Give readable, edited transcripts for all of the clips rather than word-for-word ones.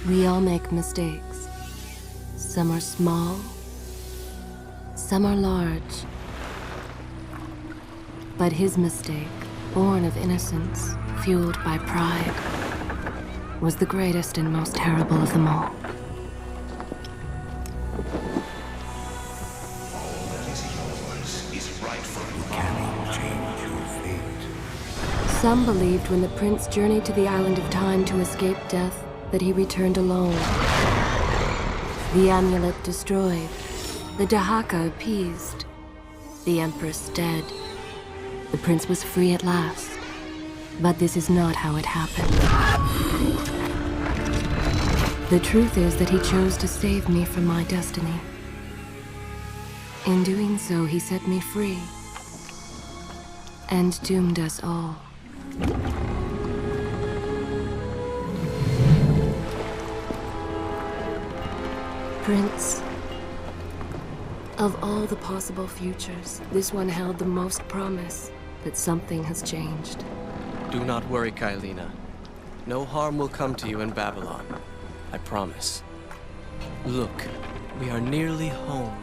We all make mistakes. Some are small, some are large. But his mistake, born of innocence, fueled by pride, was the greatest and most terrible of them all. Some believed when the prince journeyed to the island of time to escape death that he returned alone. The amulet destroyed, the Дахaku appeased, the empress dead. The prince was free at last. But this is not how it happened. The truth is that he chose to save me from my destiny. In doing so, he set me free and doomed us all. Prince, of all the possible futures, this one held the most promise that something has changed. Do not worry, Kайлина. No harm will come to you in Babylon. I promise. Look, we are nearly home.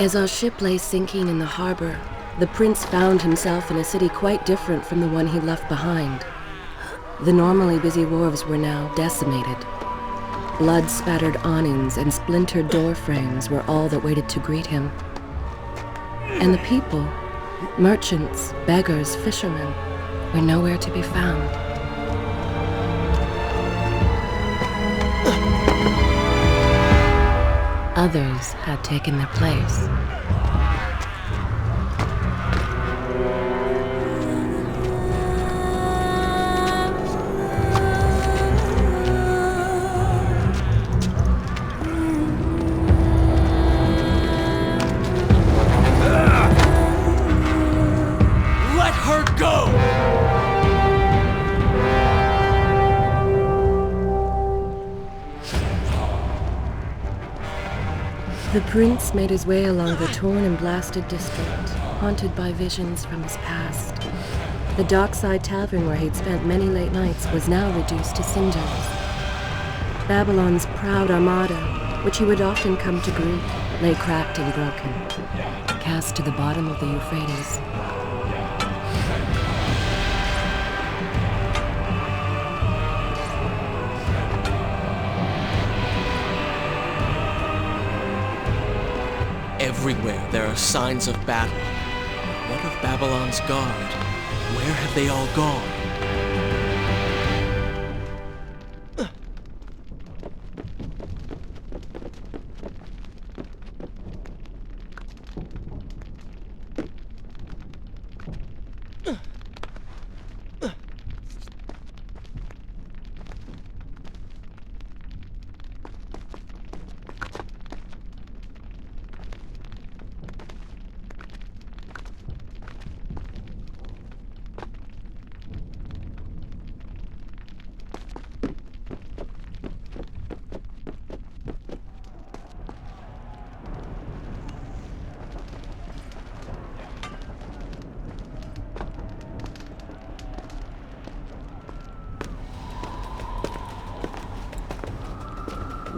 As our ship lay sinking in the harbor, the prince found himself in a city quite different from the one he left behind. The normally busy wharves were now decimated. Blood-spattered awnings and splintered door frames were all that waited to greet him. And the people, merchants, beggars, fishermen, were nowhere to be found. Others had taken their place. Let her go! The prince made his way along the torn and blasted district, haunted by visions from his past. The dockside tavern where he'd spent many late nights was now reduced to cinders. Babylon's proud armada, which he would often come to greet, lay cracked and broken, cast to the bottom of the Euphrates. Everywhere there are signs of battle. What of Babylon's guard? Where have they all gone?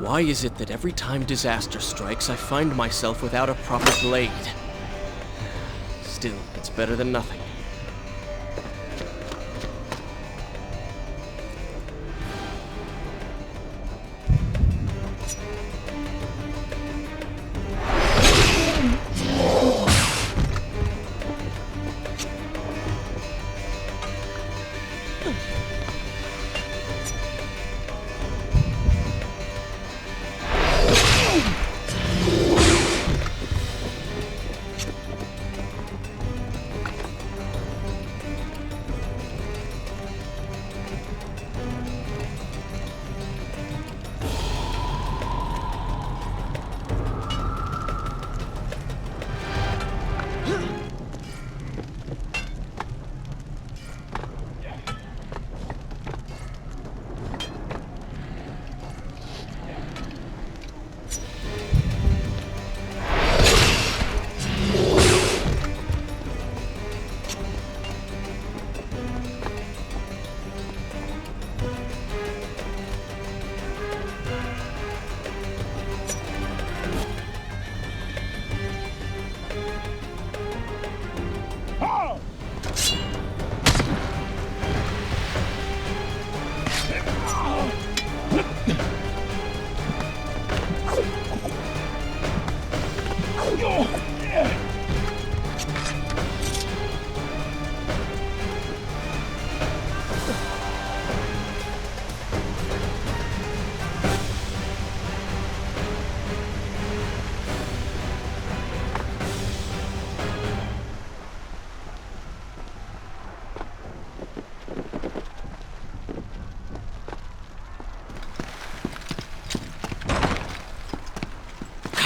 Why is it that every time disaster strikes, I find myself without a proper blade? Still, it's better than nothing.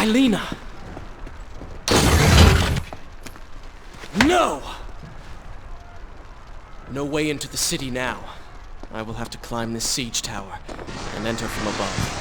Kylina! No! No way into the city now. I will have to climb this siege tower and enter from above.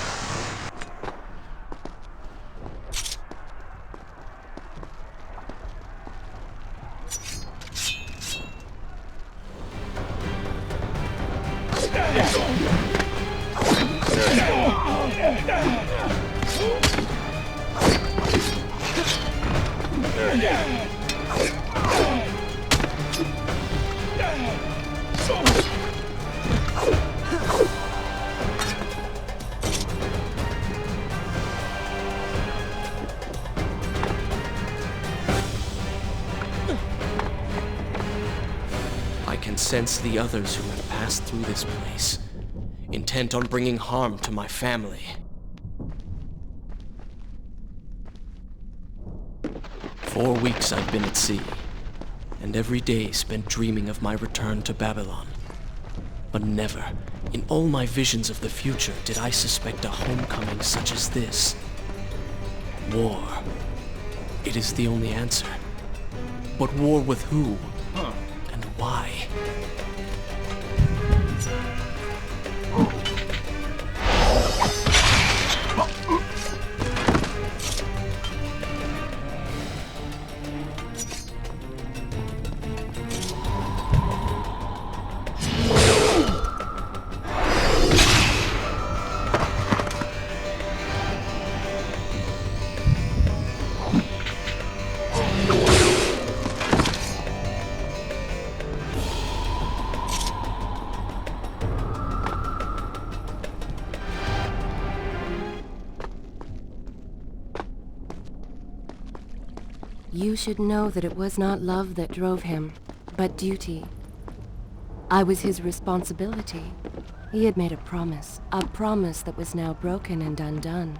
Sense the others who have passed through this place, intent on bringing harm to my family. 4 weeks I've been at sea, and every day spent dreaming of my return to Babylon. But never, in all my visions of the future, did I suspect a homecoming such as this. War. It is the only answer. But war with who? And why? You should know that it was not love that drove him, but duty. I was his responsibility. He had made a promise that was now broken and undone.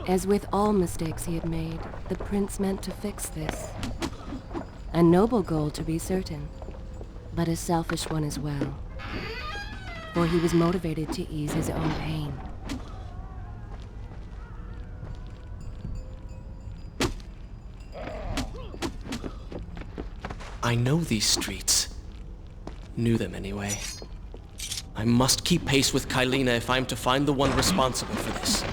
As with all mistakes he had made, the prince meant to fix this. A noble goal, to be certain, but a selfish one as well. For he was motivated to ease his own pain. I know these streets. Knew them anyway. I must keep pace with Kylina if I'm to find the one responsible for this.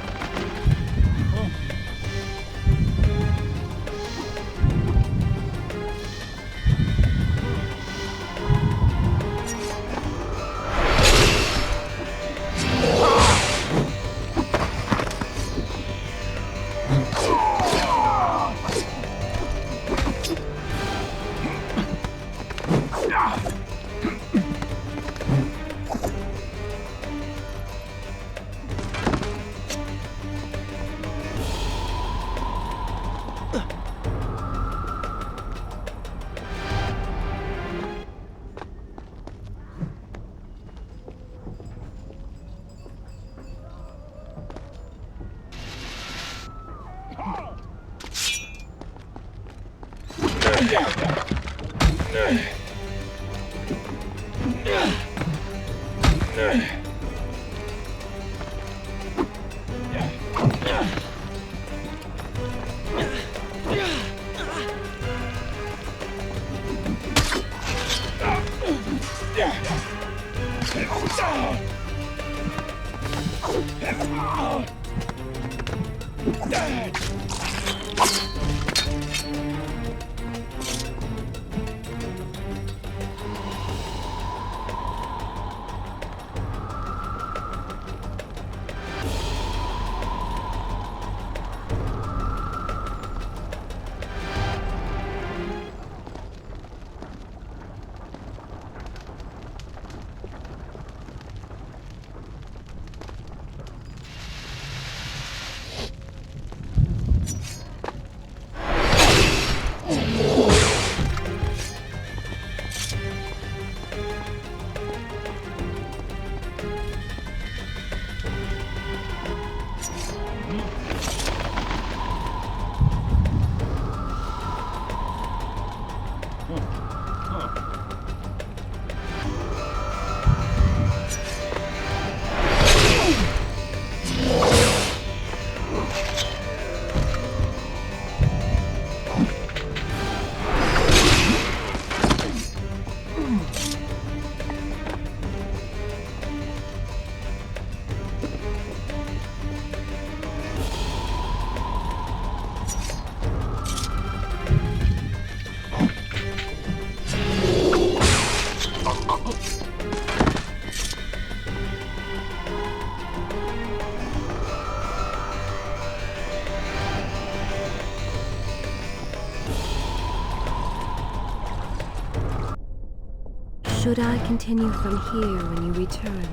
Should I continue from here when you return?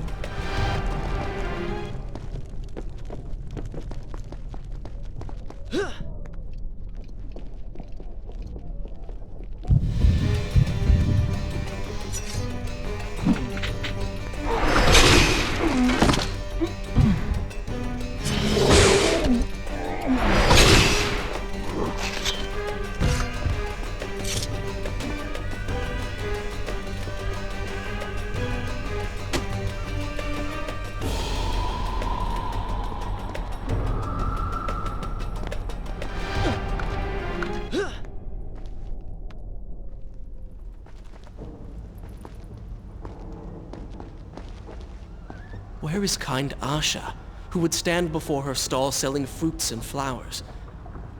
Where is kind Asha, who would stand before her stall selling fruits and flowers?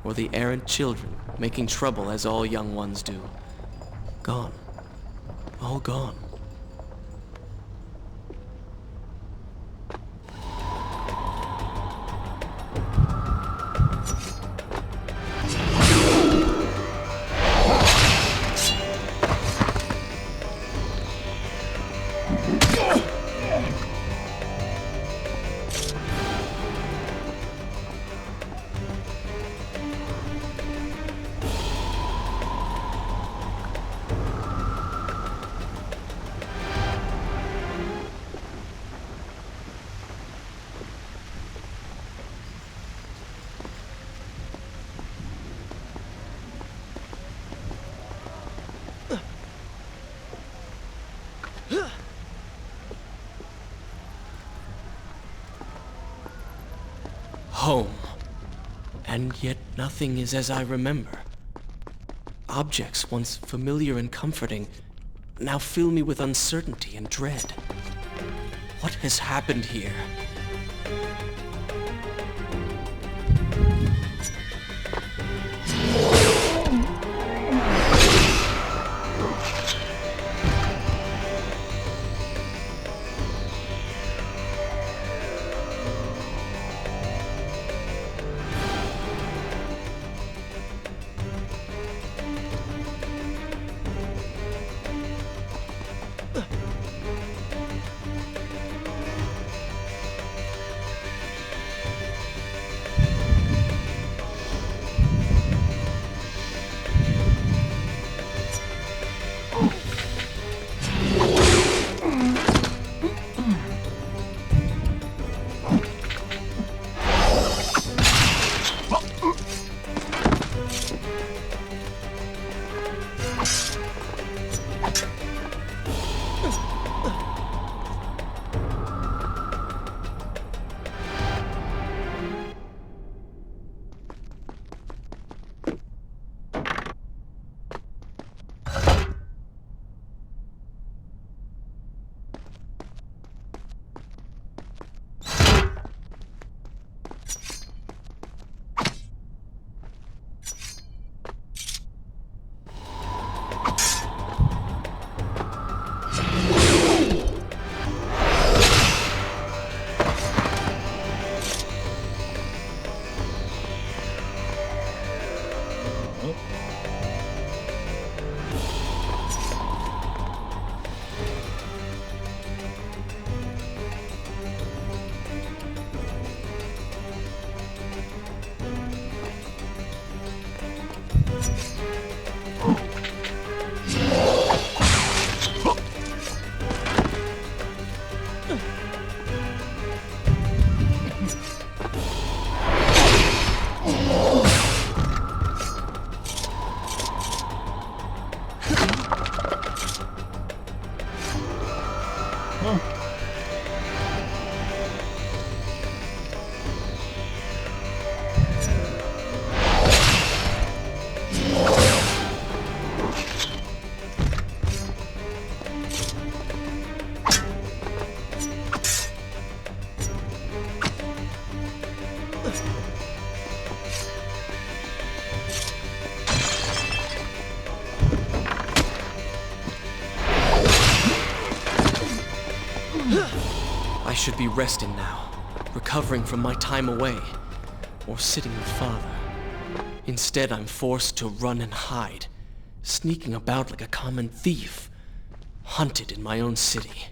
Or the errant children, making trouble as all young ones do? Gone. All gone. Home. And yet nothing is as I remember. Objects once familiar and comforting now fill me with uncertainty and dread. What has happened here? I should be resting now, recovering from my time away, or sitting with father. Instead, I'm forced to run and hide, sneaking about like a common thief, hunted in my own city.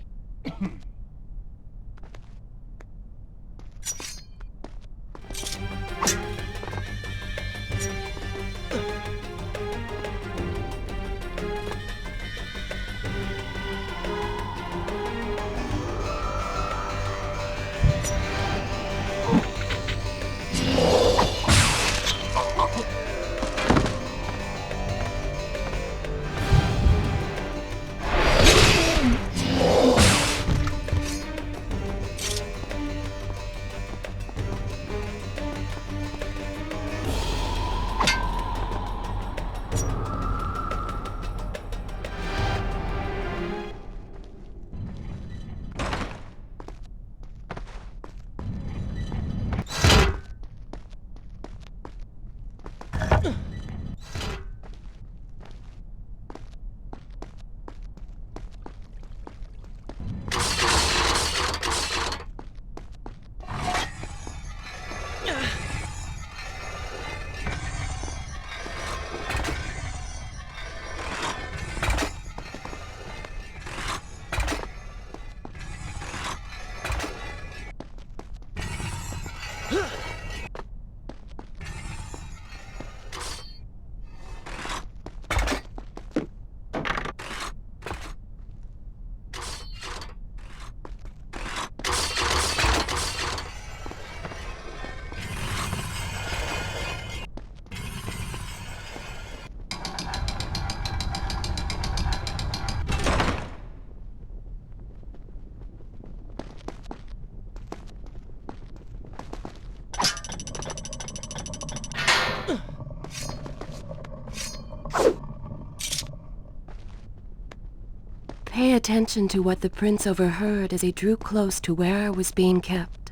Pay attention to what the prince overheard as he drew close to where I was being kept.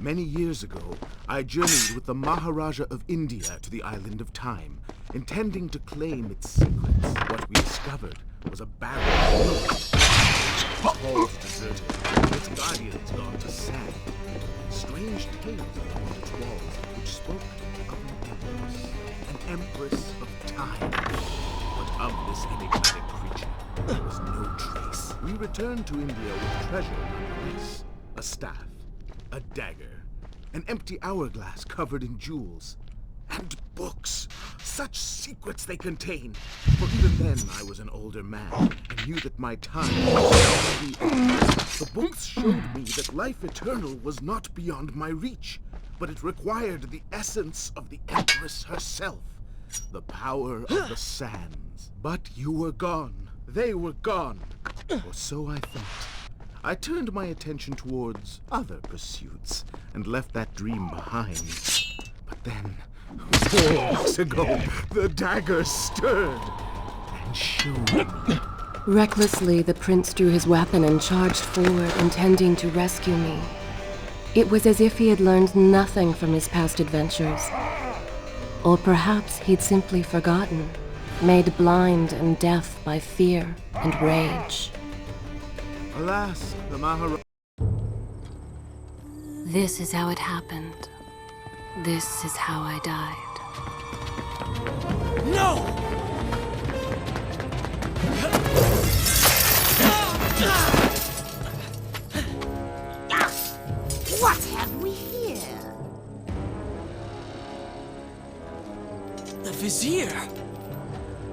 Many years ago, I journeyed with the Maharaja of India to the island of Time, intending to claim its secrets. What we discovered was a barren ruin. Halls deserted, its guardians gone to sand. Strange tales upon its walls which spoke of an empress of time. But of this enigmatic creature, there was no trace. We returned to India with treasure nonetheless. A staff, a dagger, an empty hourglass covered in jewels, and books. Such secrets they contained. For even then I was an older man and knew that my time was already over. The books showed me that life eternal was not beyond my reach, but it required the essence of the Empress herself, the power of the sands. But you were gone. They were gone. Or so I thought. I turned my attention towards other pursuits and left that dream behind. But then, 4 weeks ago, the dagger stirred and showed me. Recklessly, the prince drew his weapon and charged forward, intending to rescue me. It was as if he had learned nothing from his past adventures. Or perhaps he'd simply forgotten, made blind and deaf by fear and rage. Alas, the Maharaja... This is how it happened. This is how I died. No! What have we here? The vizier!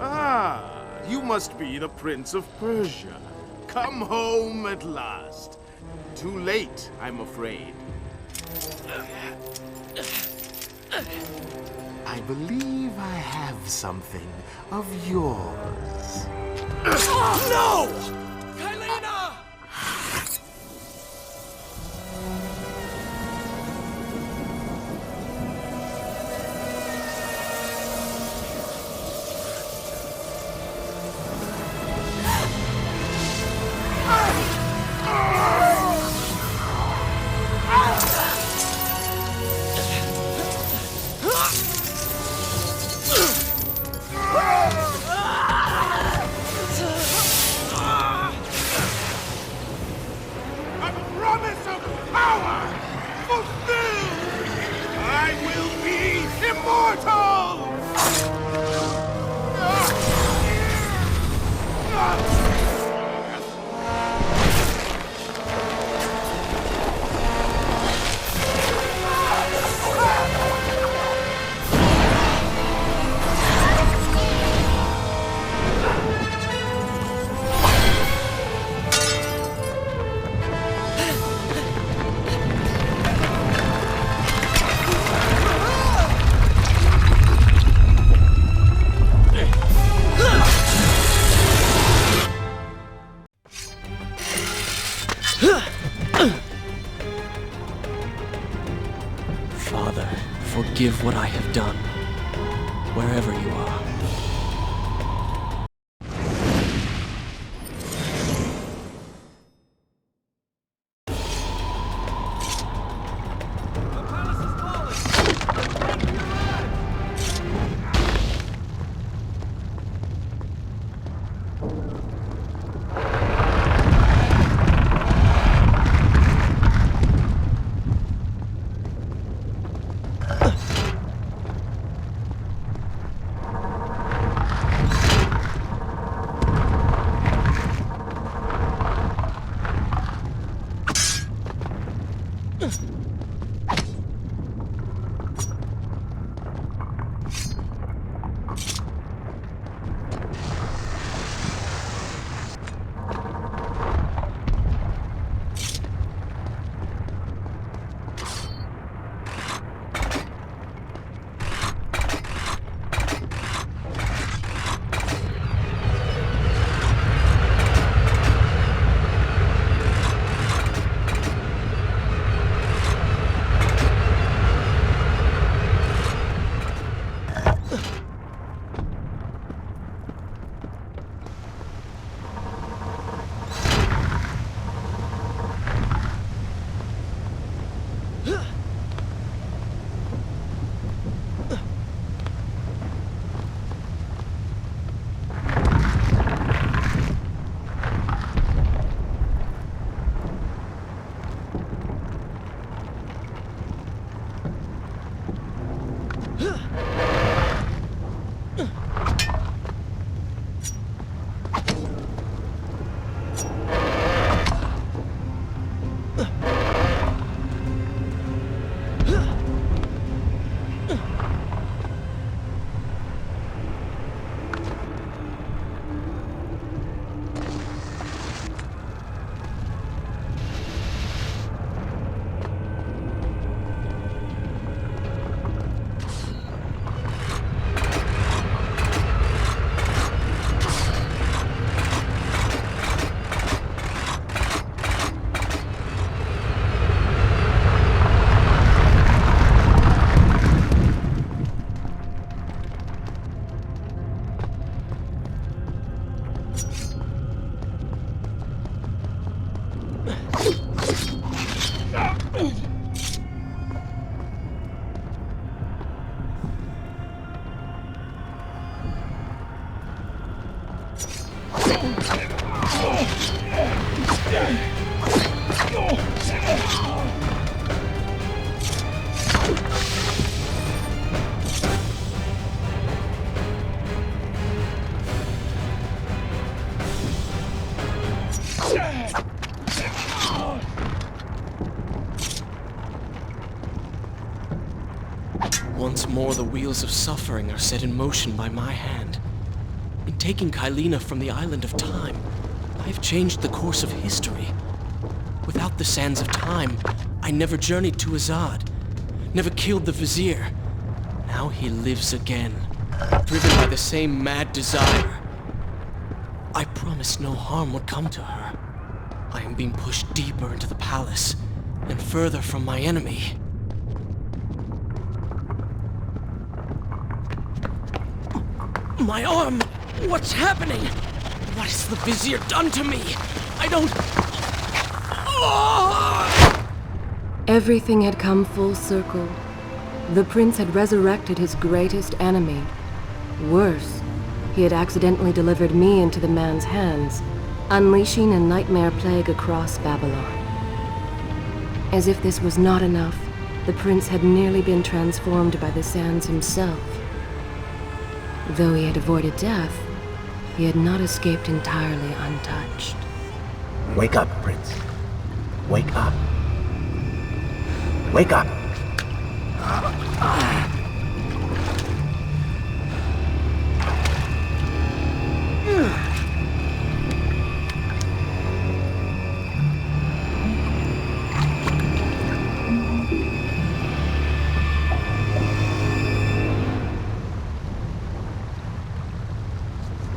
Ah, you must be the Prince of Persia. Come home at last. Too late, I'm afraid. I believe I have something of yours. No! Kylina! A promise of power fulfilled! I will be immortal! Father, forgive what I have done, wherever you are. more the wheels of suffering are set in motion by my hand. In taking Kylina from the island of time, I have changed the course of history. Without the sands of time, I never journeyed to Azad, never killed the vizier. Now he lives again, driven by the same mad desire. I promised no harm would come to her. I am being pushed deeper into the palace, and further from my enemy. My arm! What's happening? What has the vizier done to me? I don't... Oh! Everything had come full circle. The prince had resurrected his greatest enemy. Worse, he had accidentally delivered me into the man's hands, unleashing a nightmare plague across Babylon. As if this was not enough, the prince had nearly been transformed by the sands himself. Though he had avoided death, he had not escaped entirely untouched. Wake up, Prince. Wake up. Wake up!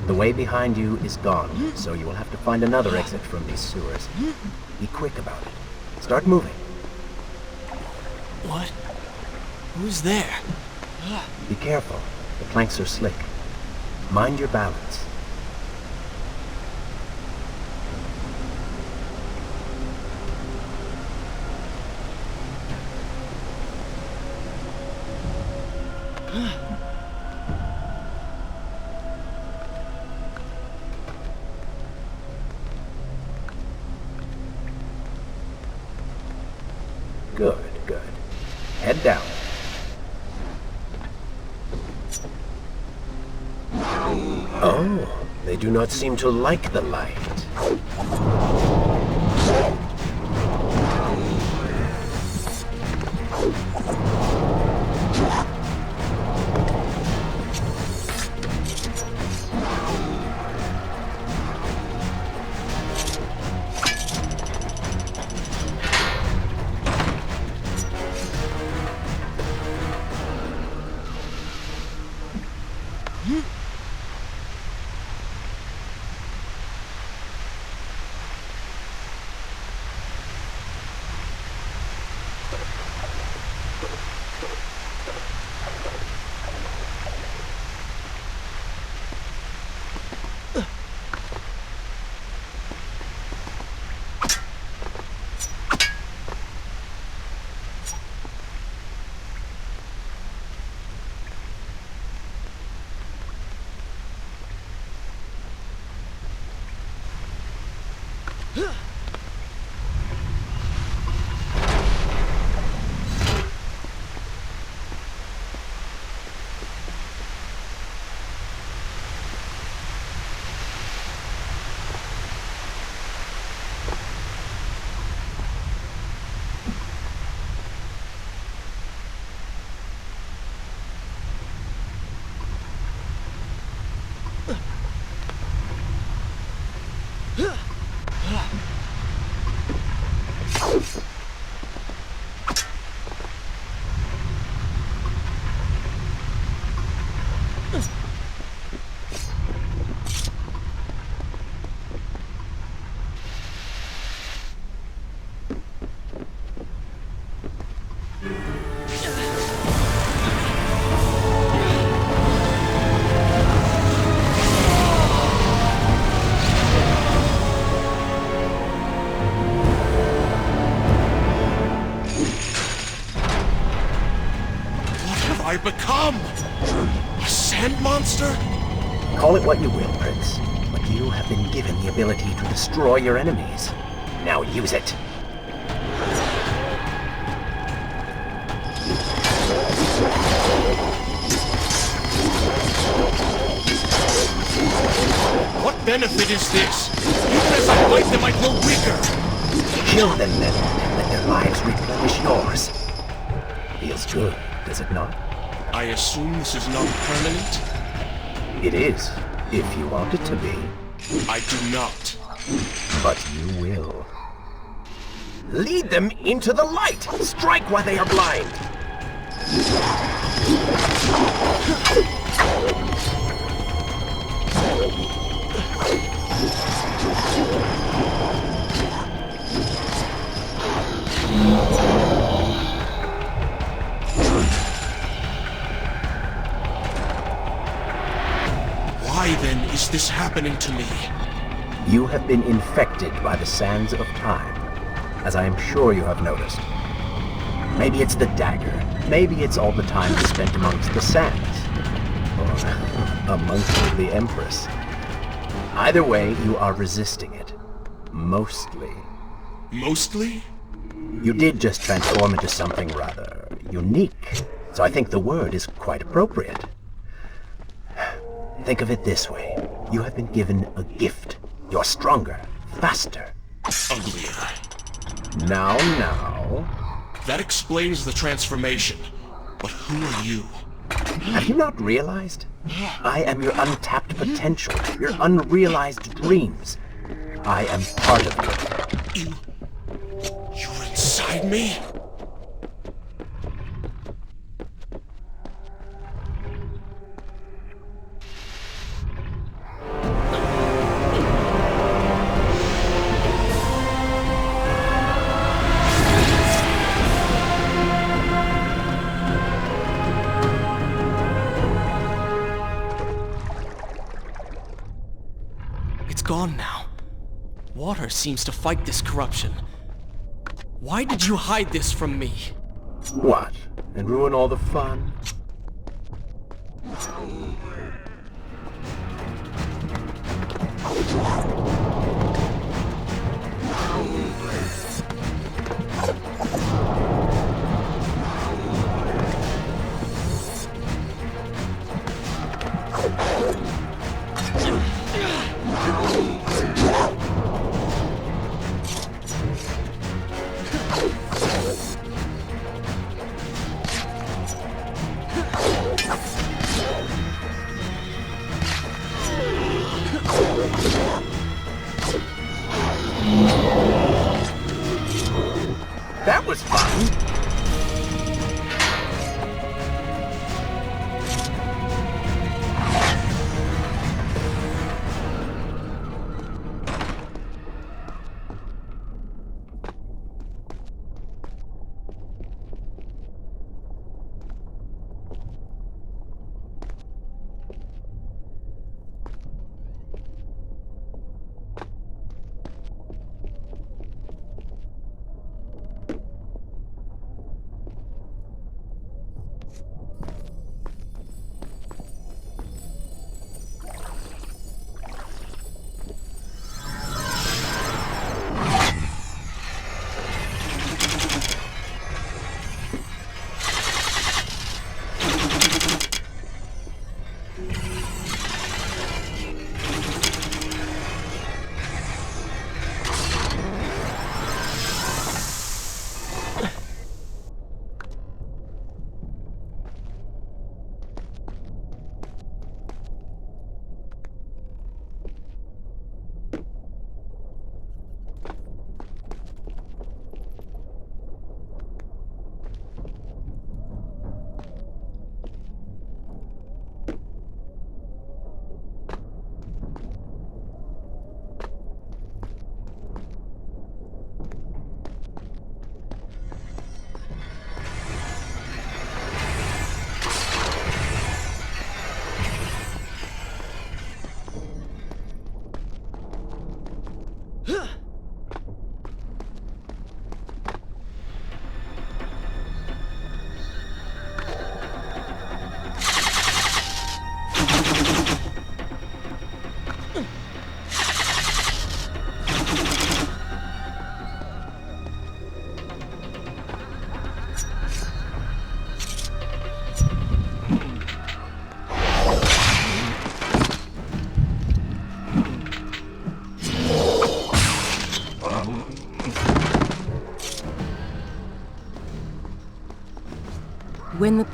The way behind you is gone, so you will have to find another exit from these sewers. Be quick about it. Start moving. What? Who's there? Be careful. The planks are slick. Mind your balance. Good, good. Head down. Oh, they do not seem to like the light. I become? A sand monster? Call it what you will, Prince, but you have been given the ability to destroy your enemies. Now use it. What benefit is this? Even as I fight them, I grow weaker. Kill them then, and let their lives replenish yours. Feels good, does it not? I assume this is not permanent? It is, if you want it to be. I do not. But you will. Lead them into the light! Strike while they are blind! Why then is this happening to me? You have been infected by the sands of time, as I am sure you have noticed. Maybe it's the dagger. Maybe it's all the time you spent amongst the sands. Or amongst the Empress. Either way, you are resisting it. Mostly. Mostly? You did just transform into something rather unique, so I think the word is quite appropriate. Think of it this way. You have been given a gift. You're stronger, faster. Uglier. Now. That explains the transformation. But who are you? Have you not realized? I am your untapped potential, your unrealized dreams. I am part of you. You're inside me? Gone now. Water seems to fight this corruption. Why did you hide this from me? What? And ruin all the fun?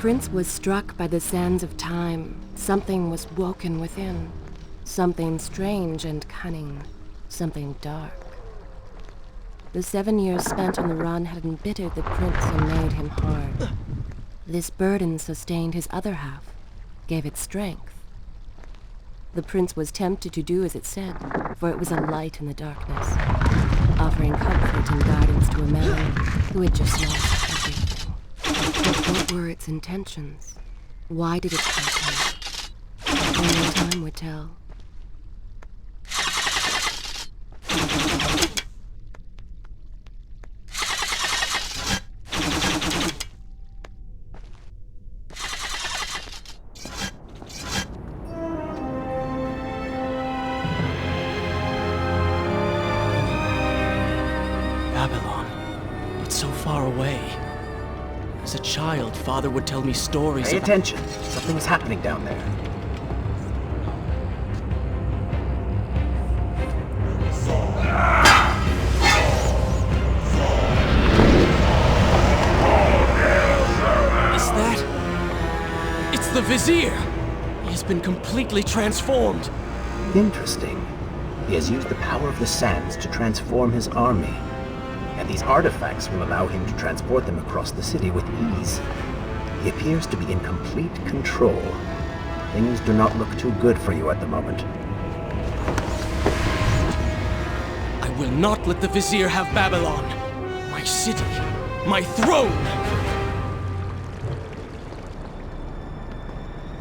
prince was struck by the sands of time. Something was woken within. Something strange and cunning. Something dark. The 7 years spent on the run had embittered the prince and made him hard. This burden sustained his other half, gave it strength. The prince was tempted to do as it said, for it was a light in the darkness, offering comfort and guidance to a man who had just lost everything. But what were its intentions? Why did it tempt him? Only time would tell. As a child, Father would tell me stories Pay of... attention. Something is happening down there. Is that... It's the Vizier! He has been completely transformed. Interesting. He has used the power of the sands to transform his army. And these artifacts will allow him to transport them across the city with ease. He appears to be in complete control. Things do not look too good for you at the moment. I will not let the Vizier have Babylon. My city. My throne!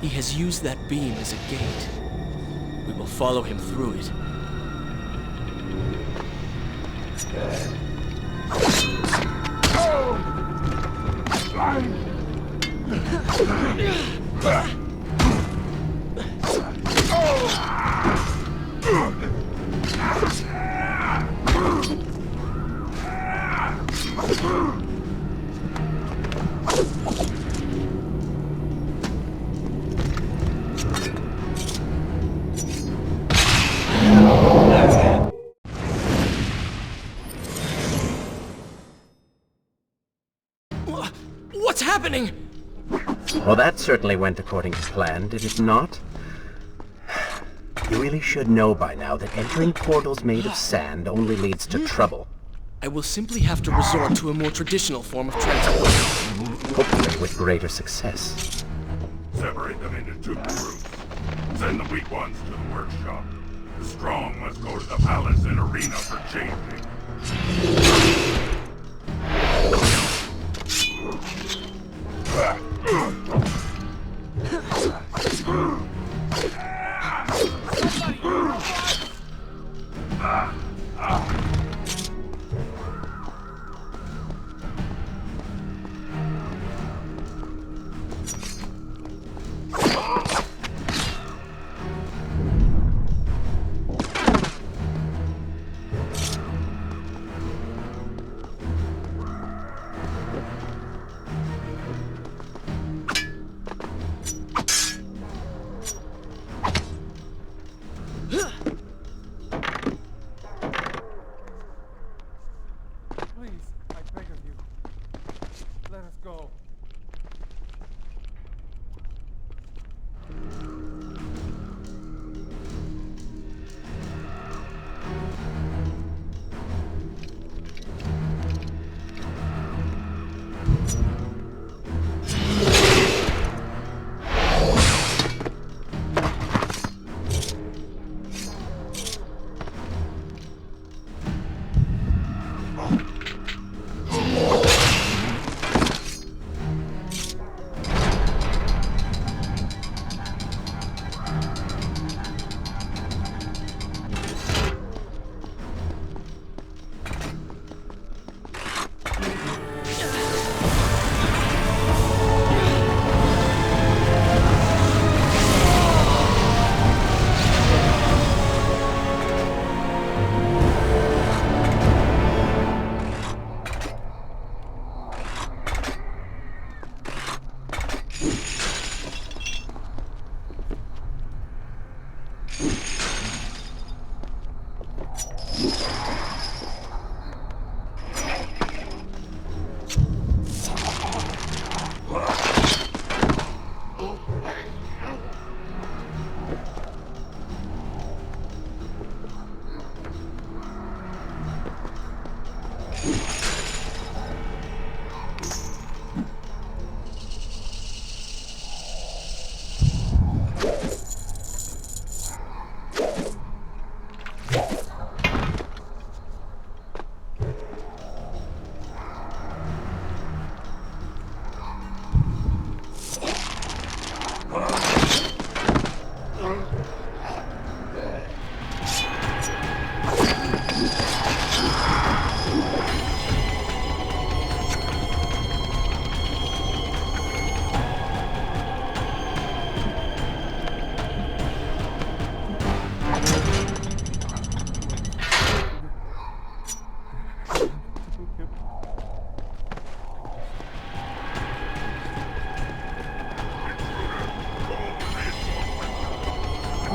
He has used that beam as a gate. We will follow him through it. What's happening? Well, that certainly went according to plan, did it not? You really should know by now that entering portals made of sand only leads to trouble. I will simply have to resort to a more traditional form of transport. Hopefully with greater success. Separate them into 2 groups. Send the weak ones to the workshop. The strong must go to the palace and arena for changing.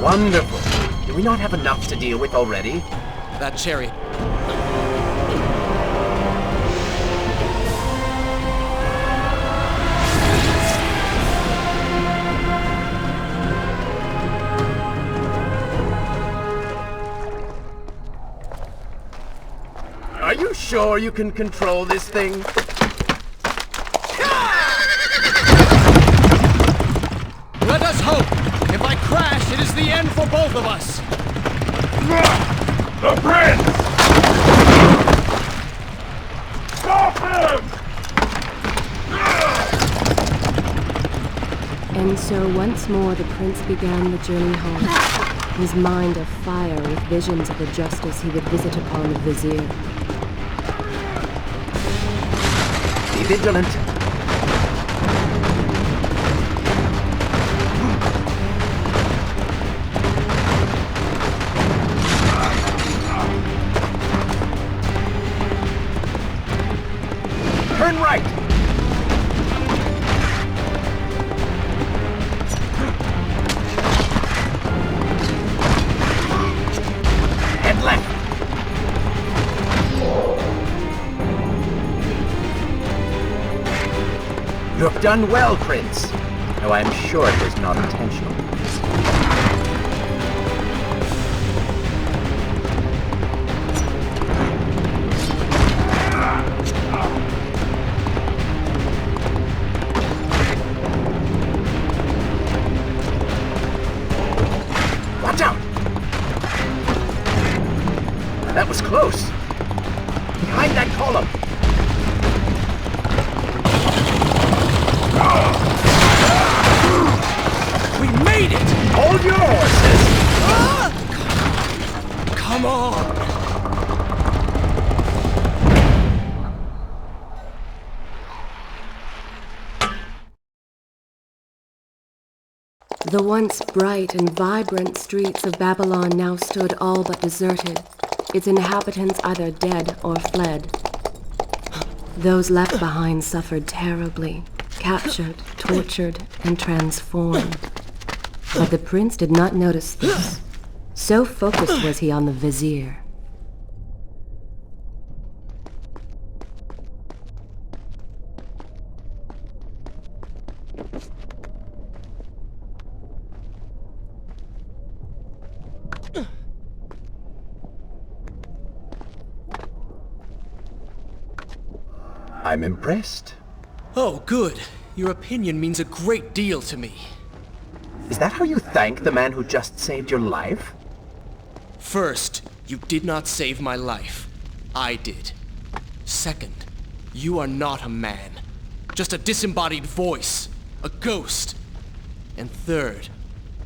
Wonderful. Do we not have enough to deal with already? That chariot. Are you sure you can control this thing? Let us hope! If I crash, it is the end for both of us! The Prince! Stop him! And so once more the prince began the journey home, his mind afire with visions of the justice he would visit upon the vizier. Be vigilant. Turn right! Head left! You have done well, Prince. Though I am sure it was not intentional. Watch out! That was close. Behind that column. We made it! Hold your horses! Come on! The once bright and vibrant streets of Babylon now stood all but deserted, its inhabitants either dead or fled. Those left behind suffered terribly, captured, tortured, and transformed. But the prince did not notice this. So focused was he on the vizier. I'm impressed. Oh, good. Your opinion means a great deal to me. Is that how you thank the man who just saved your life? First, you did not save my life. I did. Second, you are not a man. Just a disembodied voice. A ghost. And third,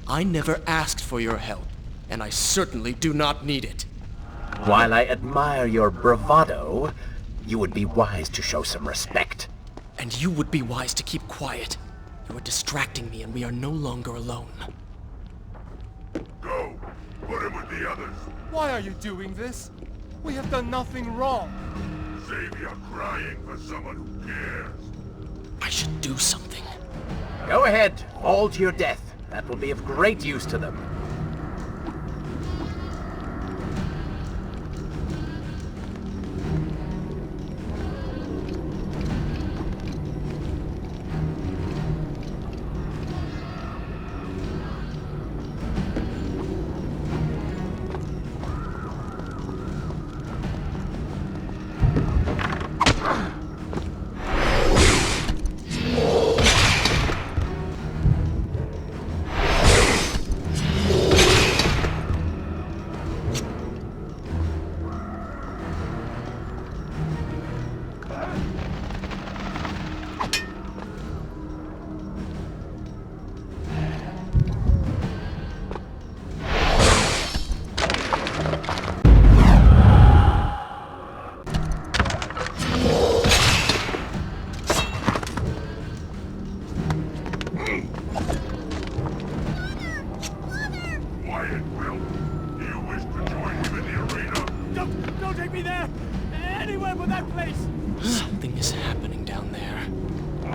I never asked for your help, and I certainly do not need it. While I admire your bravado, you would be wise to show some respect. And you would be wise to keep quiet. You are distracting me and we are no longer alone. Go. Put him with the others. Why are you doing this? We have done nothing wrong. Save your crying for someone who cares. I should do something. Go ahead, fall to your death. That will be of great use to them.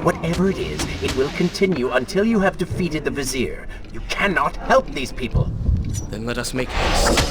Whatever it is, it will continue until you have defeated the Vizier. You cannot help these people. Then let us make haste.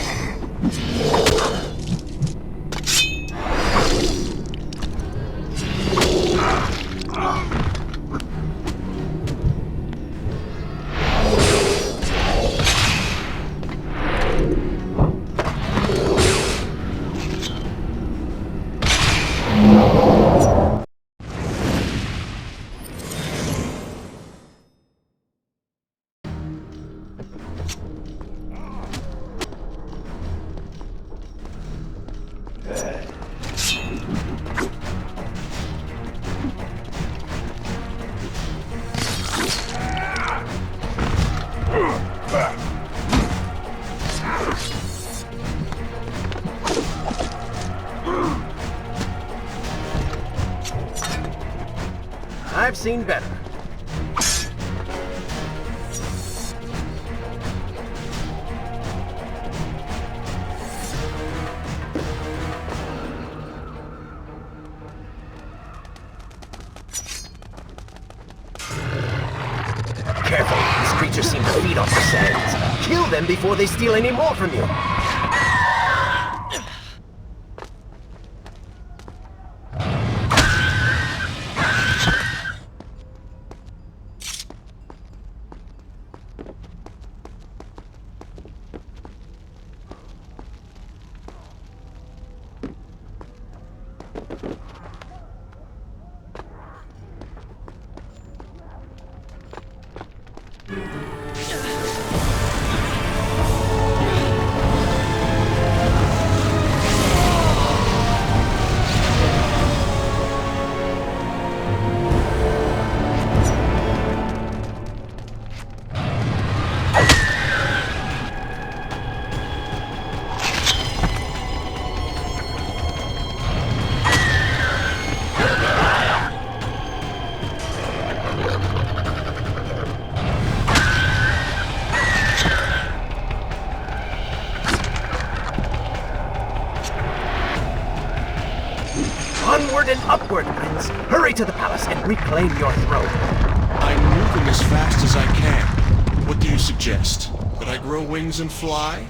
I've seen better. Careful, these creatures seem to feed off the sands. Kill them before they steal any more from you. Onward and upward, Prince! Hurry to the palace and reclaim your throne! I'm moving as fast as I can. What do you suggest? That I grow wings and fly?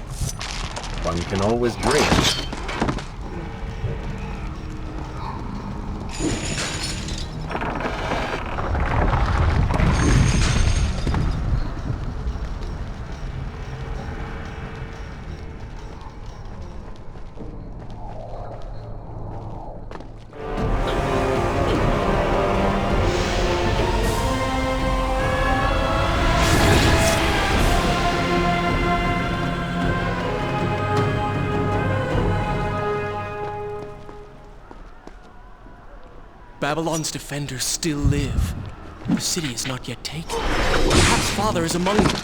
One can always dream. Babylon's defenders still live. The city is not yet taken. Perhaps Father is among them.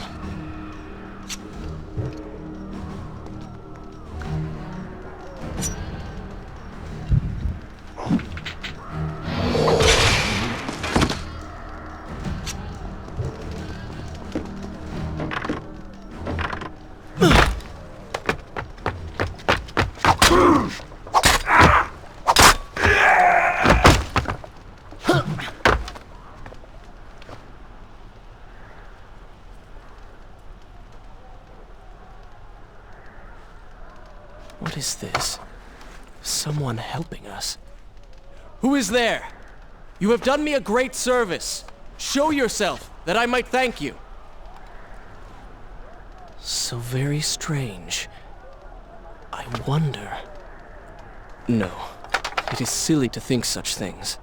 What is this? Someone helping us. Who is there? You have done me a great service. Show yourself, that I might thank you. So very strange. I wonder... No, it is silly to think such things.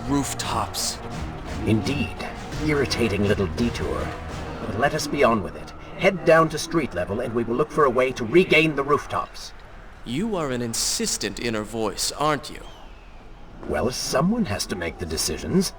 Rooftops. Indeed. Irritating little detour. But let us be on with it. Head down to street level and we will look for a way to regain the rooftops. You are an insistent inner voice, aren't you? Well, someone has to make the decisions.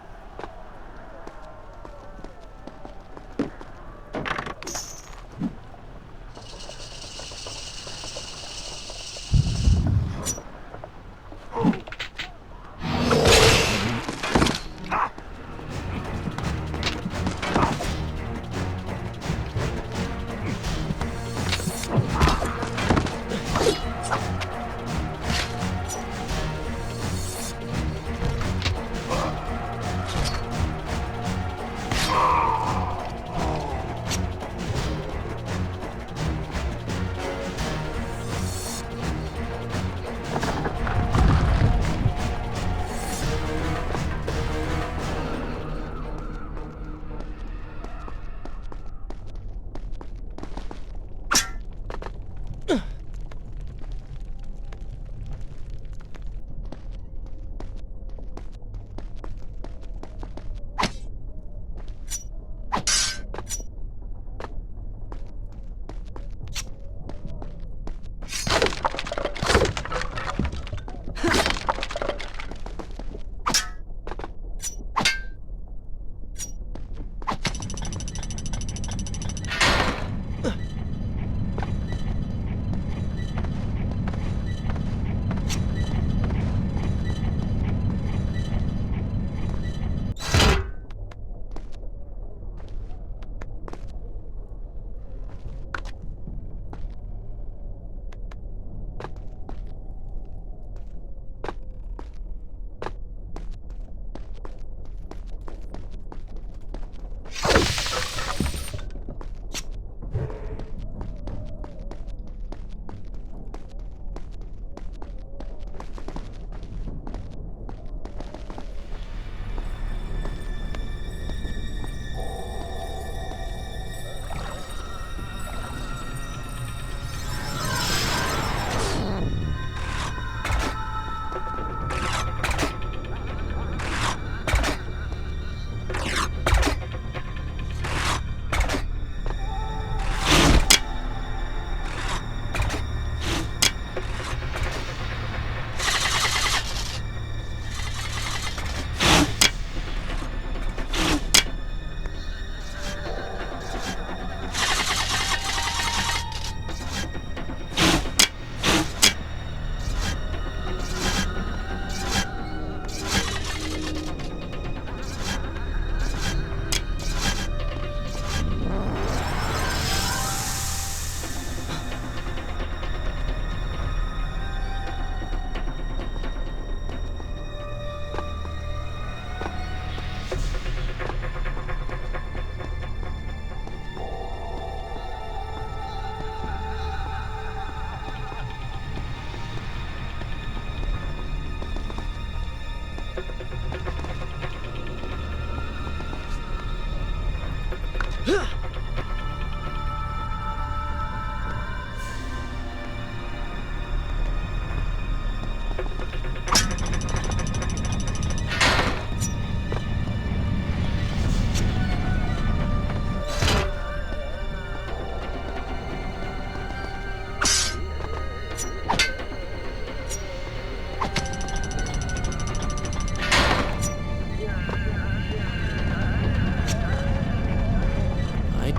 I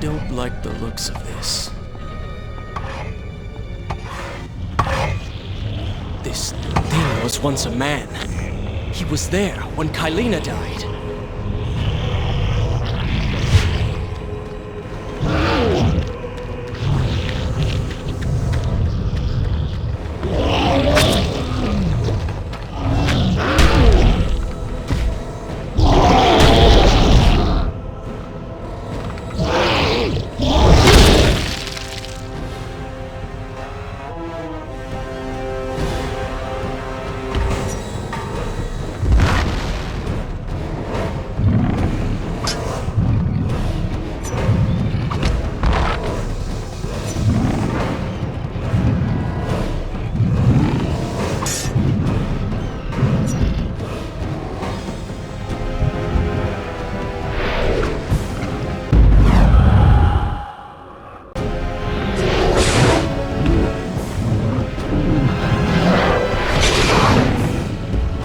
don't like the looks of this. This thing was once a man. He was there when Kylina died.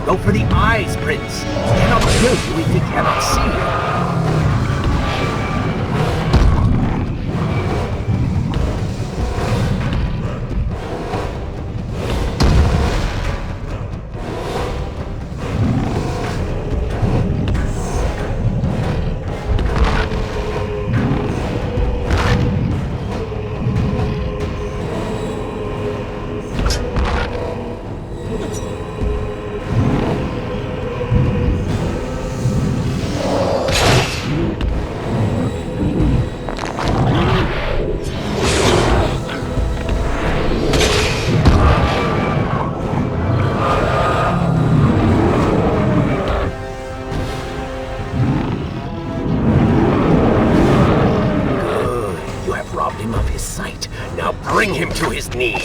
Go for the eyes, Prince. He cannot kill you if he cannot see you. Bring him to his knees.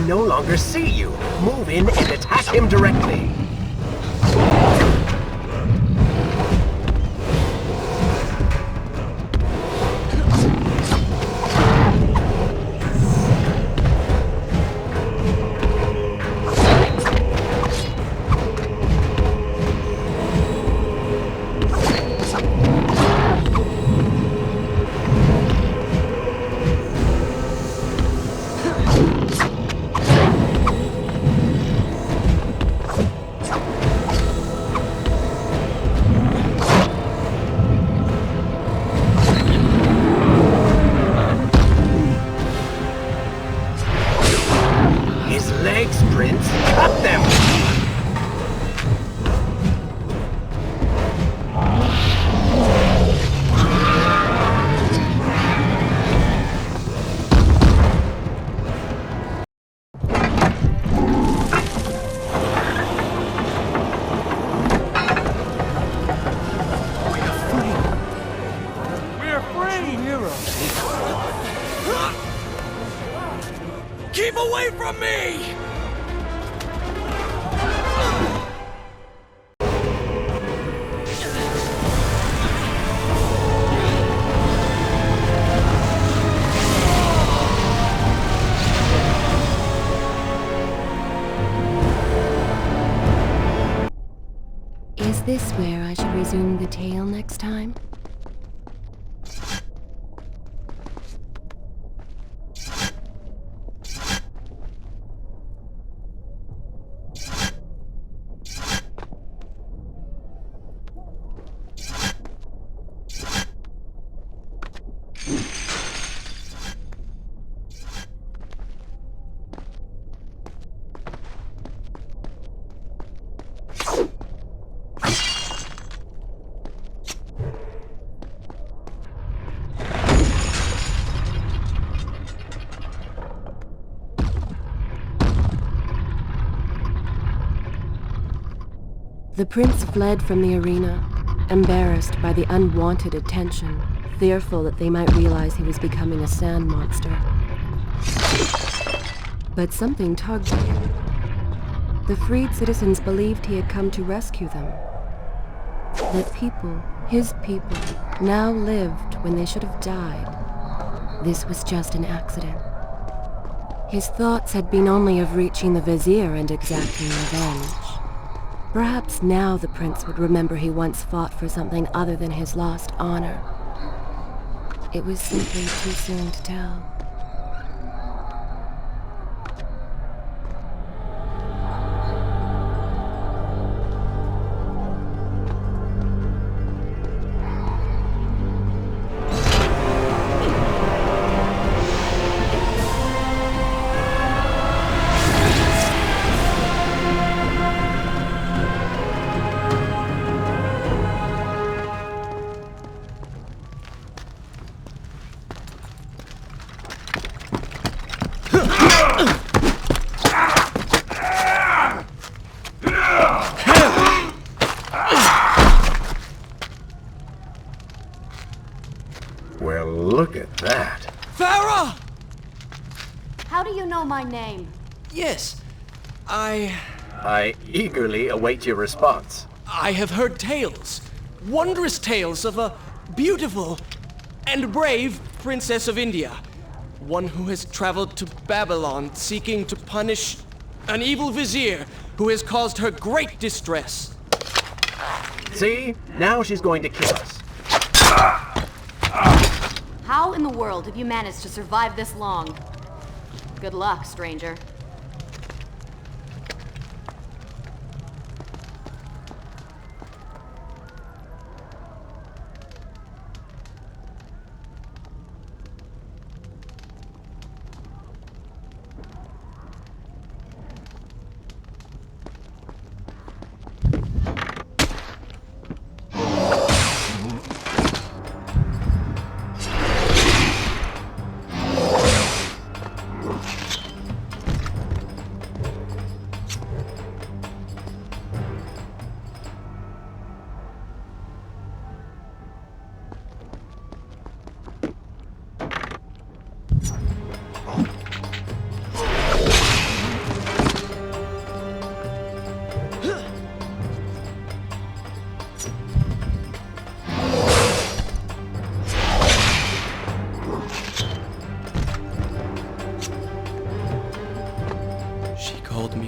No longer see you. Move in and attack him directly. Prince, cut them! Keep away from me! Is this where I should resume the tale next time? The prince fled from the arena, embarrassed by the unwanted attention, fearful that they might realize he was becoming a sand monster. But something tugged at him. The freed citizens believed he had come to rescue them. That people, his people, now lived when they should have died. This was just an accident. His thoughts had been only of reaching the vizier and exacting revenge. Perhaps now the prince would remember he once fought for something other than his lost honor. It was simply too soon to tell. Well, look at that. Farah! How do you know my name? Yes, I eagerly await your response. I have heard tales, wondrous tales of a beautiful and brave princess of India. One who has traveled to Babylon seeking to punish an evil vizier who has caused her great distress. See? Now she's going to kill us. How in the world have you managed to survive this long? Good luck, stranger.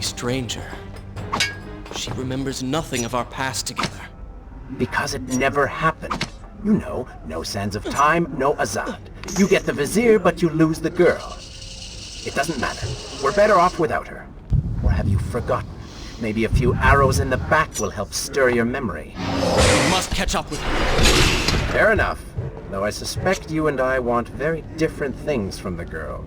Stranger. She remembers nothing of our past together. Because it never happened. You know, no sands of time, no Azad. You get the vizier, but you lose the girl. It doesn't matter. We're better off without her. Or have you forgotten? Maybe a few arrows in the back will help stir your memory. We must catch up with her. Fair enough. Though I suspect you and I want very different things from the girl.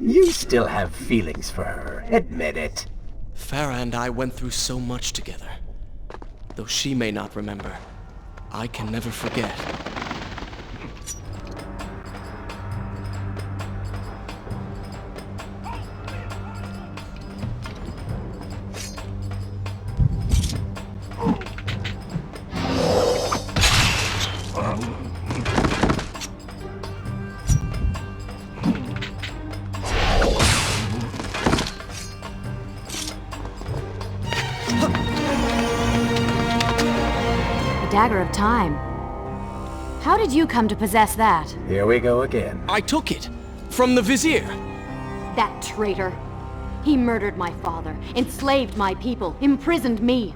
You still have feelings for her, admit it. Farah and I went through so much together. Though she may not remember, I can never forget. Dagger of Time. How did you come to possess that? Here we go again. I took it! From the Vizier! That traitor. He murdered my father, enslaved my people, imprisoned me.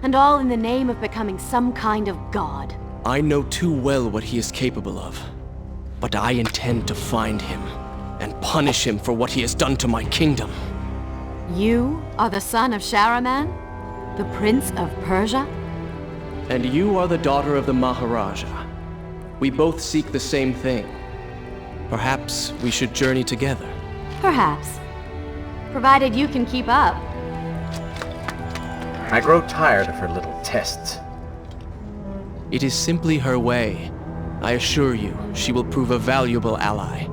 And all in the name of becoming some kind of god. I know too well what he is capable of. But I intend to find him, and punish him for what he has done to my kingdom. You are the son of Shahraman? The Prince of Persia? And you are the daughter of the Maharaja. We both seek the same thing. Perhaps we should journey together. Perhaps. Provided you can keep up. I grow tired of her little tests. It is simply her way. I assure you, she will prove a valuable ally.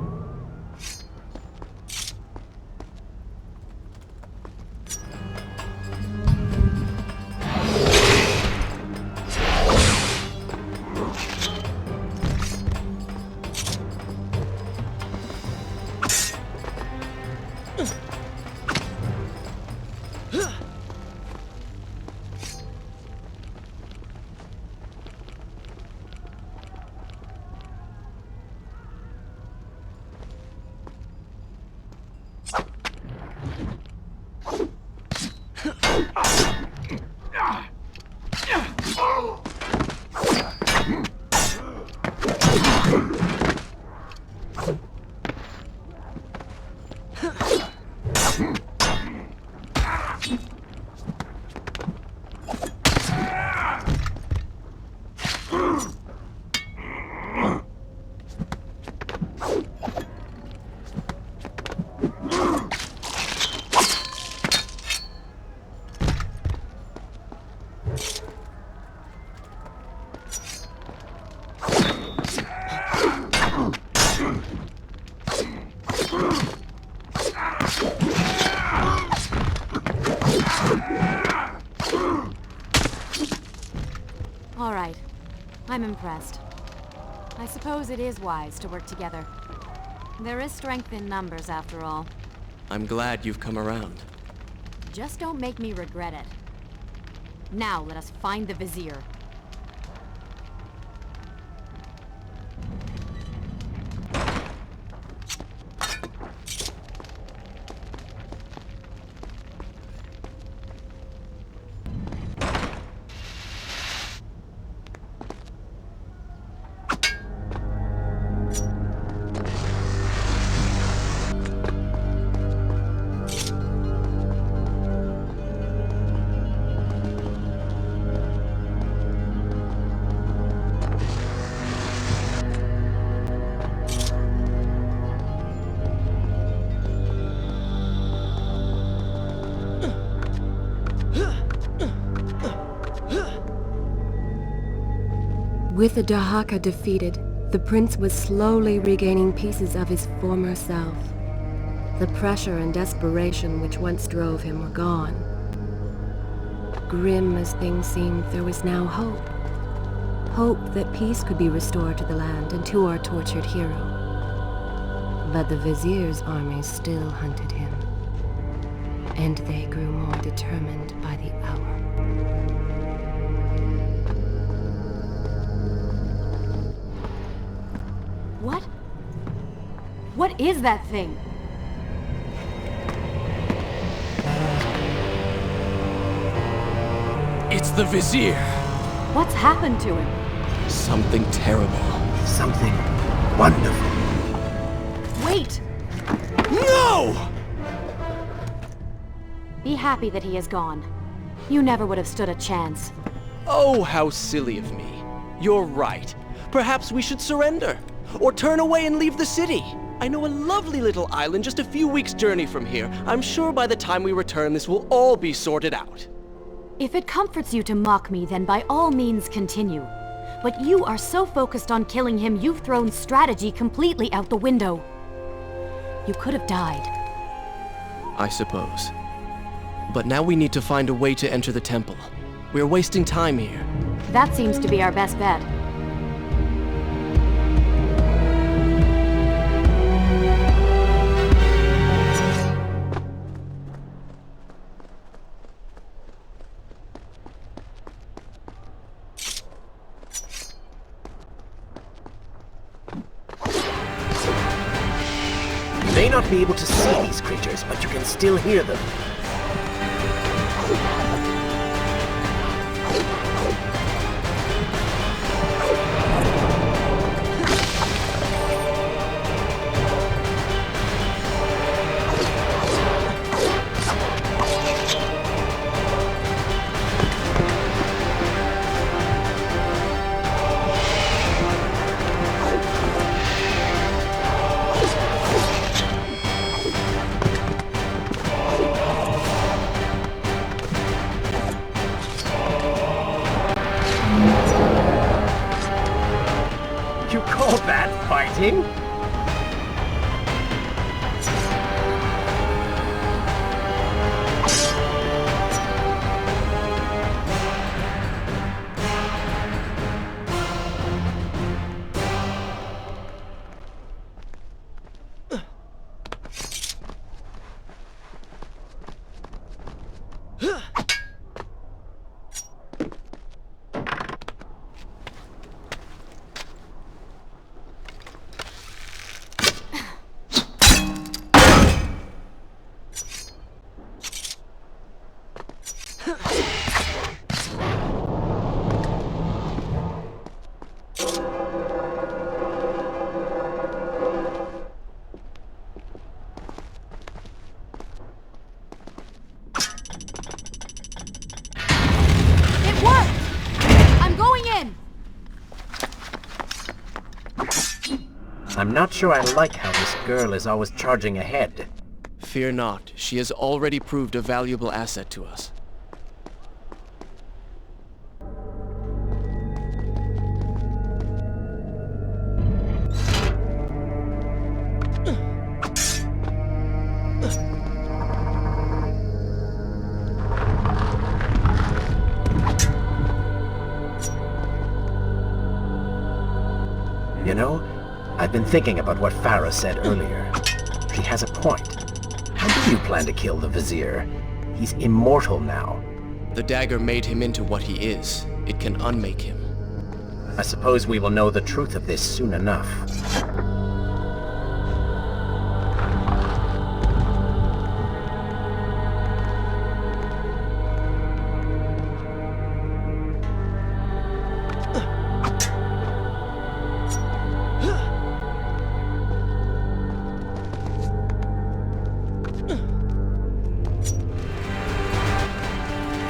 All right. I'm impressed. I suppose it is wise to work together. There is strength in numbers, after all. I'm glad you've come around. Just don't make me regret it. Now let us find the Vizier. With the Дахaku defeated, the prince was slowly regaining pieces of his former self. The pressure and desperation which once drove him were gone. Grim as things seemed, there was now hope. Hope that peace could be restored to the land and to our tortured hero. But the vizier's armies still hunted him, and they grew more determined by the hour. What? What is that thing? It's the vizier! What's happened to him? Something terrible. Something wonderful. Wait! No! Be happy that he is gone. You never would have stood a chance. Oh, how silly of me. You're right. Perhaps we should surrender. Or turn away and leave the city. I know a lovely little island just a few weeks' journey from here. I'm sure by the time we return this will all be sorted out. If it comforts you to mock me, then by all means continue. But you are so focused on killing him, you've thrown strategy completely out the window. You could have died. I suppose. But now we need to find a way to enter the temple. We're wasting time here. That seems to be our best bet. You may not be able to see these creatures, but you can still hear them. You call that fighting? I'm not sure I like how this girl is always charging ahead. Fear not, she has already proved a valuable asset to us. You know, I've been thinking about what Farah said earlier. She has a point. How do you plan to kill the Vizier? He's immortal now. The dagger made him into what he is. It can unmake him. I suppose we will know the truth of this soon enough.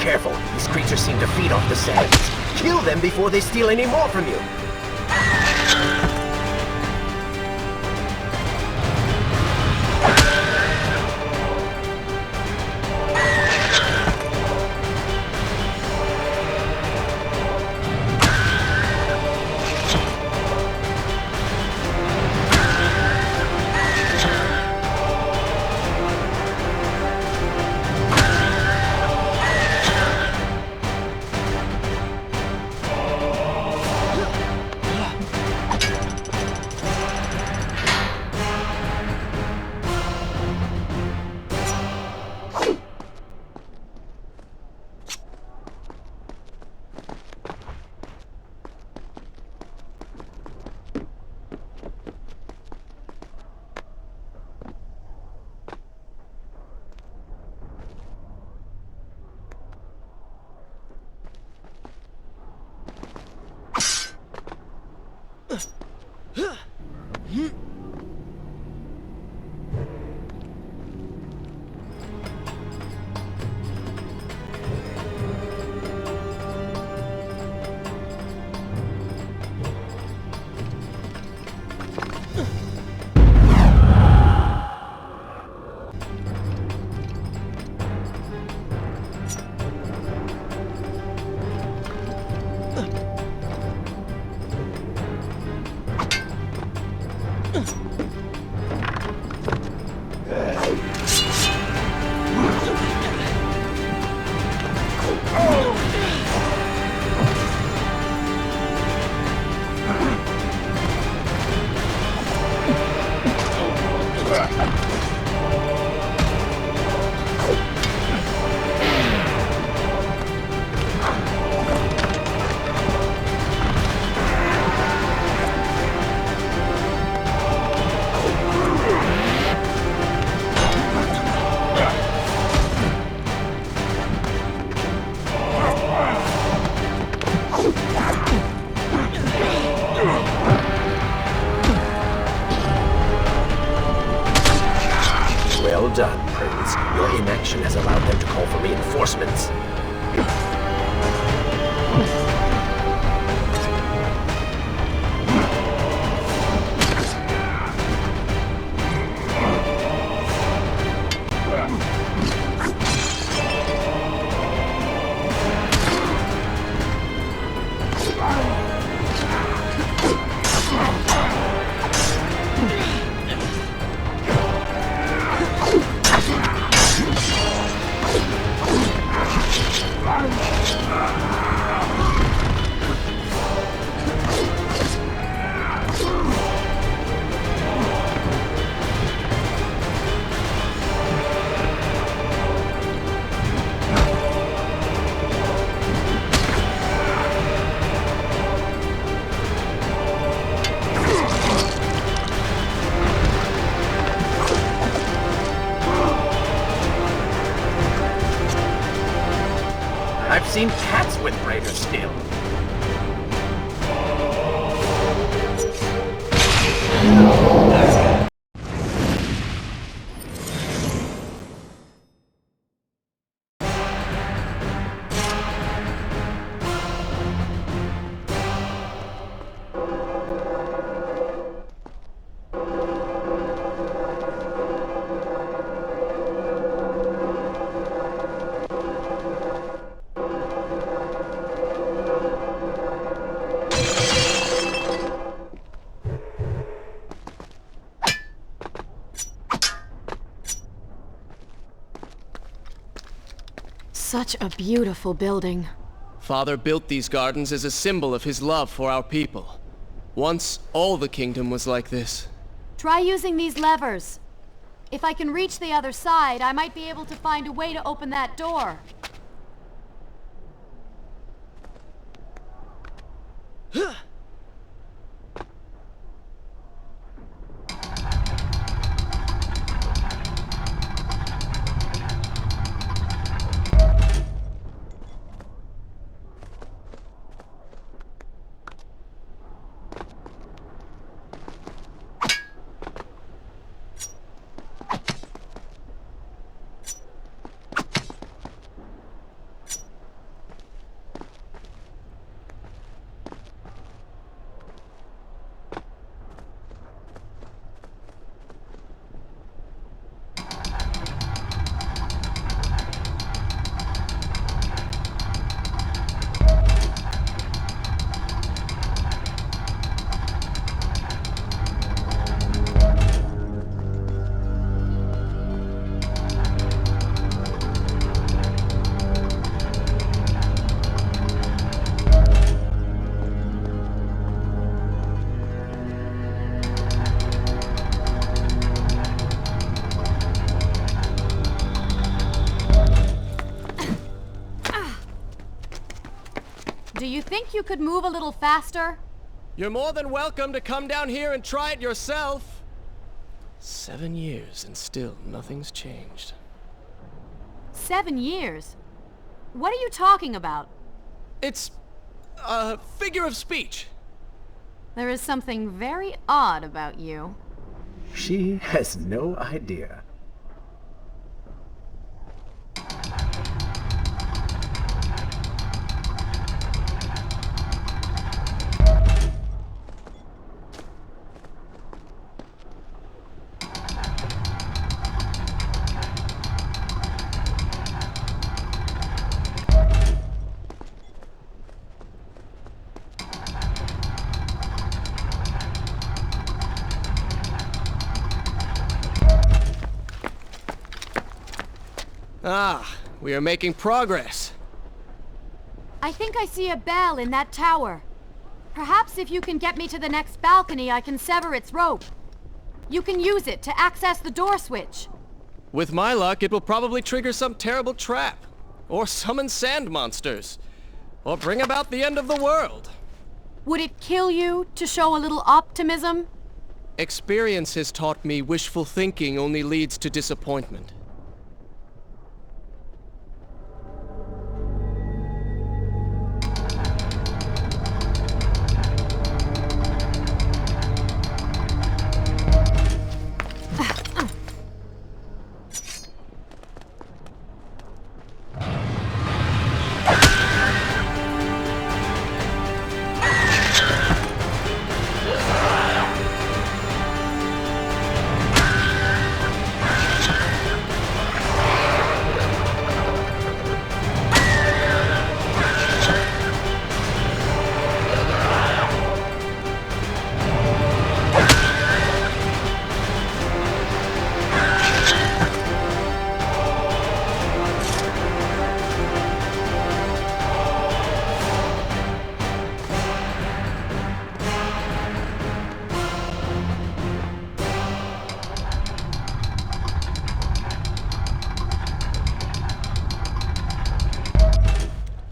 Careful, these creatures seem to feed off the sands. Kill them before they steal any more from you. Well done, Prince. Your inaction has allowed them to call for reinforcements. I've seen cats with greater skill. Such a beautiful building. Father built these gardens as a symbol of his love for our people. Once, all the kingdom was like this. Try using these levers. If I can reach the other side, I might be able to find a way to open that door. Do you think you could move a little faster? You're more than welcome to come down here and try it yourself. 7 years and still nothing's changed. 7 years? What are you talking about? It's a figure of speech. There is something very odd about you. She has no idea. Ah, we are making progress. I think I see a bell in that tower. Perhaps if you can get me to the next balcony, I can sever its rope. You can use it to access the door switch. With my luck, it will probably trigger some terrible trap. Or summon sand monsters. Or bring about the end of the world. Would it kill you to show a little optimism? Experience has taught me wishful thinking only leads to disappointment.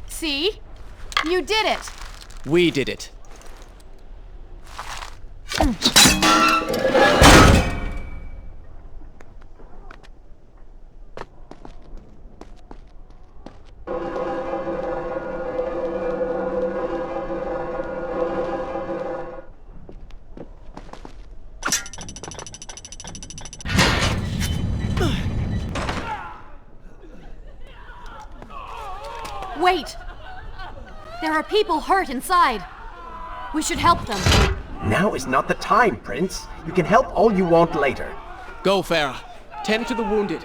See? You did it! We did it. Wait! There are people hurt inside. We should help them. Now is not the time, Prince. You can help all you want later. Go, Farah. Tend to the wounded.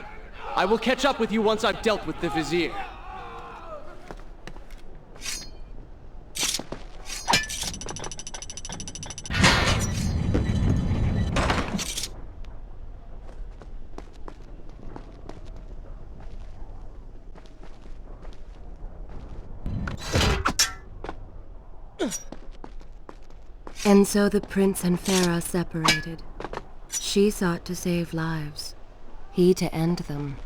I will catch up with you once I've dealt with the Vizier. And so the prince and Farah separated. She sought to save lives, he to end them.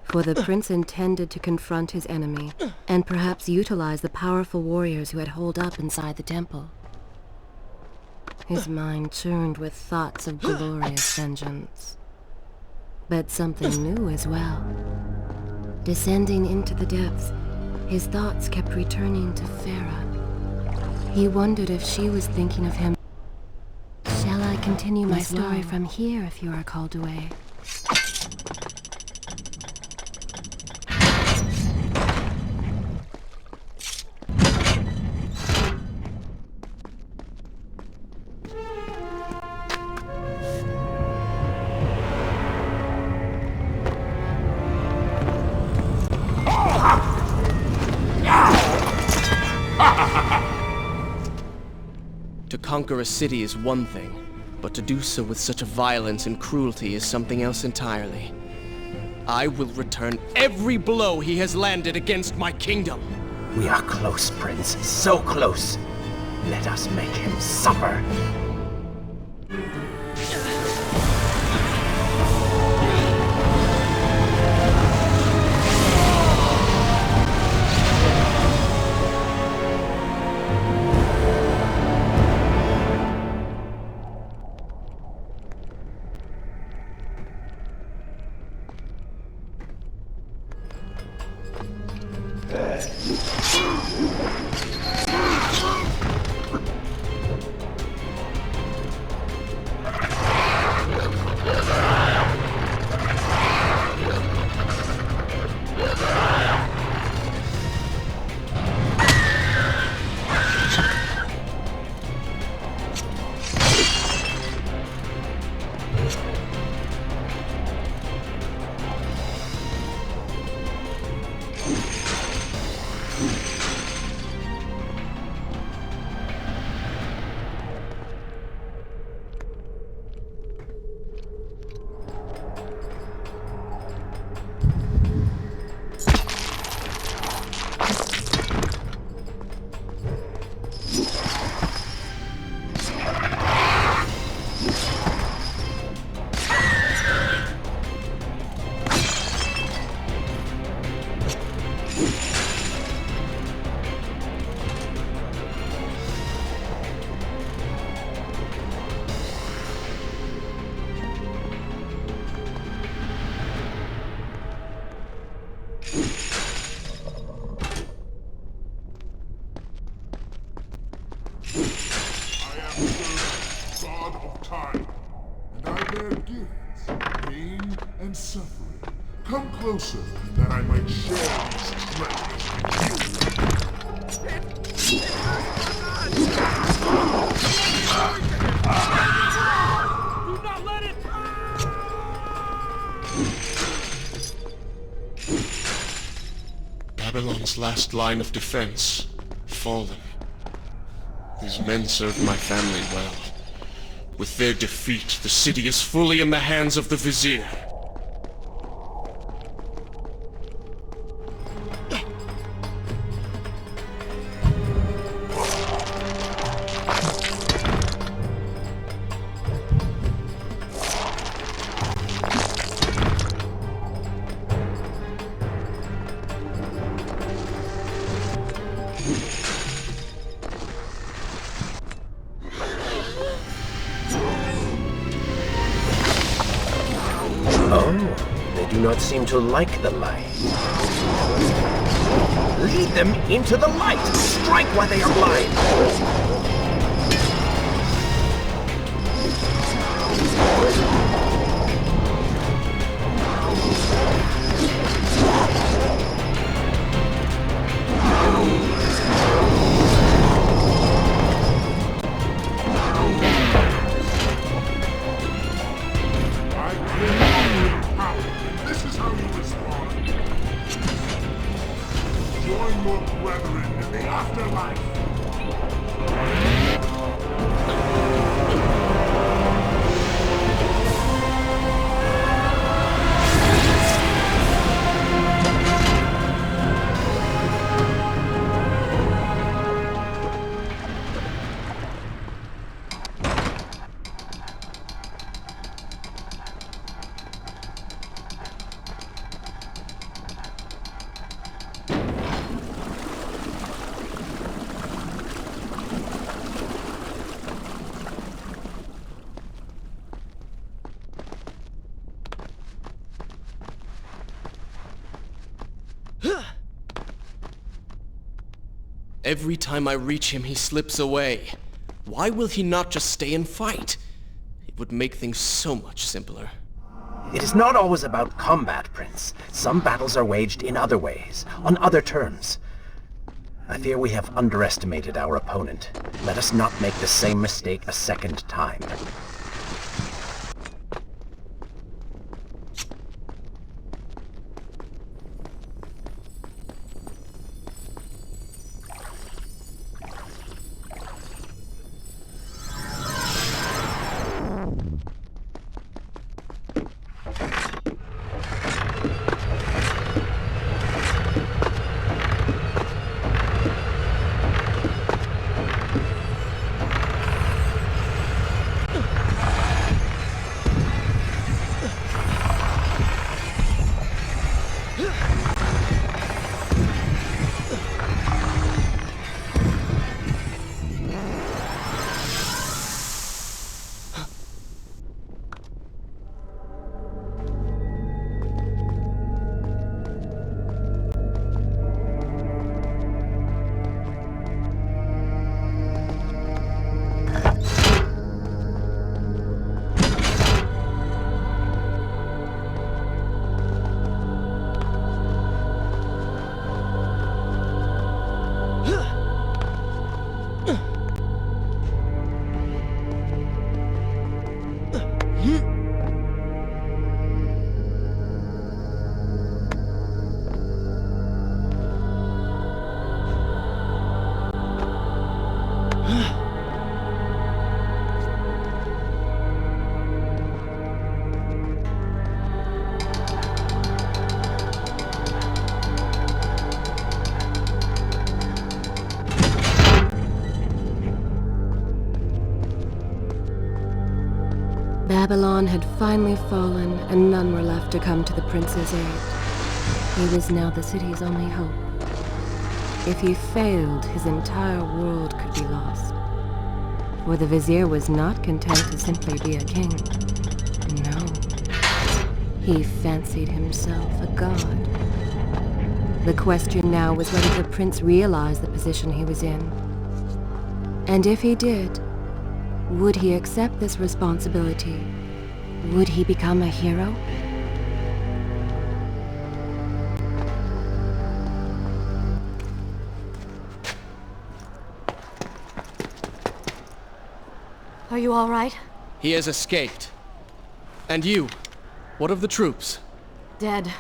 For the prince intended to confront his enemy, and perhaps utilize the powerful warriors who had holed up inside the temple. His mind churned with thoughts of glorious vengeance. But something new as well. Descending into the depths, his thoughts kept returning to Farah. He wondered if she was thinking of him. Shall I continue my story from here if you are called away? To conquer a city is one thing, but to do so with such a violence and cruelty is something else entirely. I will return every blow he has landed against my kingdom. We are close, Prince. So close. Let us make him suffer. closer, that I might share these treasures with you. Do not let it! Babylon's last line of defense, fallen. These men served my family well. With their defeat, the city is fully in the hands of the Vizier. Seem to like the light. Lead them into the light! Strike while they are blind! Every time I reach him, he slips away. Why will he not just stay and fight? It would make things so much simpler. It is not always about combat, Prince. Some battles are waged in other ways, on other terms. I fear we have underestimated our opponent. Let us not make the same mistake a second time. Babylon had finally fallen, and none were left to come to the prince's aid. He was now the city's only hope. If he failed, his entire world could be lost. For the vizier was not content to simply be a king. No. He fancied himself a god. The question now was whether the prince realized the position he was in. And if he did, would he accept this responsibility? Would he become a hero? Are you all right? He has escaped. And you? What of the troops? Dead.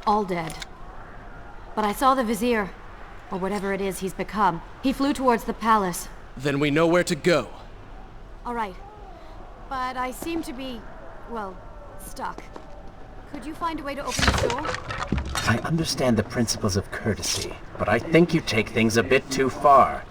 All dead. But I saw the Vizier, or whatever it is he's become. He flew towards the palace. Then we know where to go. All right. But I seem to be, well, stuck. Could you find a way to open this door? I understand the principles of courtesy, but I think you take things a bit too far.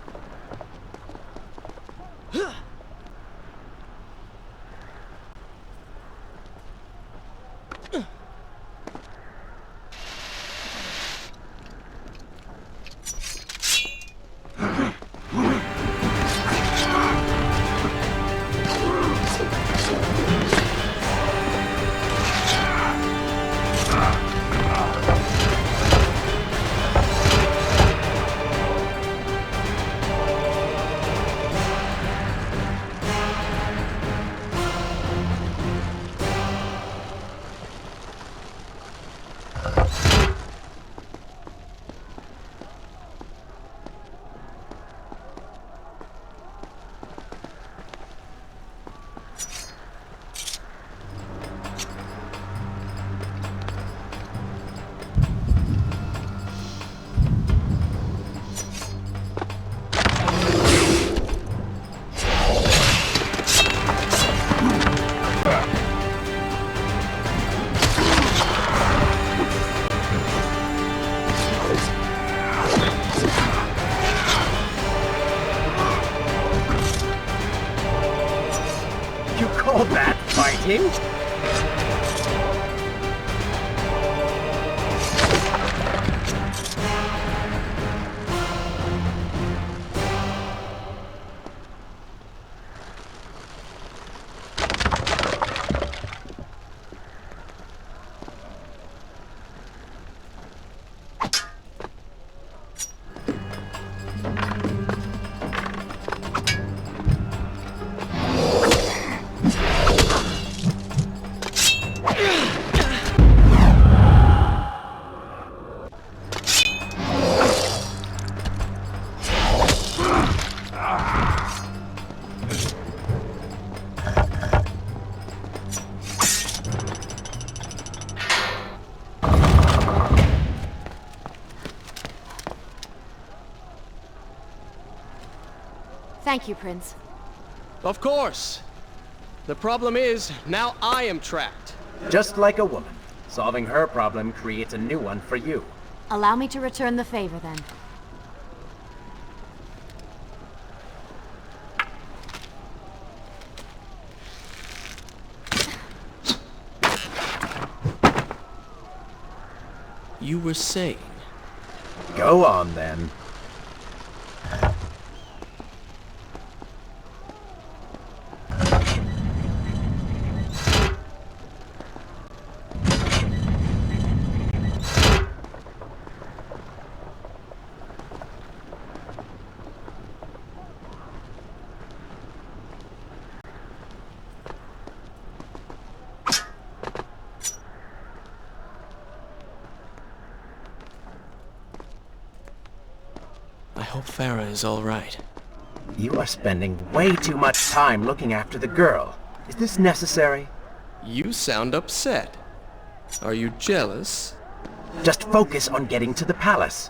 Call that fighting? Thank you, Prince. Of course. The problem is, now I am trapped. Just like a woman. Solving her problem creates a new one for you. Allow me to return the favor, then. You were saying? Go on, then. I hope Farah is all right. You are spending way too much time looking after the girl. Is this necessary? You sound upset. Are you jealous? Just focus on getting to the palace.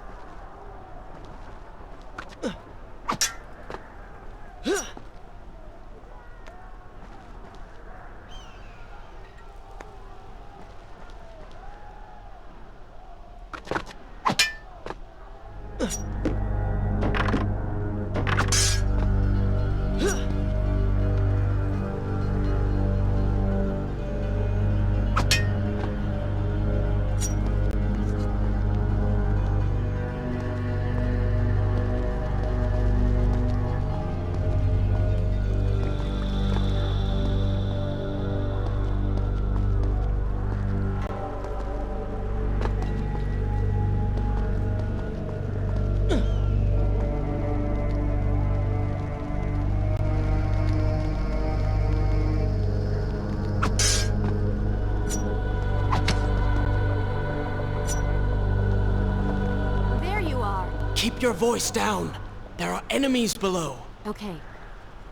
Keep your voice down. There are enemies below. Okay.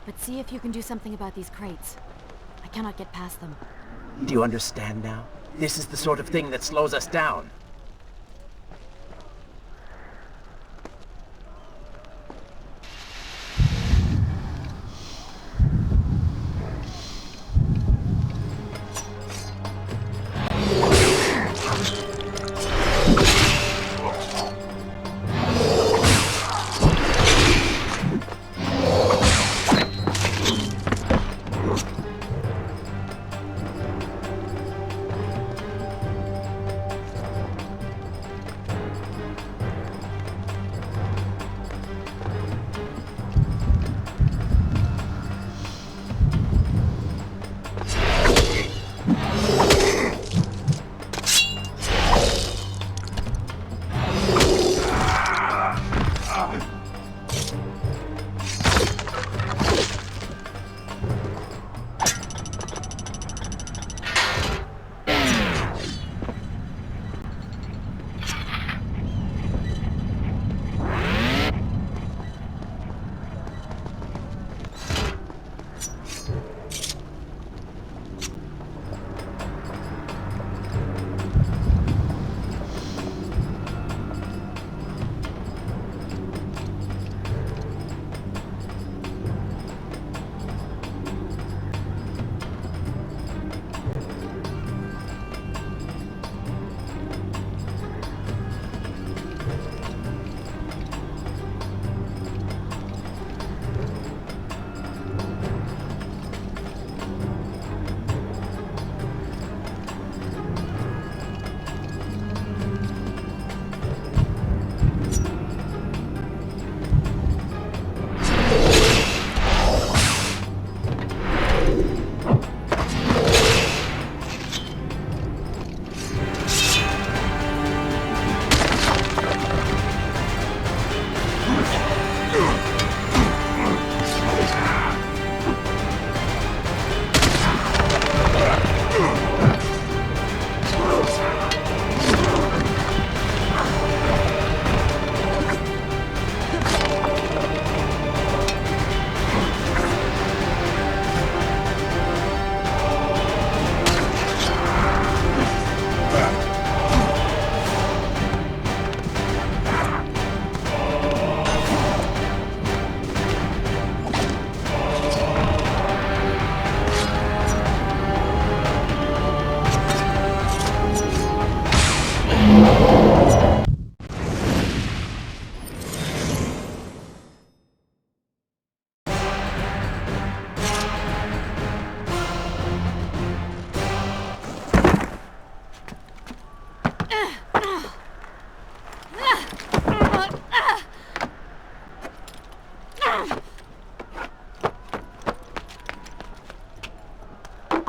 But see if you can do something about these crates. I cannot get past them. Do you understand now? This is the sort of thing that slows us down.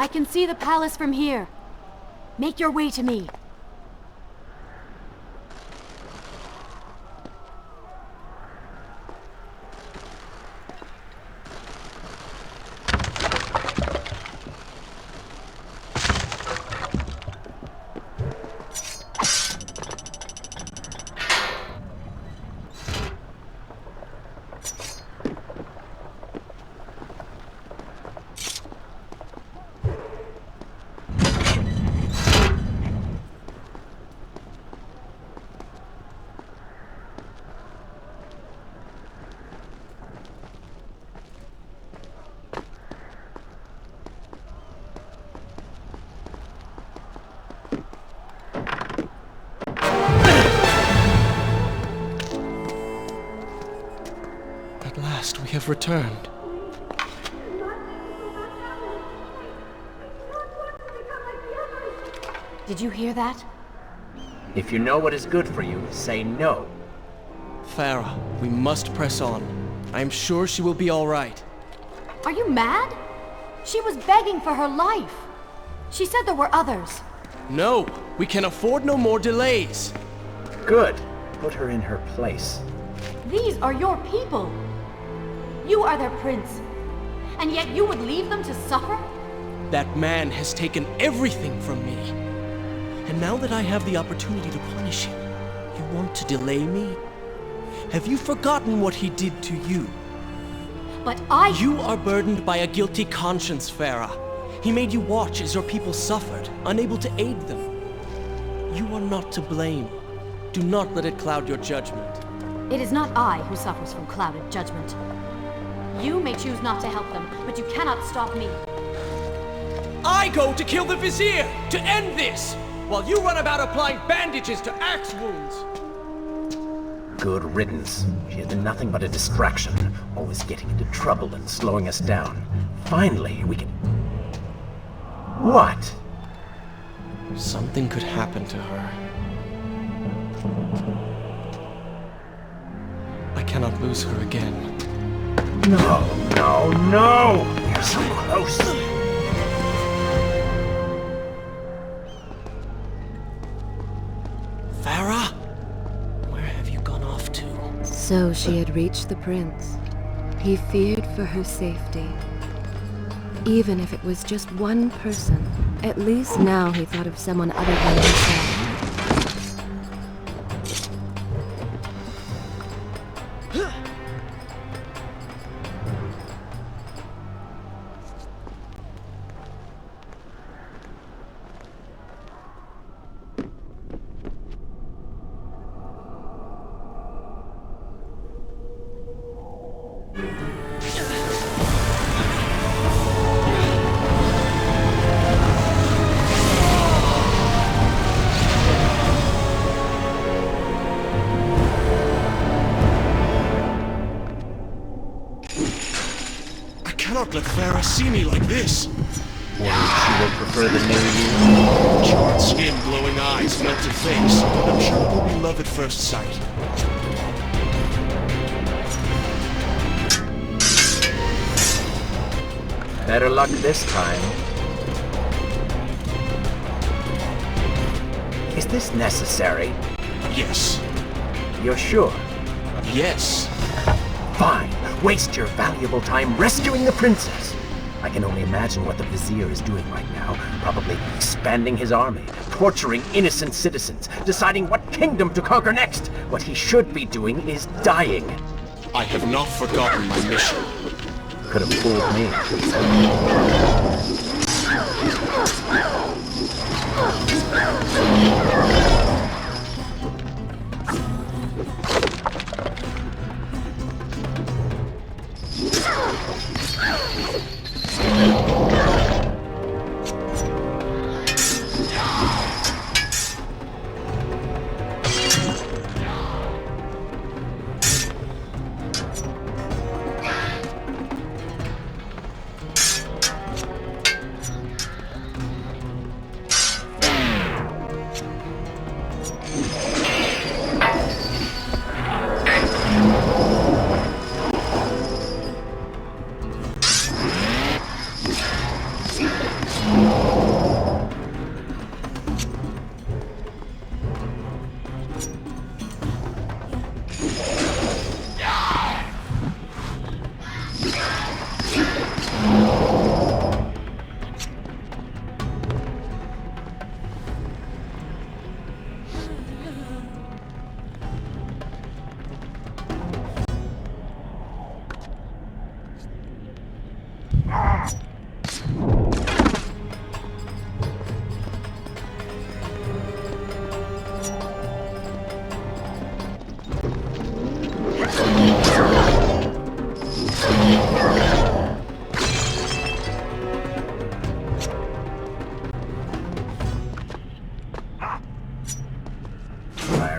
I can see the palace from here. Make your way to me. We have returned. Did you hear that? If you know what is good for you, say no. Farah, we must press on. I am sure she will be all right. Are you mad? She was begging for her life. She said there were others. No, we can afford no more delays. Good. Put her in her place. These are your people. You are their prince. And yet you would leave them to suffer? That man has taken everything from me. And now that I have the opportunity to punish him, you want to delay me? Have you forgotten what he did to you? But I... You are burdened by a guilty conscience, Farah. He made you watch as your people suffered, unable to aid them. You are not to blame. Do not let it cloud your judgment. It is not I who suffers from clouded judgment. You may choose not to help them, but you cannot stop me. I go to kill the Vizier, to end this, while you run about applying bandages to axe wounds. Good riddance. She has been nothing but a distraction, always getting into trouble and slowing us down. Finally, we can... What? Something could happen to her. I cannot lose her again. No, no, no! You're so close! Farah? Where have you gone off to? So she had reached the prince. He feared for her safety. Even if it was just one person, at least now he thought of someone other than himself. Let Farah see me like this. Worried she will prefer the new you? Charred skin, glowing eyes, melted face. I'm sure it will be love at first sight. Better luck this time. Is this necessary? Yes. You're sure? Yes. Fine. Waste your valuable time rescuing the princess. I can only imagine what the Vizier is doing right now. Probably expanding his army, torturing innocent citizens, deciding what kingdom to conquer next. What he should be doing is dying. I have not forgotten my mission. Could have fooled me.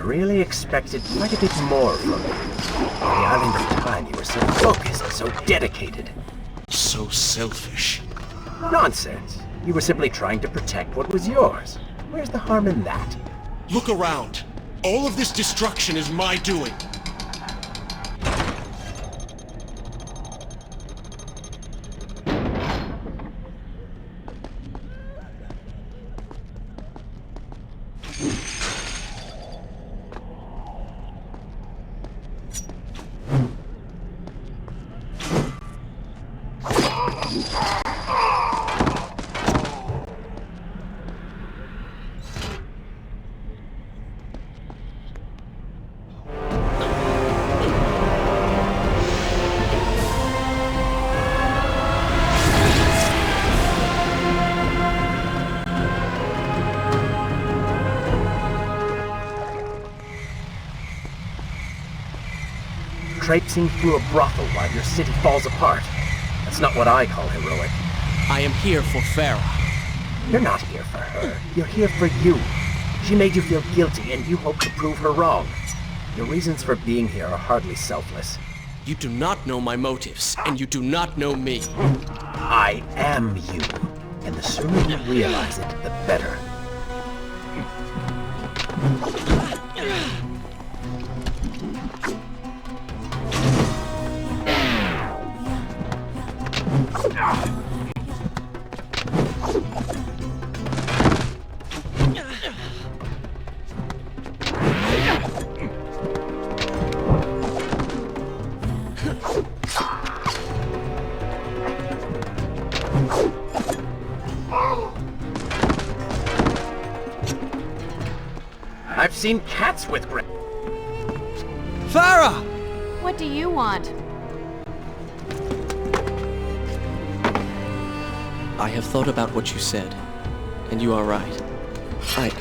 Really expected quite a bit more from you. On the island of time, you were so focused, so dedicated. So selfish. Nonsense. You were simply trying to protect what was yours. Where's the harm in that? Look around. All of this destruction is my doing. traipsing through a brothel while your city falls apart. That's not what I call heroic. I am here for Farah. You're not here for her. You're here for you. She made you feel guilty, and you hope to prove her wrong. Your reasons for being here are hardly selfless. You do not know my motives, and you do not know me. I am you. And the sooner you realize it, the better. I've seen cats with grip. Farah! What do you want? I have thought about what you said, and you are right. Can't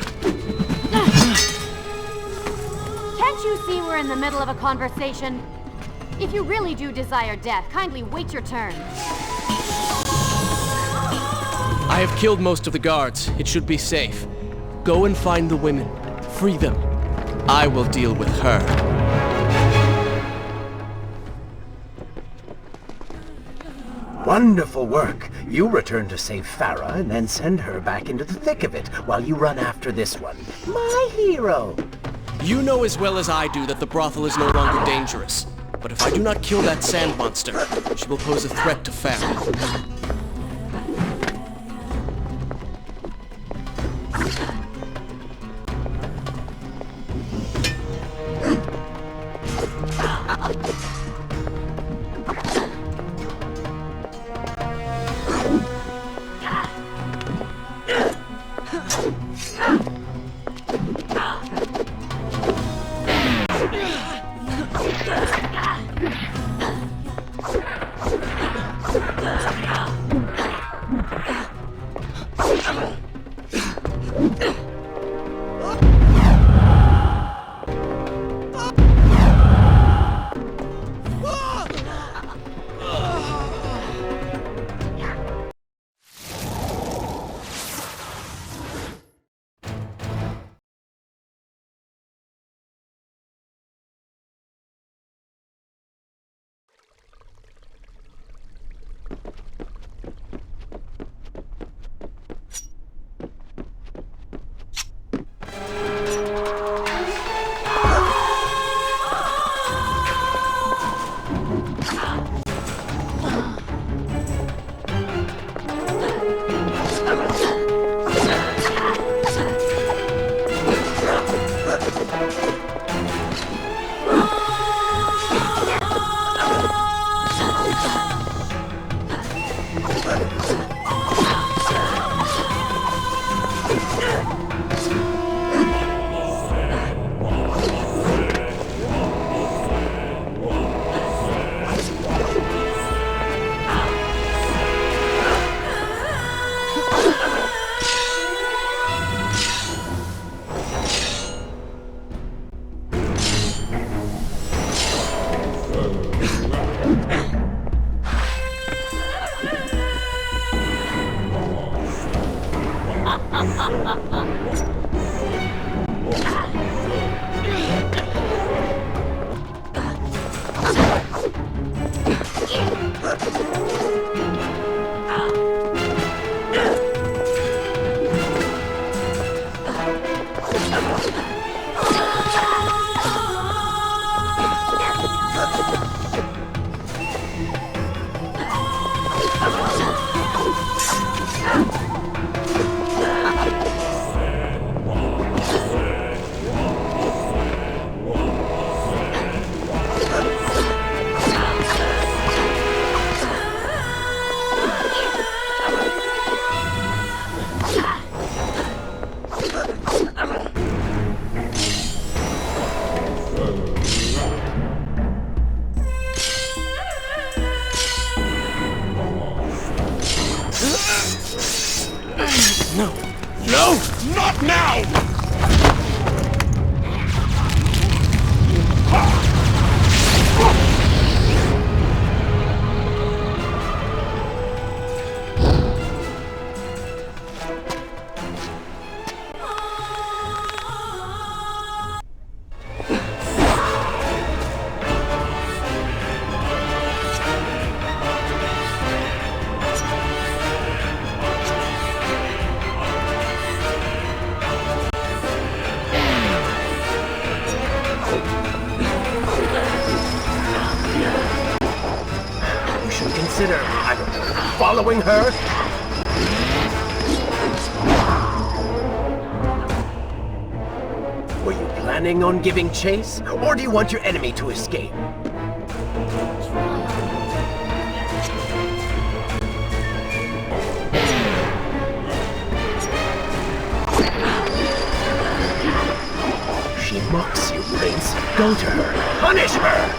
you see we're in the middle of a conversation? If you really do desire death, kindly wait your turn. I have killed most of the guards. It should be safe. Go and find the women. Free them. I will deal with her. Wonderful work. You return to save Farah and then send her back into the thick of it while you run after this one. My hero! You know as well as I do that the brothel is no longer dangerous. But if I do not kill that sand monster, she will pose a threat to Farah. consider, I don't know, following her? Were you planning on giving chase, or do you want your enemy to escape? She mocks you, Prince. Go to her. Punish her!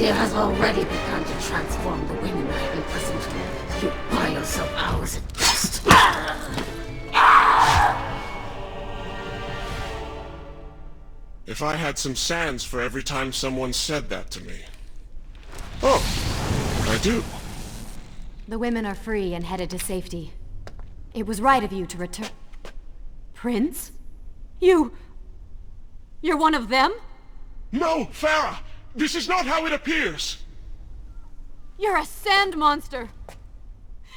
Has already begun to transform the women I have imprisoned. You buy yourself hours at best. If I had some sands for every time someone said that to me. Oh, I do. The women are free and headed to safety. It was right of you to return... Prince? You're one of them? No, Farah! This is not how it appears! You're a sand monster!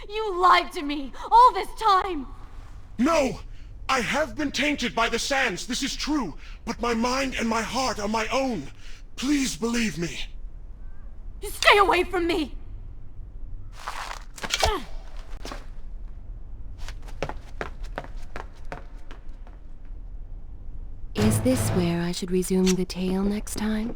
You lied to me all this time! No! I have been tainted by the sands, this is true, but my mind and my heart are my own. Please believe me. Stay away from me! Is this where I should resume the tale next time?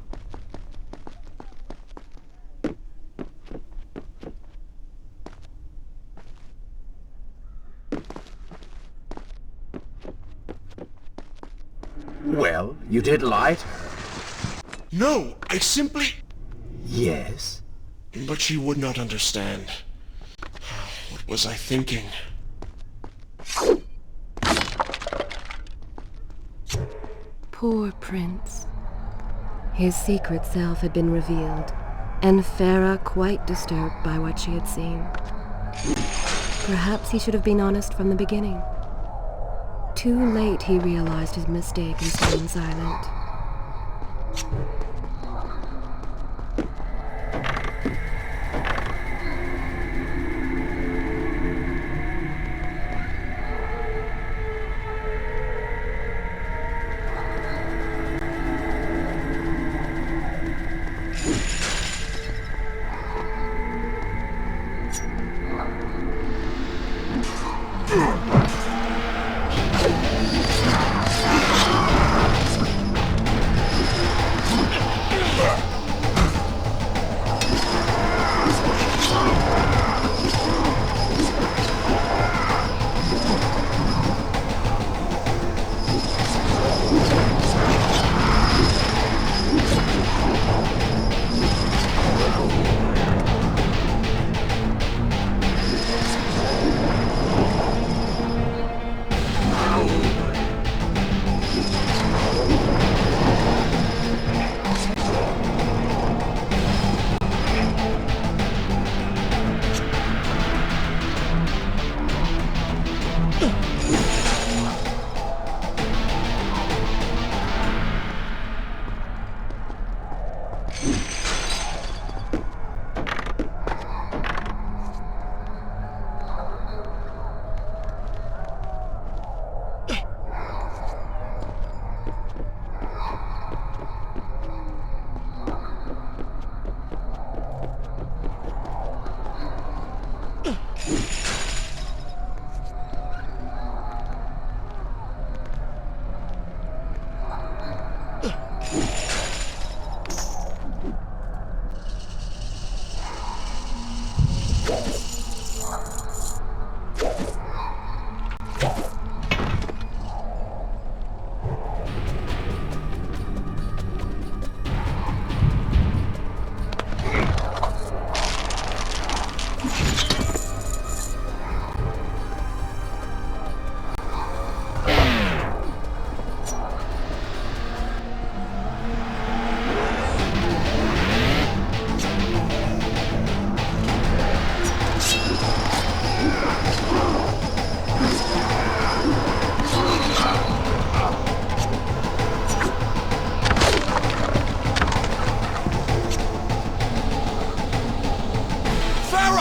Well, you did lie to her. No, I simply... Yes? But she would not understand. What was I thinking? Poor Prince. His secret self had been revealed, and Farah quite disturbed by what she had seen. Perhaps he should have been honest from the beginning. Too late he realized his mistake and stayed silent.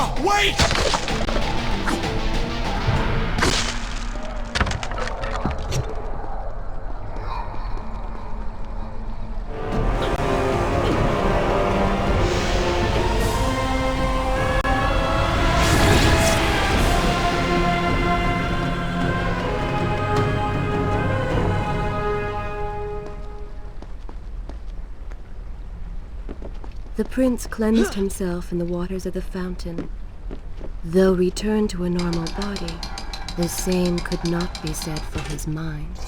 Emperor, wait! The prince cleansed himself in the waters of the fountain. Though returned to a normal body, the same could not be said for his mind.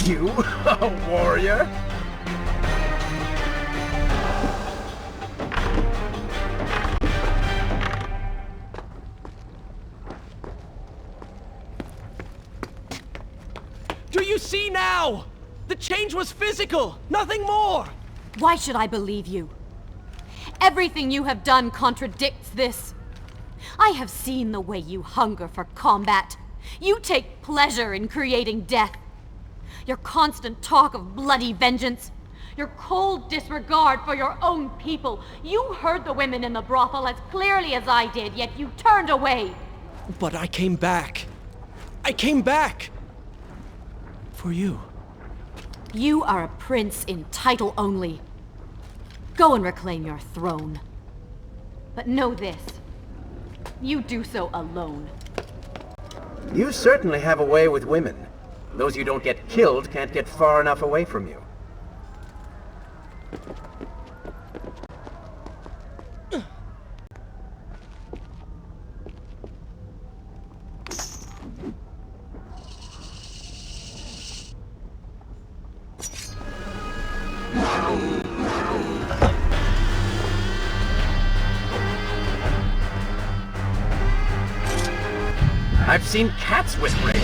You, a warrior? Do you see now? The change was physical, nothing more! Why should I believe you? Everything you have done contradicts this. I have seen the way you hunger for combat. You take pleasure in creating death. Your constant talk of bloody vengeance. Your cold disregard for your own people. You heard the women in the brothel as clearly as I did, yet you turned away. But I came back. I came back! For you. You are a prince in title only. Go and reclaim your throne. But know this. You do so alone. You certainly have a way with women. Those you don't get killed can't get far enough away from you. I've seen cats with brains.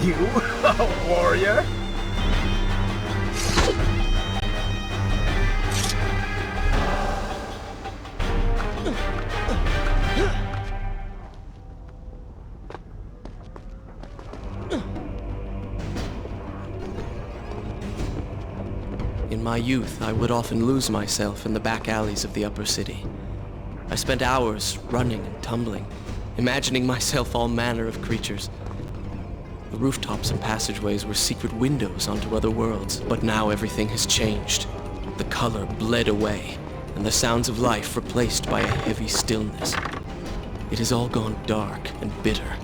You, a warrior? In my youth, I would often lose myself in the back alleys of the upper city. I spent hours running and tumbling, imagining myself all manner of creatures. The rooftops and passageways were secret windows onto other worlds, but now everything has changed. The color bled away, and the sounds of life replaced by a heavy stillness. It has all gone dark and bitter.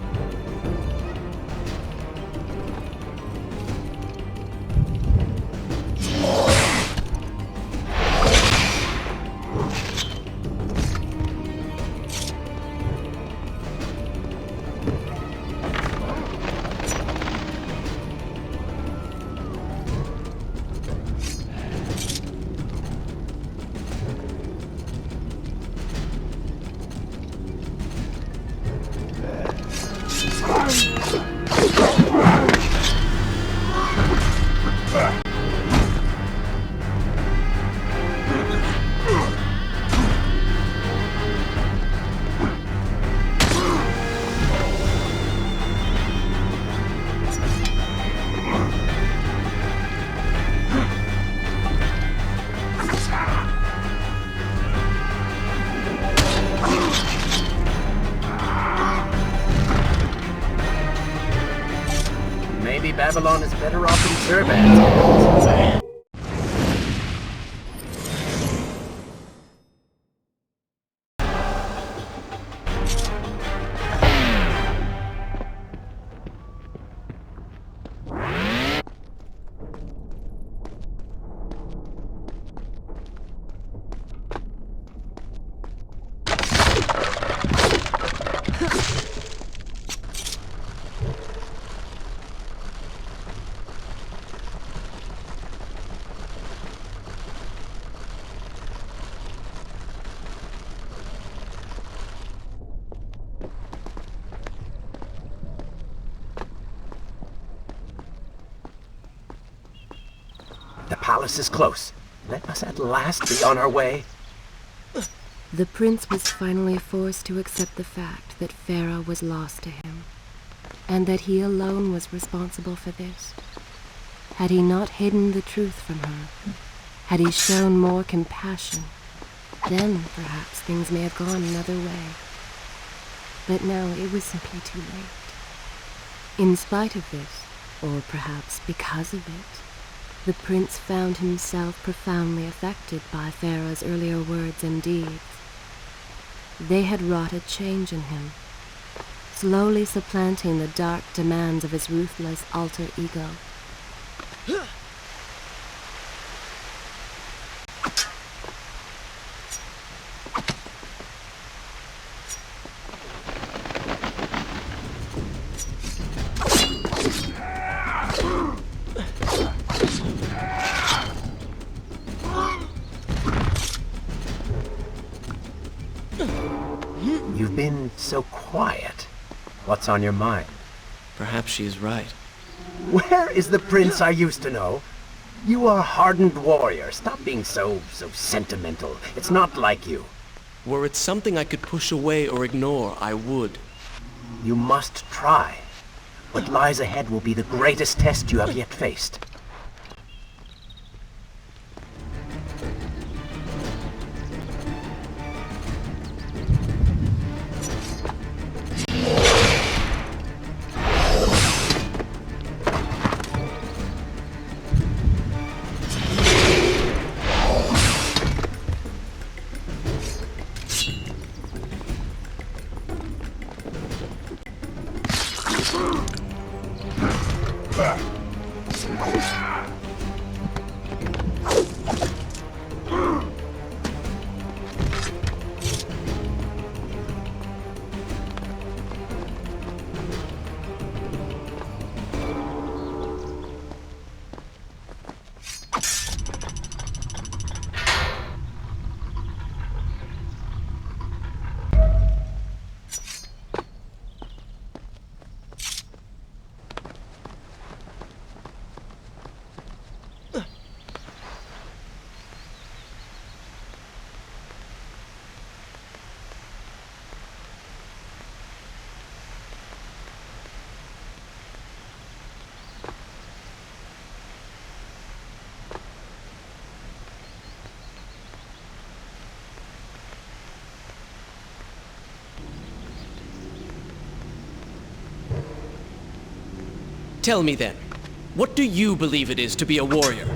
Vavilon is better off in Servants. The palace is close. Let us at last be on our way. The prince was finally forced to accept the fact that Farah was lost to him, and that he alone was responsible for this. Had he not hidden the truth from her, had he shown more compassion, then perhaps things may have gone another way. But now it was simply too late. In spite of this, or perhaps because of it, the prince found himself profoundly affected by Farah's earlier words and deeds. They had wrought a change in him, slowly supplanting the dark demands of his ruthless alter ego. You've been so quiet. What's on your mind? Perhaps she is right. Where is the prince I used to know? You are a hardened warrior. Stop being so sentimental. It's not like you. Were it something I could push away or ignore, I would. You must try. What lies ahead will be the greatest test you have yet faced. Tell me then, what do you believe it is to be a warrior?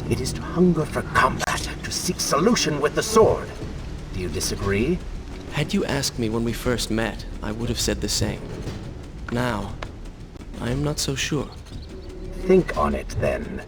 It is to hunger for combat, to seek solution with the sword. Do you disagree? Had you asked me when we first met, I would have said the same. Now, I am not so sure. Think on it, then.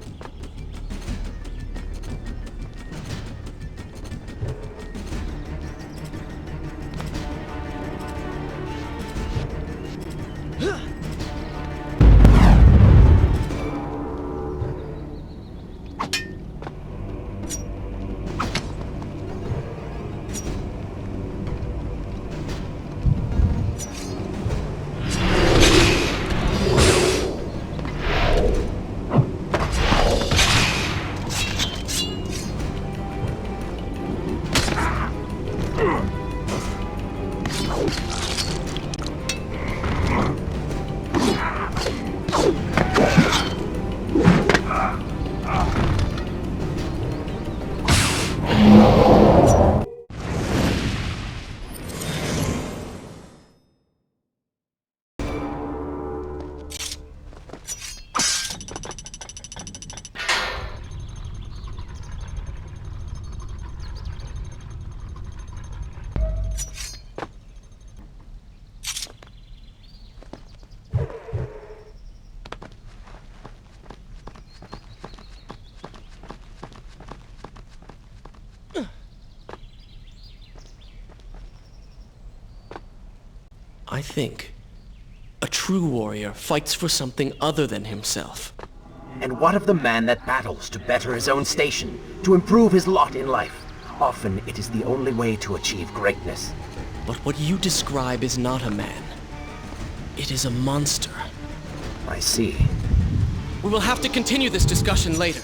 I think a true warrior fights for something other than himself. And what of the man that battles to better his own station, to improve his lot in life? Often it is the only way to achieve greatness. But what you describe is not a man. It is a monster. I see. We will have to continue this discussion later.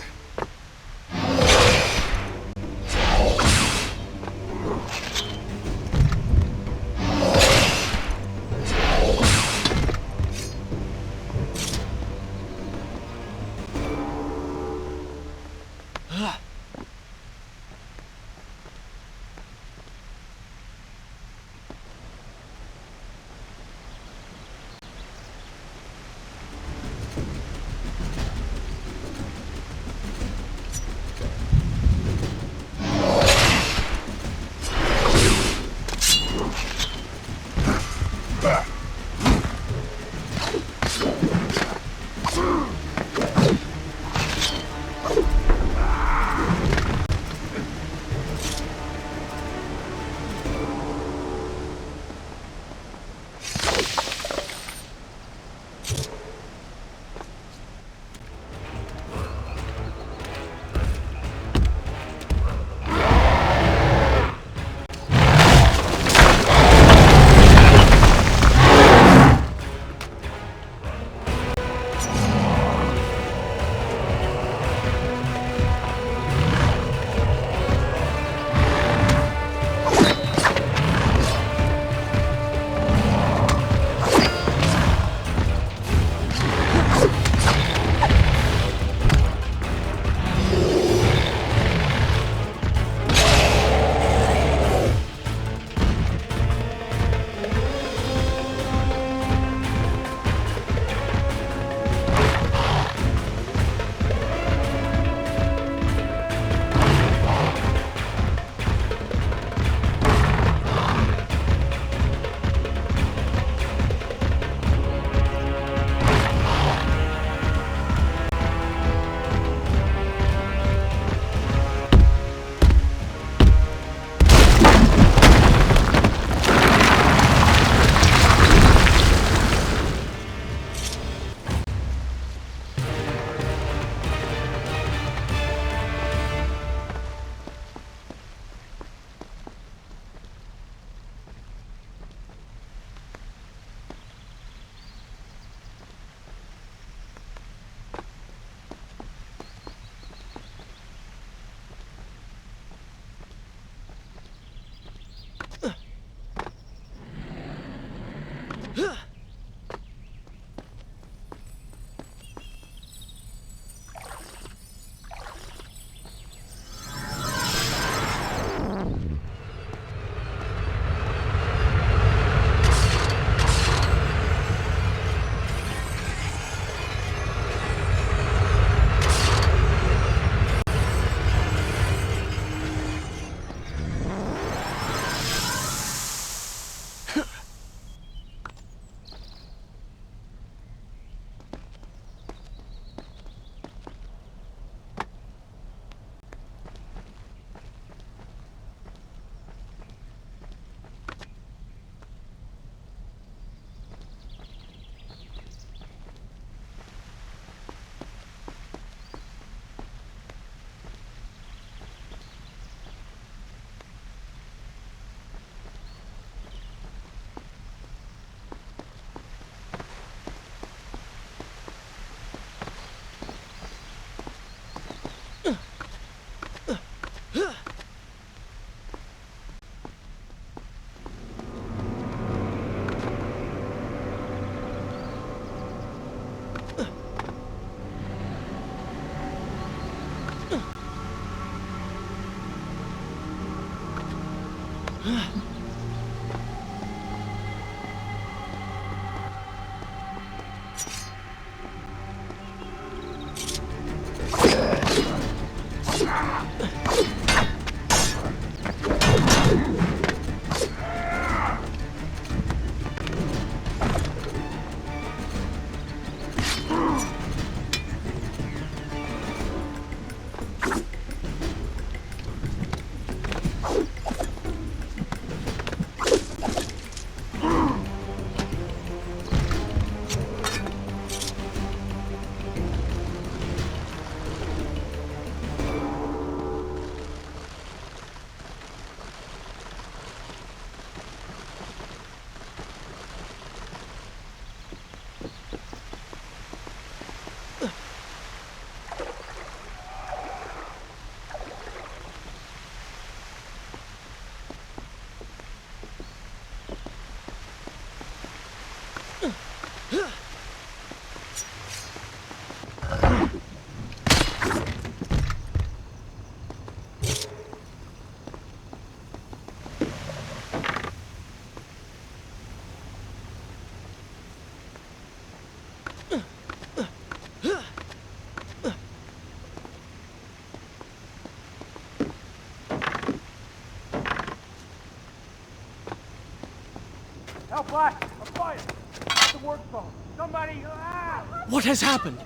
What has happened?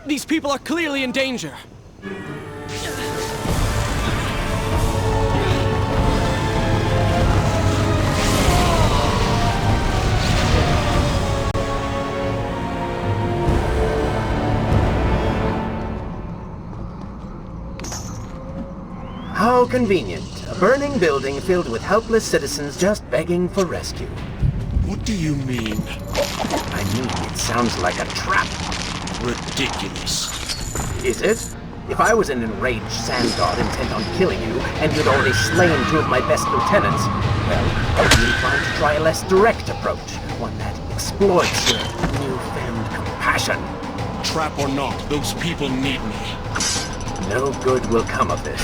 These people are clearly in danger. How convenient. A burning building filled with helpless citizens just begging for rescue. What do you mean? I mean, it sounds like a trap. Ridiculous. Is it? If I was an enraged sand god intent on killing you, and you'd already slain two of my best lieutenants, well, I'd be inclined to try a less direct approach, one that exploits your newfound compassion. Trap or not, those people need me. No good will come of this.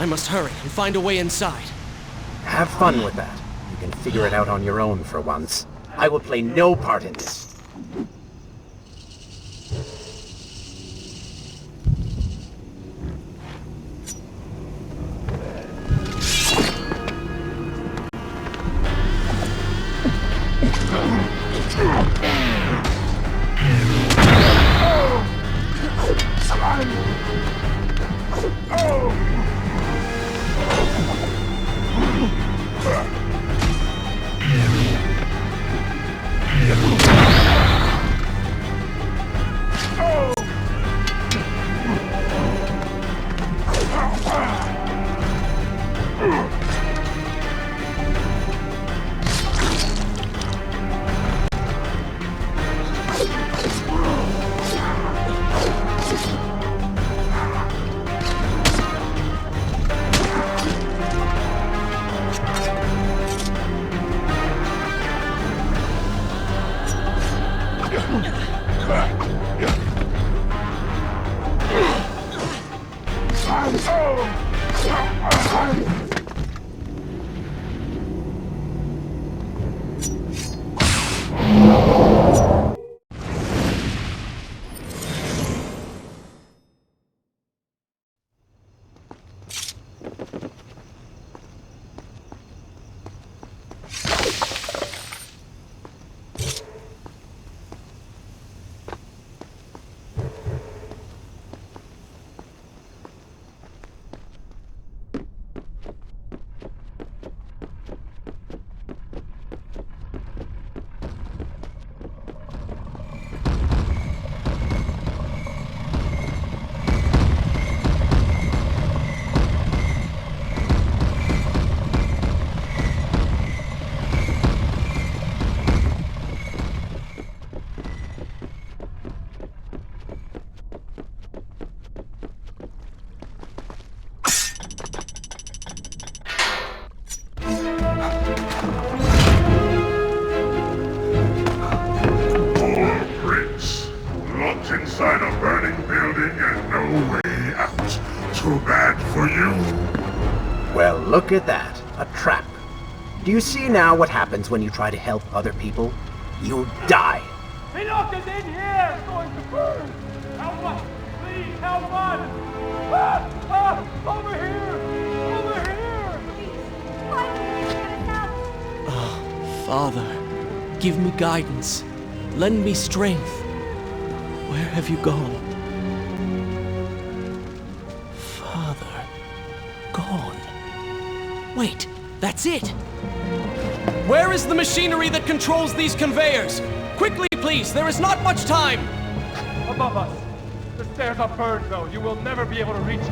I must hurry and find a way inside. Have fun with that. You can figure it out on your own for once. I will play no part in this. Look at that. A trap. Do you see now what happens when you try to help other people? You die. Enoch is in here! It's going to burn! Help us! Please, help us! Over here! Over here! Oh, Father, give me guidance. Lend me strength. Where have you gone? Father, gone. Wait, that's it! Where is the machinery that controls these conveyors? Quickly, please, there is not much time! Above us. The stairs are burned, though. You will never be able to reach it.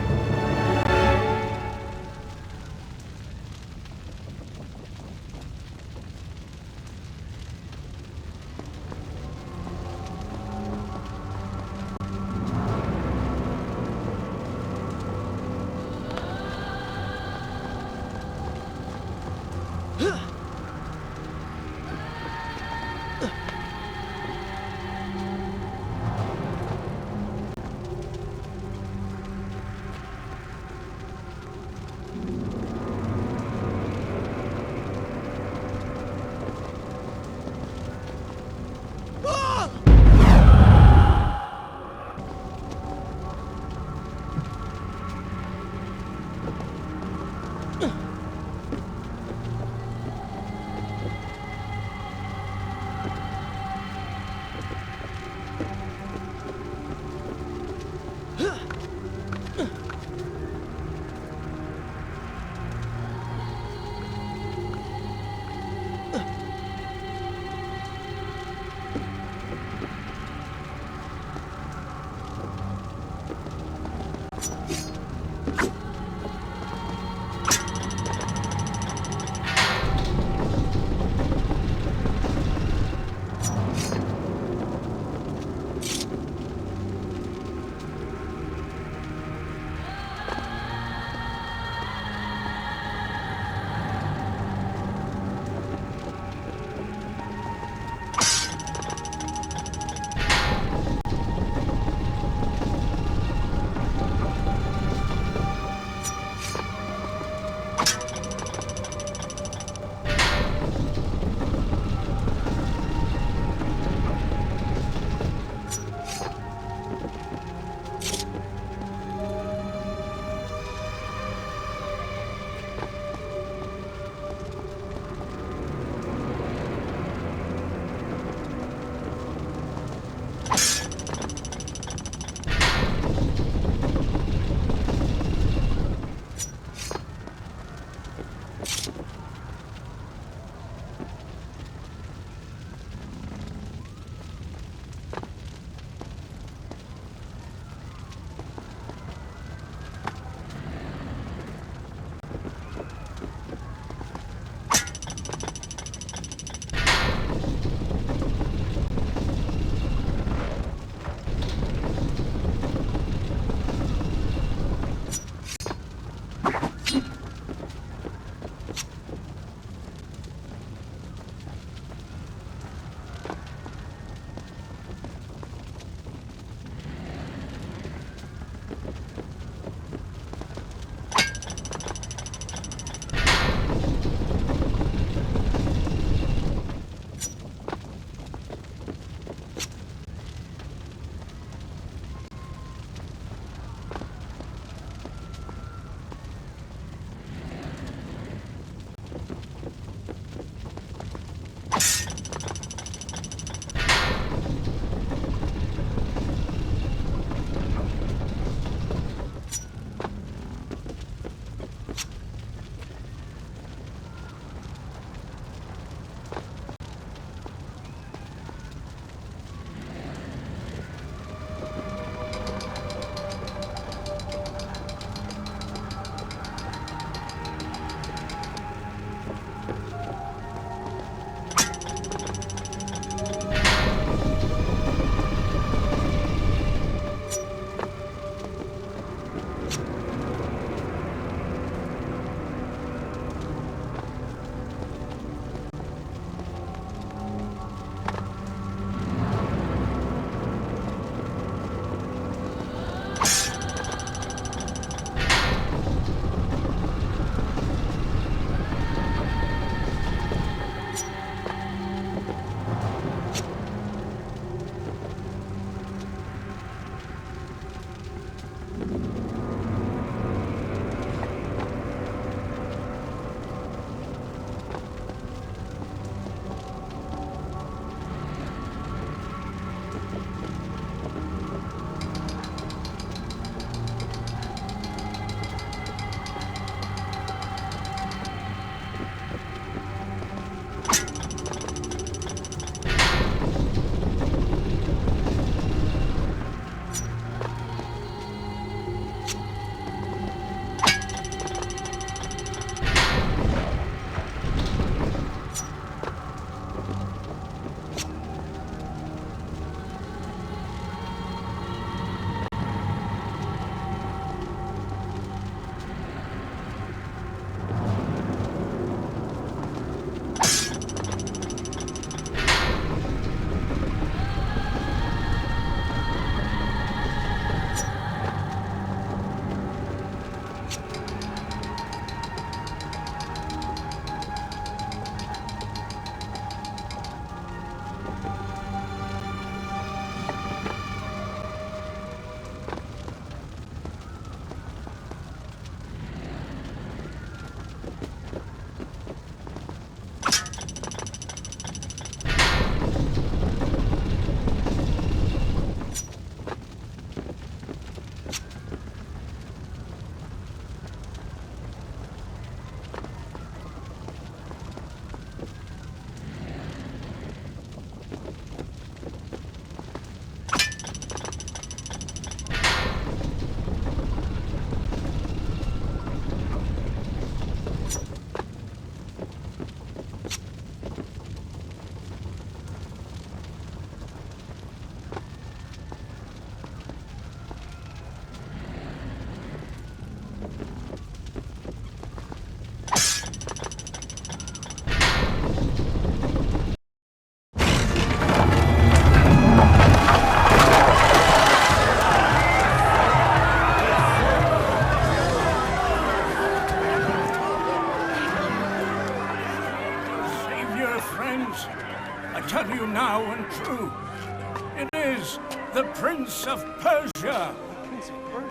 the Prince of Persia!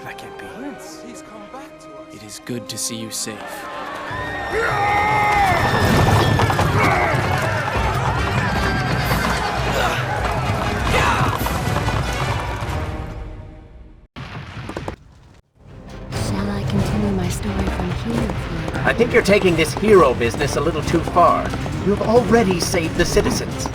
That can't be. He's come back to us. It is good to see you safe. Shall I continue my story from here, Fleur? I think you're taking this hero business a little too far. You've already saved the citizens.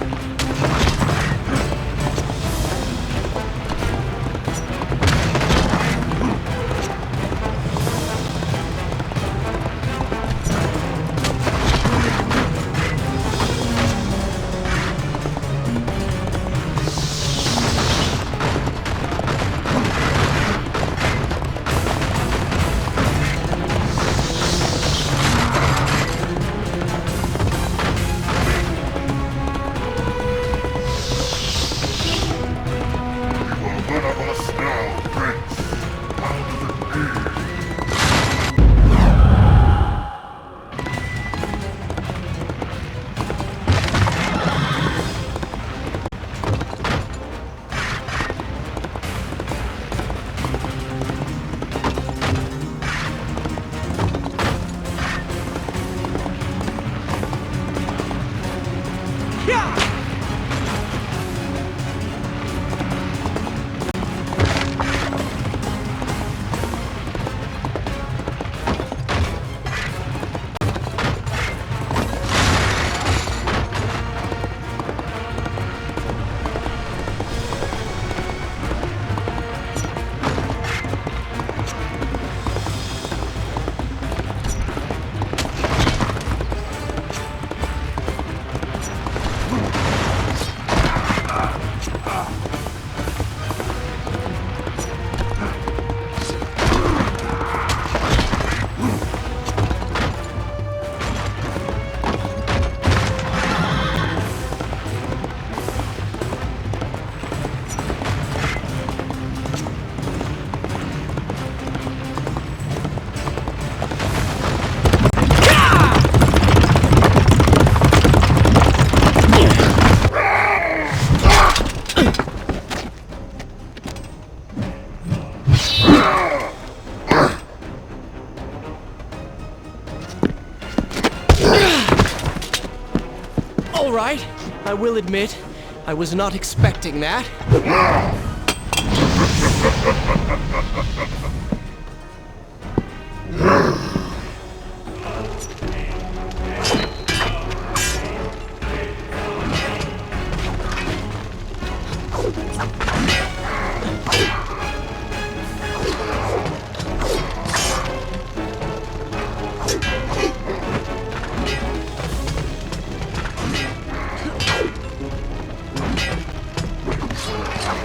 All right, I will admit, I was not expecting that.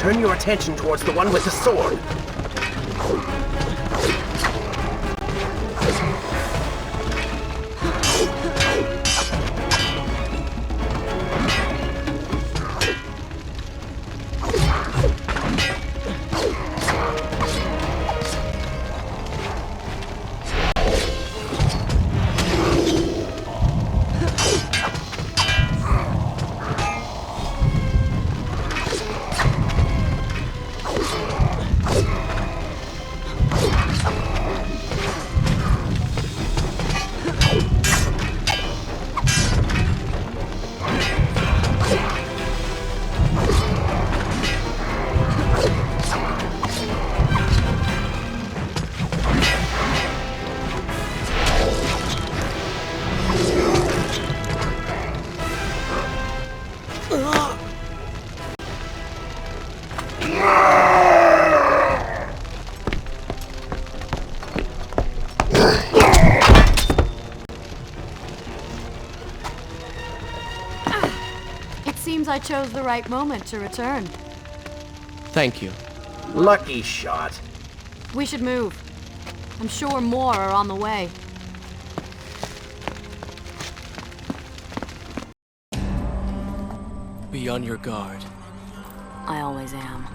Turn your attention towards the one with the sword. I chose the right moment to return. Thank you. Lucky shot. We should move. I'm sure more are on the way. Be on your guard. I always am.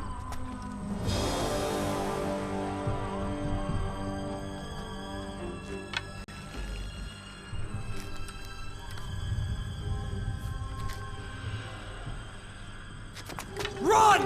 Run!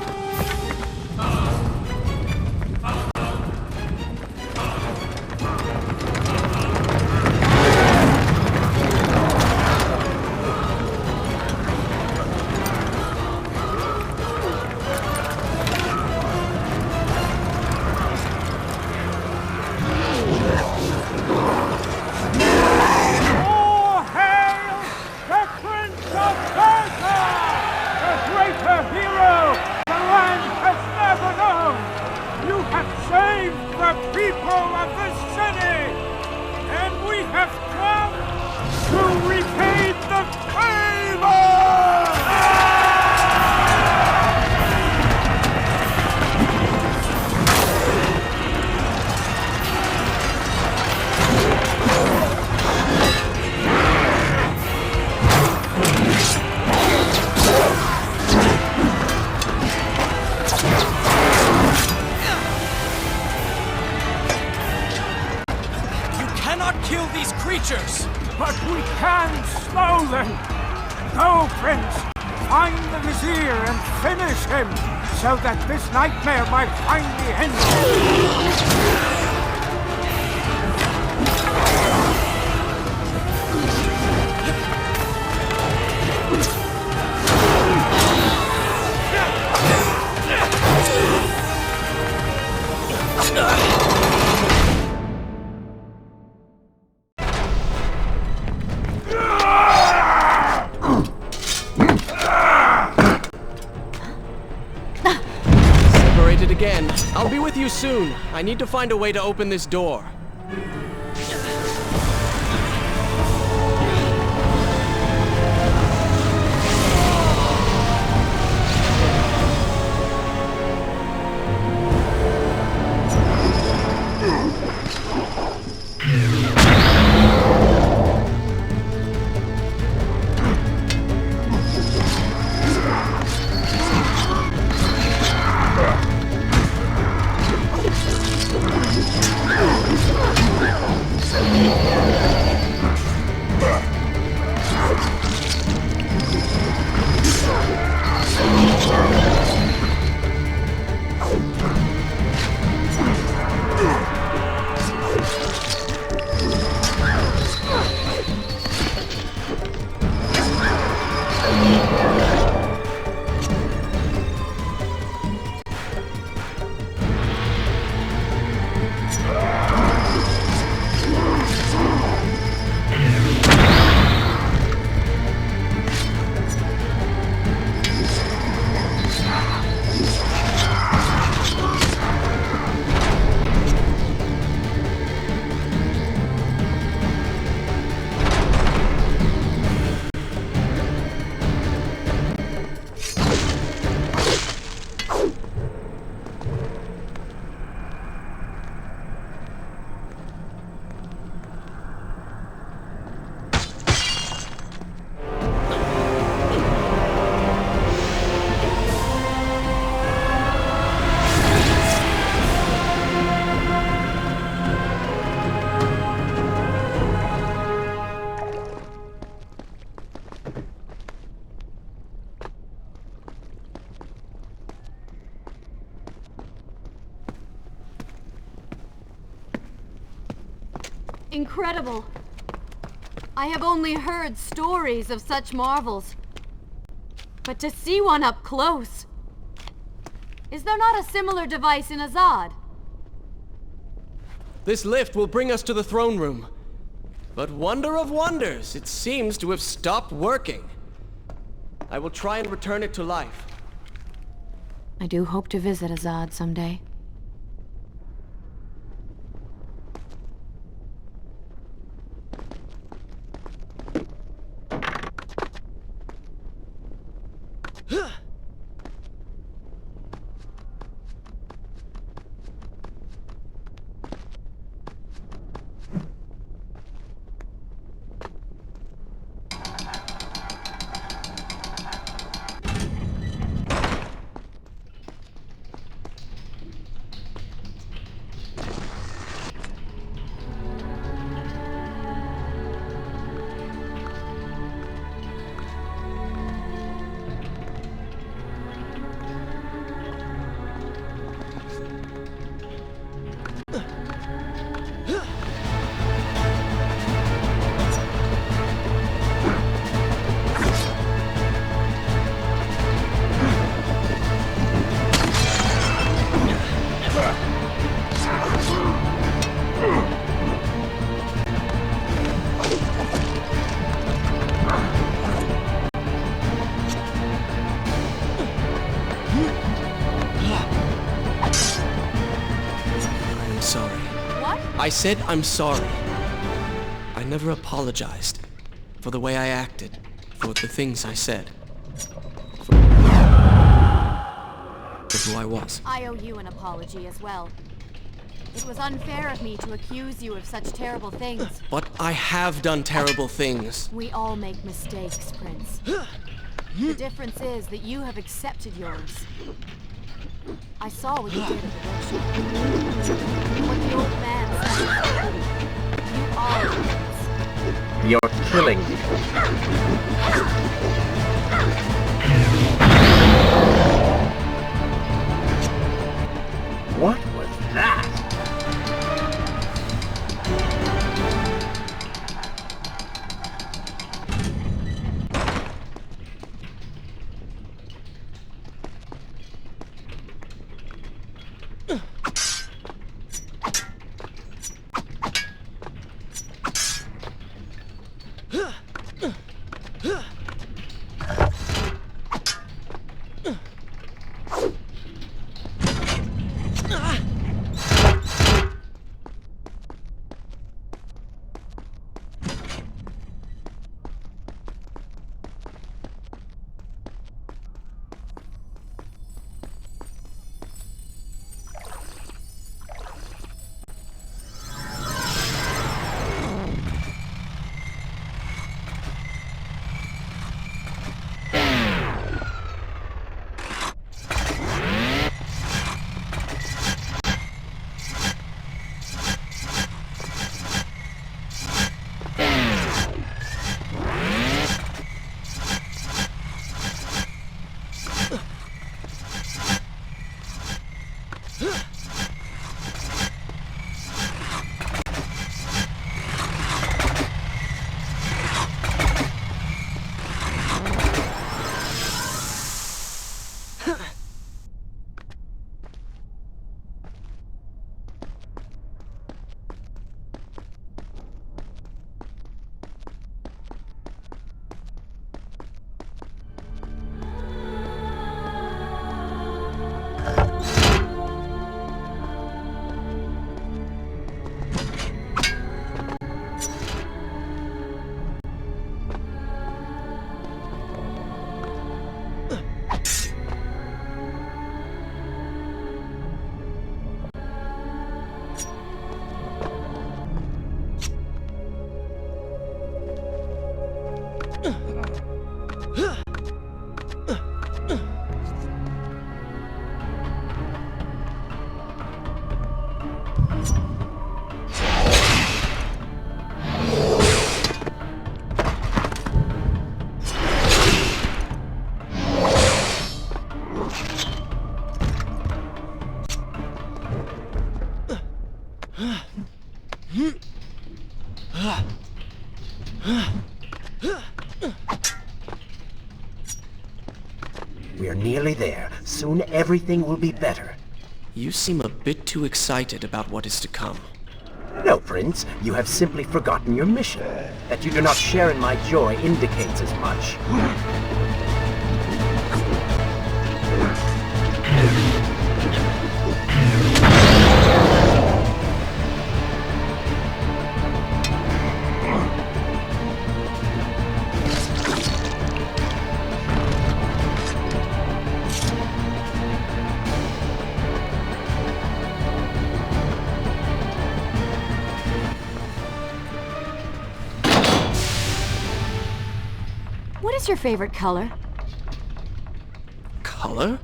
creatures! But we can slow them! Go, Prince! Find the Vizier and finish him, so that this nightmare might finally end. Again. I'll be with you soon. I need to find a way to open this door. Incredible! I have only heard stories of such marvels. But to see one up close... Is there not a similar device in Azad? This lift will bring us to the throne room. But wonder of wonders, it seems to have stopped working. I will try and return it to life. I do hope to visit Azad someday. I said I'm sorry. I never apologized for the way I acted, for the things I said, for who I was. I owe you an apology as well. It was unfair of me to accuse you of such terrible things. But I have done terrible things. We all make mistakes, Prince. The difference is that you have accepted yours. I saw what you did at the workshop. What the old man said. You are the Prince. You're killing me. What was that? We're nearly there. Soon everything will be better. You seem a bit too excited about what is to come. No, Prince. You have simply forgotten your mission. That you do not share in my joy indicates as much. What is your favorite color? Color?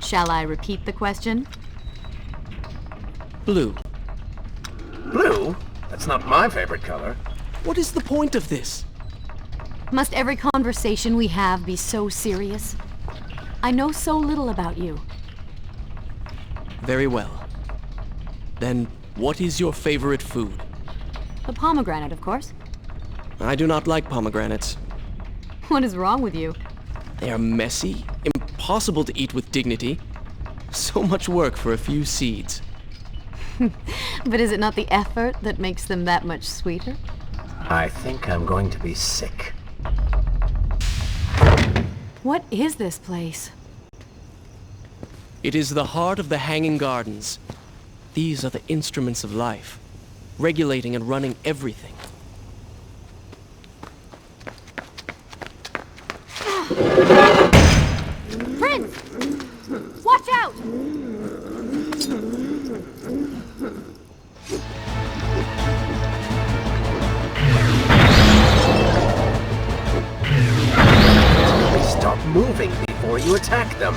Shall I repeat the question? Blue. Blue? That's not my favorite color. What is the point of this? Must every conversation we have be so serious? I know so little about you. Very well. Then, what is your favorite food? The pomegranate, of course. I do not like pomegranates. What is wrong with you? They are messy, impossible to eat with dignity. So much work for a few seeds. But is it not the effort that makes them that much sweeter? I think I'm going to be sick. What is this place? It is the heart of the Hanging Gardens. These are the instruments of life, regulating and running everything. Prince! Watch out! Stop moving before you attack them.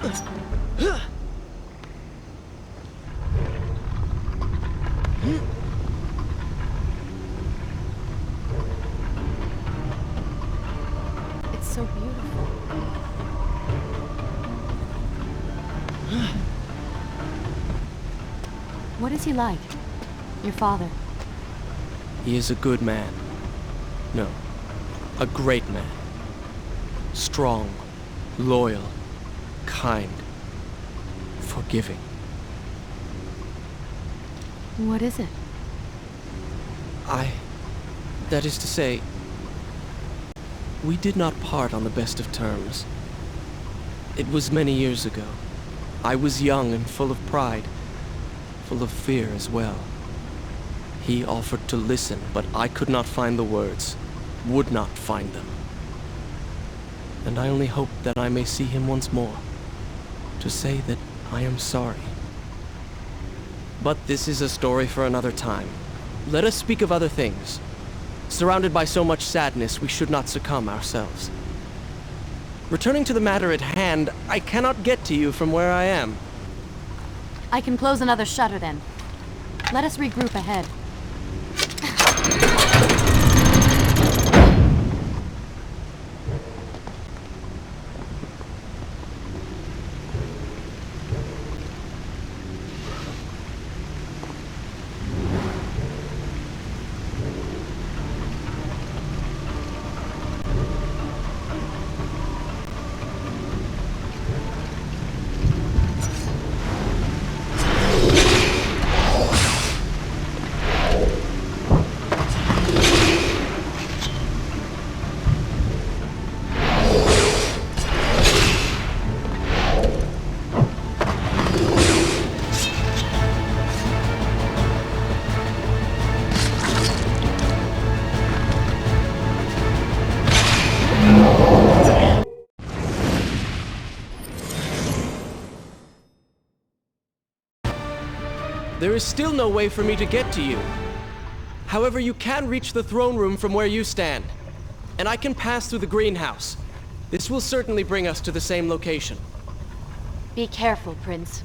It's so beautiful. What is he like? Your father? He is a good man. No, a great man. Strong, loyal, kind, forgiving. What is it? That is to say, we did not part on the best of terms. It was many years ago. I was young and full of pride, full of fear as well. He offered to listen, but I could not find the words, would not find them. And I only hope that I may see him once more, to say that I am sorry. But this is a story for another time. Let us speak of other things. Surrounded by so much sadness, we should not succumb ourselves. Returning to the matter at hand, I cannot get to you from where I am. I can close another shutter then. Let us regroup ahead. There is still no way for me to get to you. However, you can reach the throne room from where you stand. And I can pass through the greenhouse. This will certainly bring us to the same location. Be careful, Prince.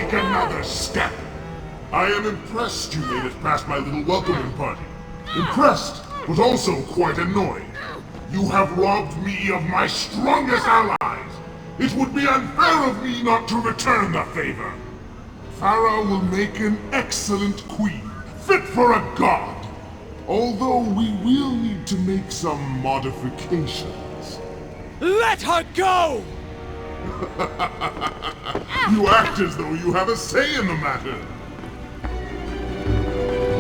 take another step. I am impressed you made it past my little welcoming party. Impressed, but also quite annoyed. You have robbed me of my strongest allies. It would be unfair of me not to return the favor. Farah will make an excellent queen, fit for a god. Although we will need to make some modifications. Let her go! You act as though you have a say in the matter.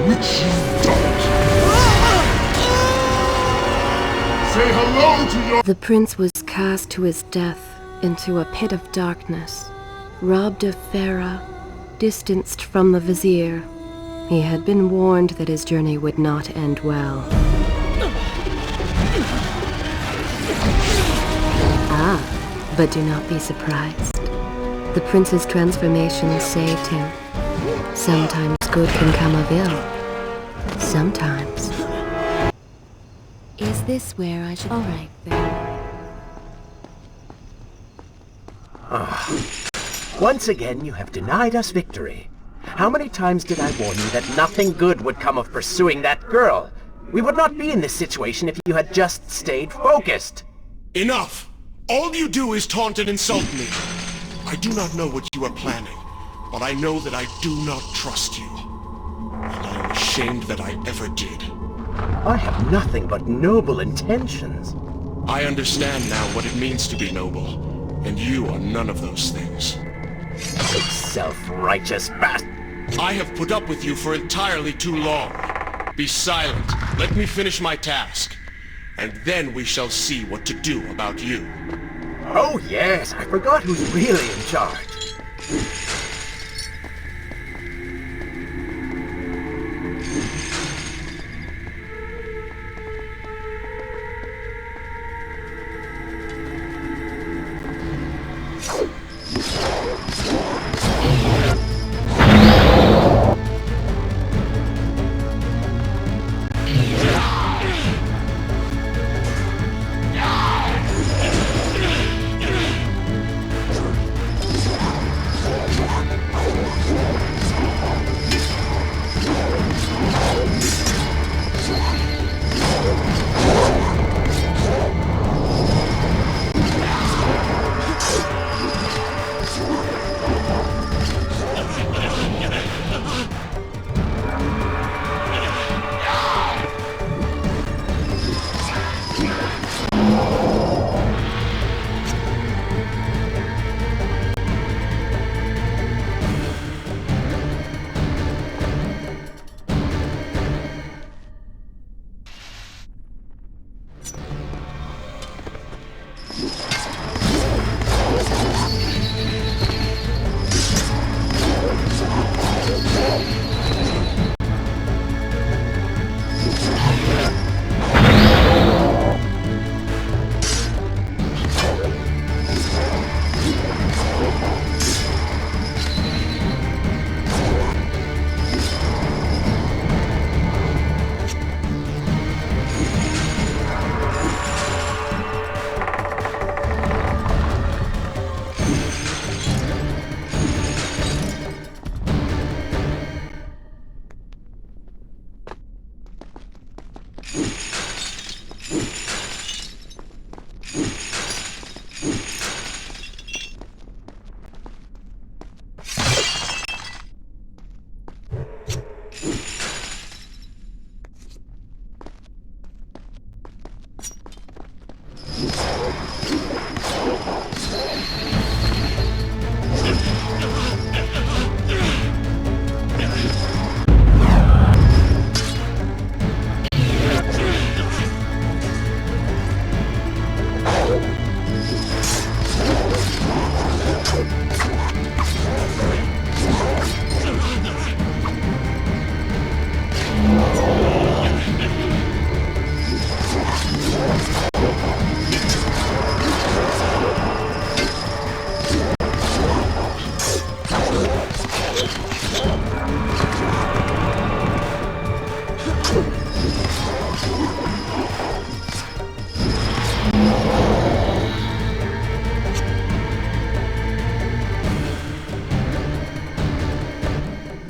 Which you don't. Say hello to your— The prince was cast to his death into a pit of darkness, robbed of Farah, distanced from the vizier. He had been warned that his journey would not end well. Ah, but do not be surprised. The prince's transformation saved him. Sometimes good can come of ill. Sometimes. Is this where I should... All right, then. Once again, you have denied us victory. How many times did I warn you that nothing good would come of pursuing that girl? We would not be in this situation if you had just stayed focused. Enough! All you do is taunt and insult me. I do not know what you are planning, but I know that I do not trust you. And I am ashamed that I ever did. I have nothing but noble intentions. I understand now what it means to be noble, and you are none of those things. You self-righteous bastard! I have put up with you for entirely too long. Be silent. Let me finish my task. And then we shall see what to do about you. Oh yes, I forgot who's really in charge.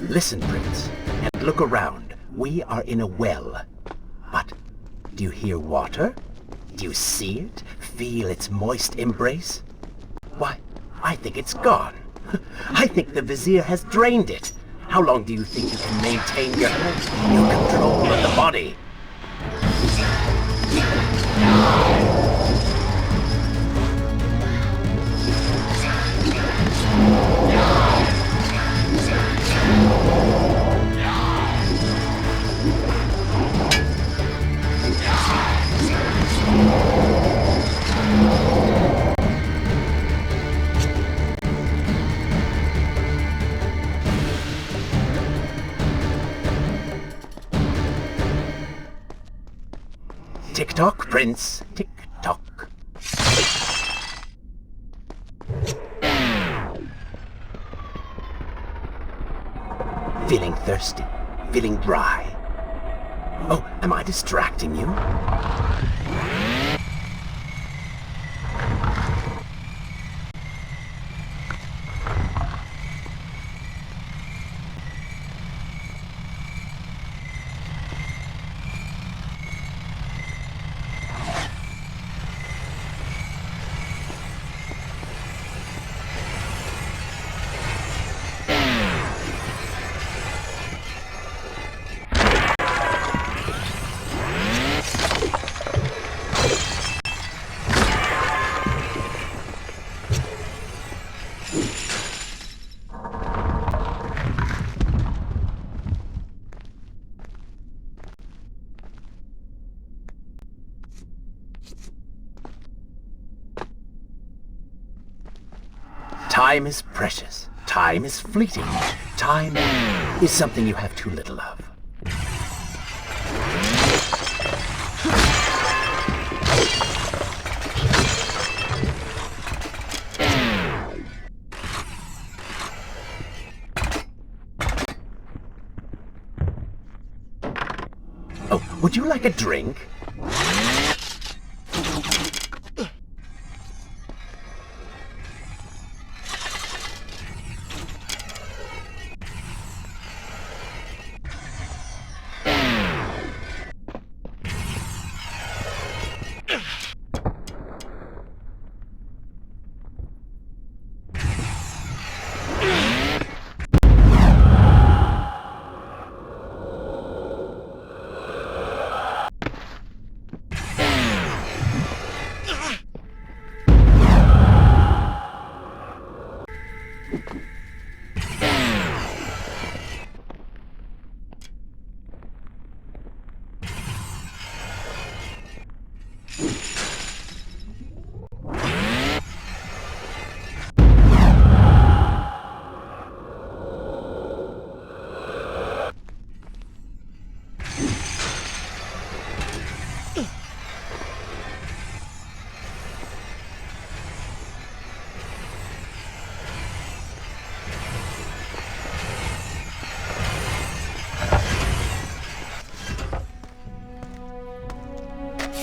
Listen, Prince, and look around. We are in a well. But do you hear water? Do you see it? Feel its moist embrace? Why, I think it's gone. I think the Vizier has drained it. How long do you think you can maintain your control of the body? Tick-tock, Prince. Tick-tock. Feeling thirsty? Feeling dry? Oh, am I distracting you? Time is precious. Time is fleeting. Time is something you have too little of. Oh, would you like a drink?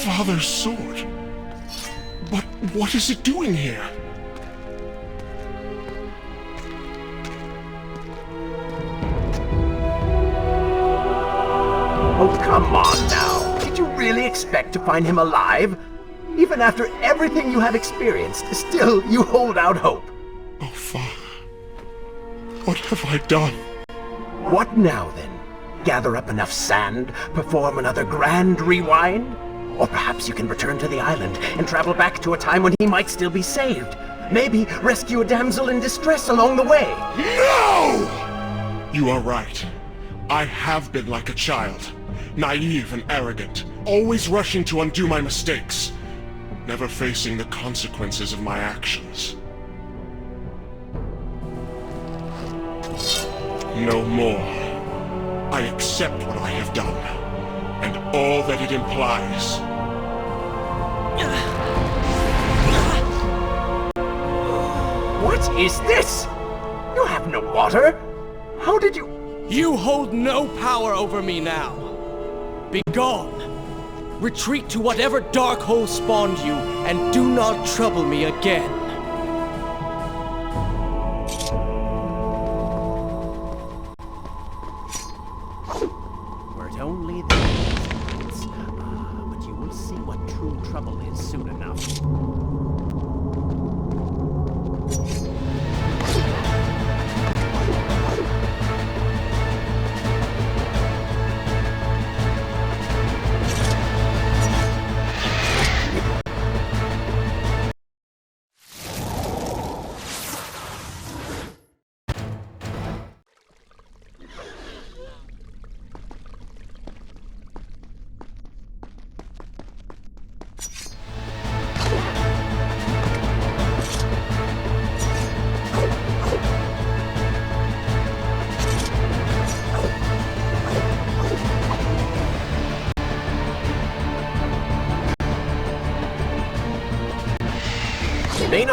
Father's sword. But what is it doing here? Oh, come on now. Did you really expect to find him alive? Even after everything you have experienced, still you hold out hope. Oh, Father. What have I done? What now, then? Gather up enough sand, perform another grand rewind? Or perhaps you can return to the island and travel back to a time when he might still be saved. Maybe rescue a damsel in distress along the way. No! You are right. I have been like a child. Naive and arrogant. Always rushing to undo my mistakes. Never facing the consequences of my actions. No more. I accept what I have done, and all that it implies. What is this? You have no water? How did you... You hold no power over me now. Be gone. Retreat to whatever dark hole spawned you, and do not trouble me again.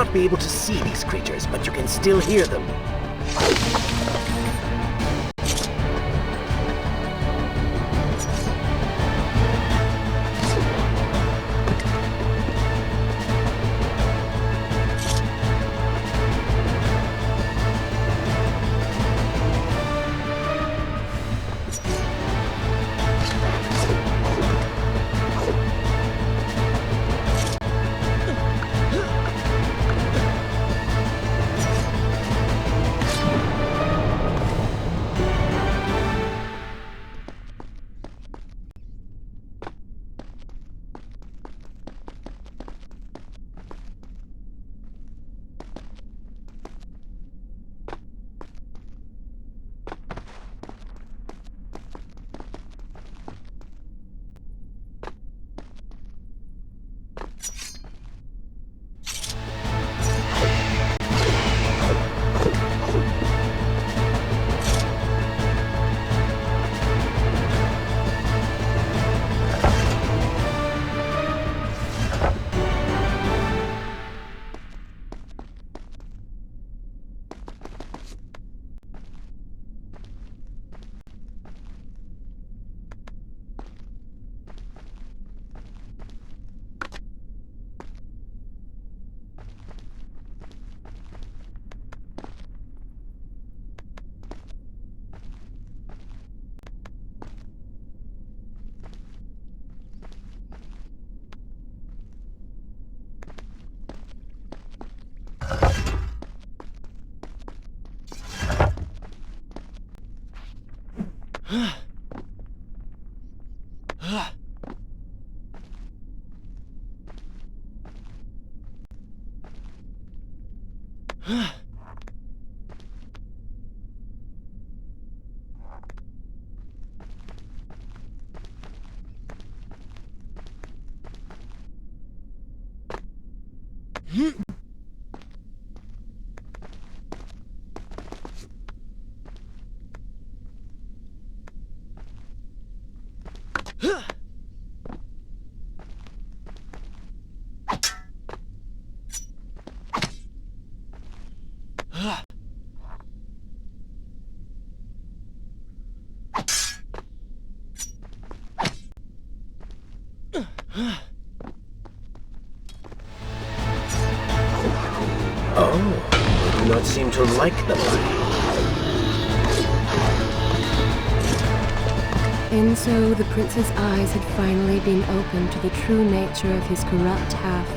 not be able to see these creatures, but you can still hear them. Oh, they do not seem to like the light. And so the prince's eyes had finally been opened to the true nature of his corrupt half,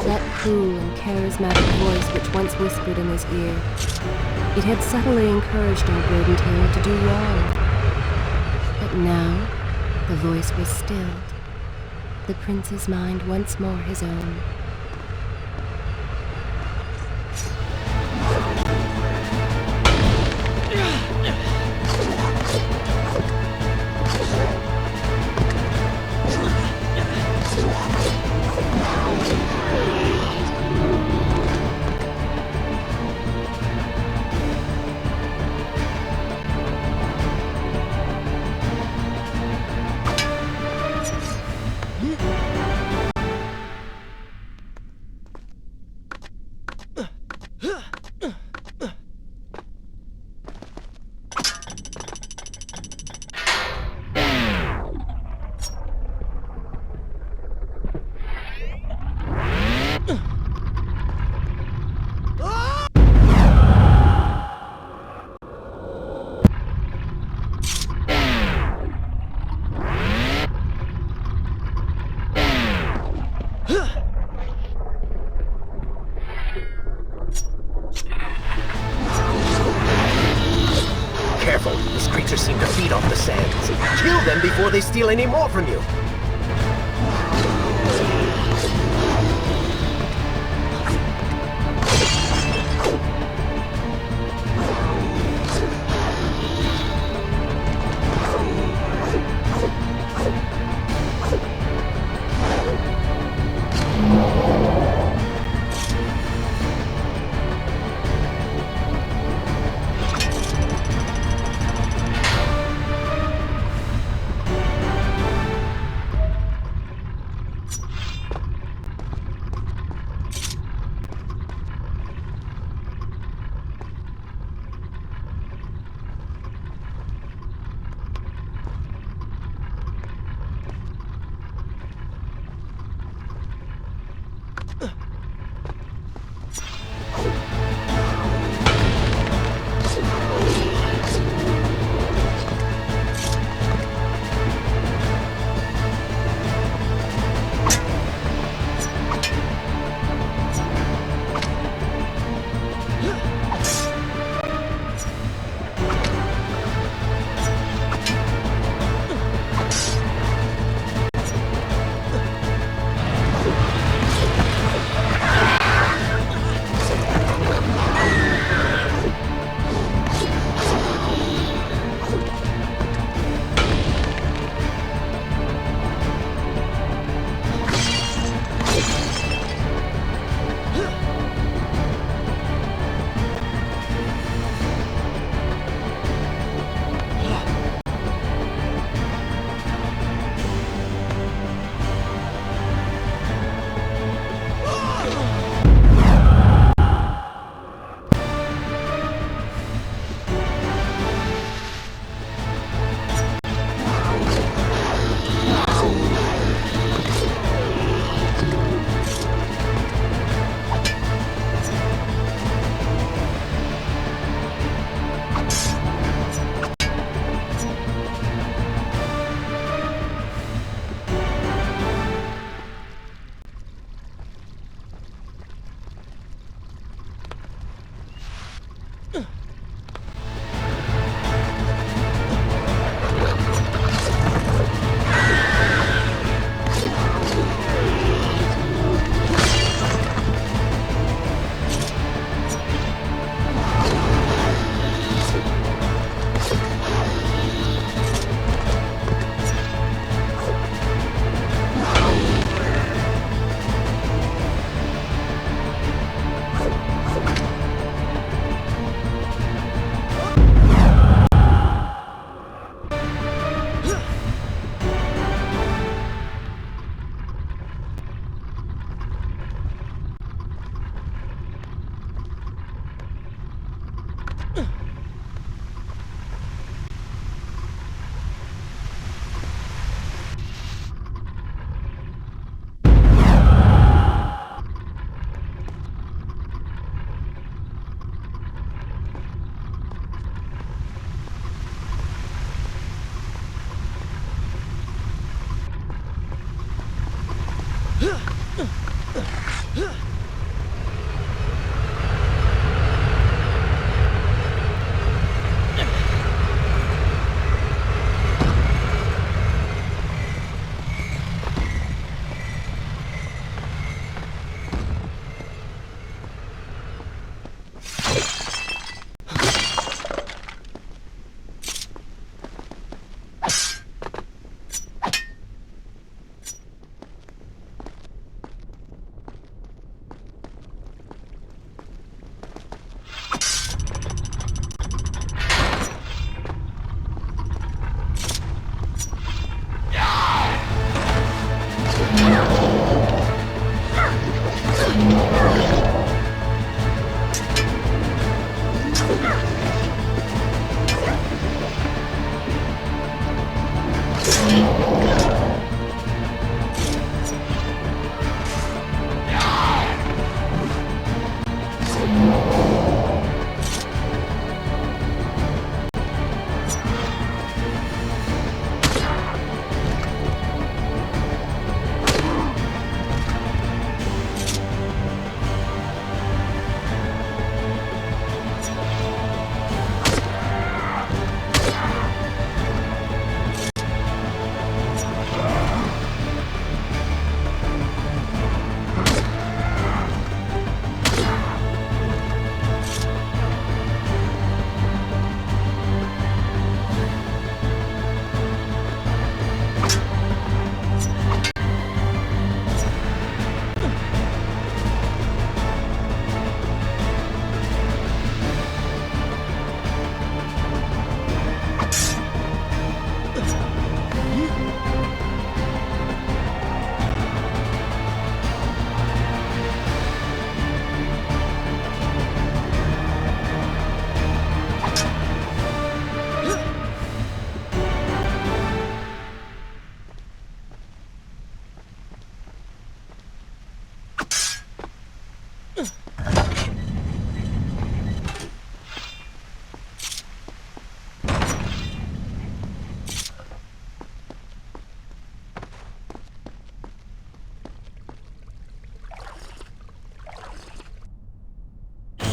that cool and charismatic voice which once whispered in his ear. It had subtly encouraged our burdened hero to do wrong. But now, the voice was stilled, the prince's mind once more his own. Kill them before they steal any more from you.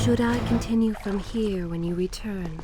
Should I continue from here when you return?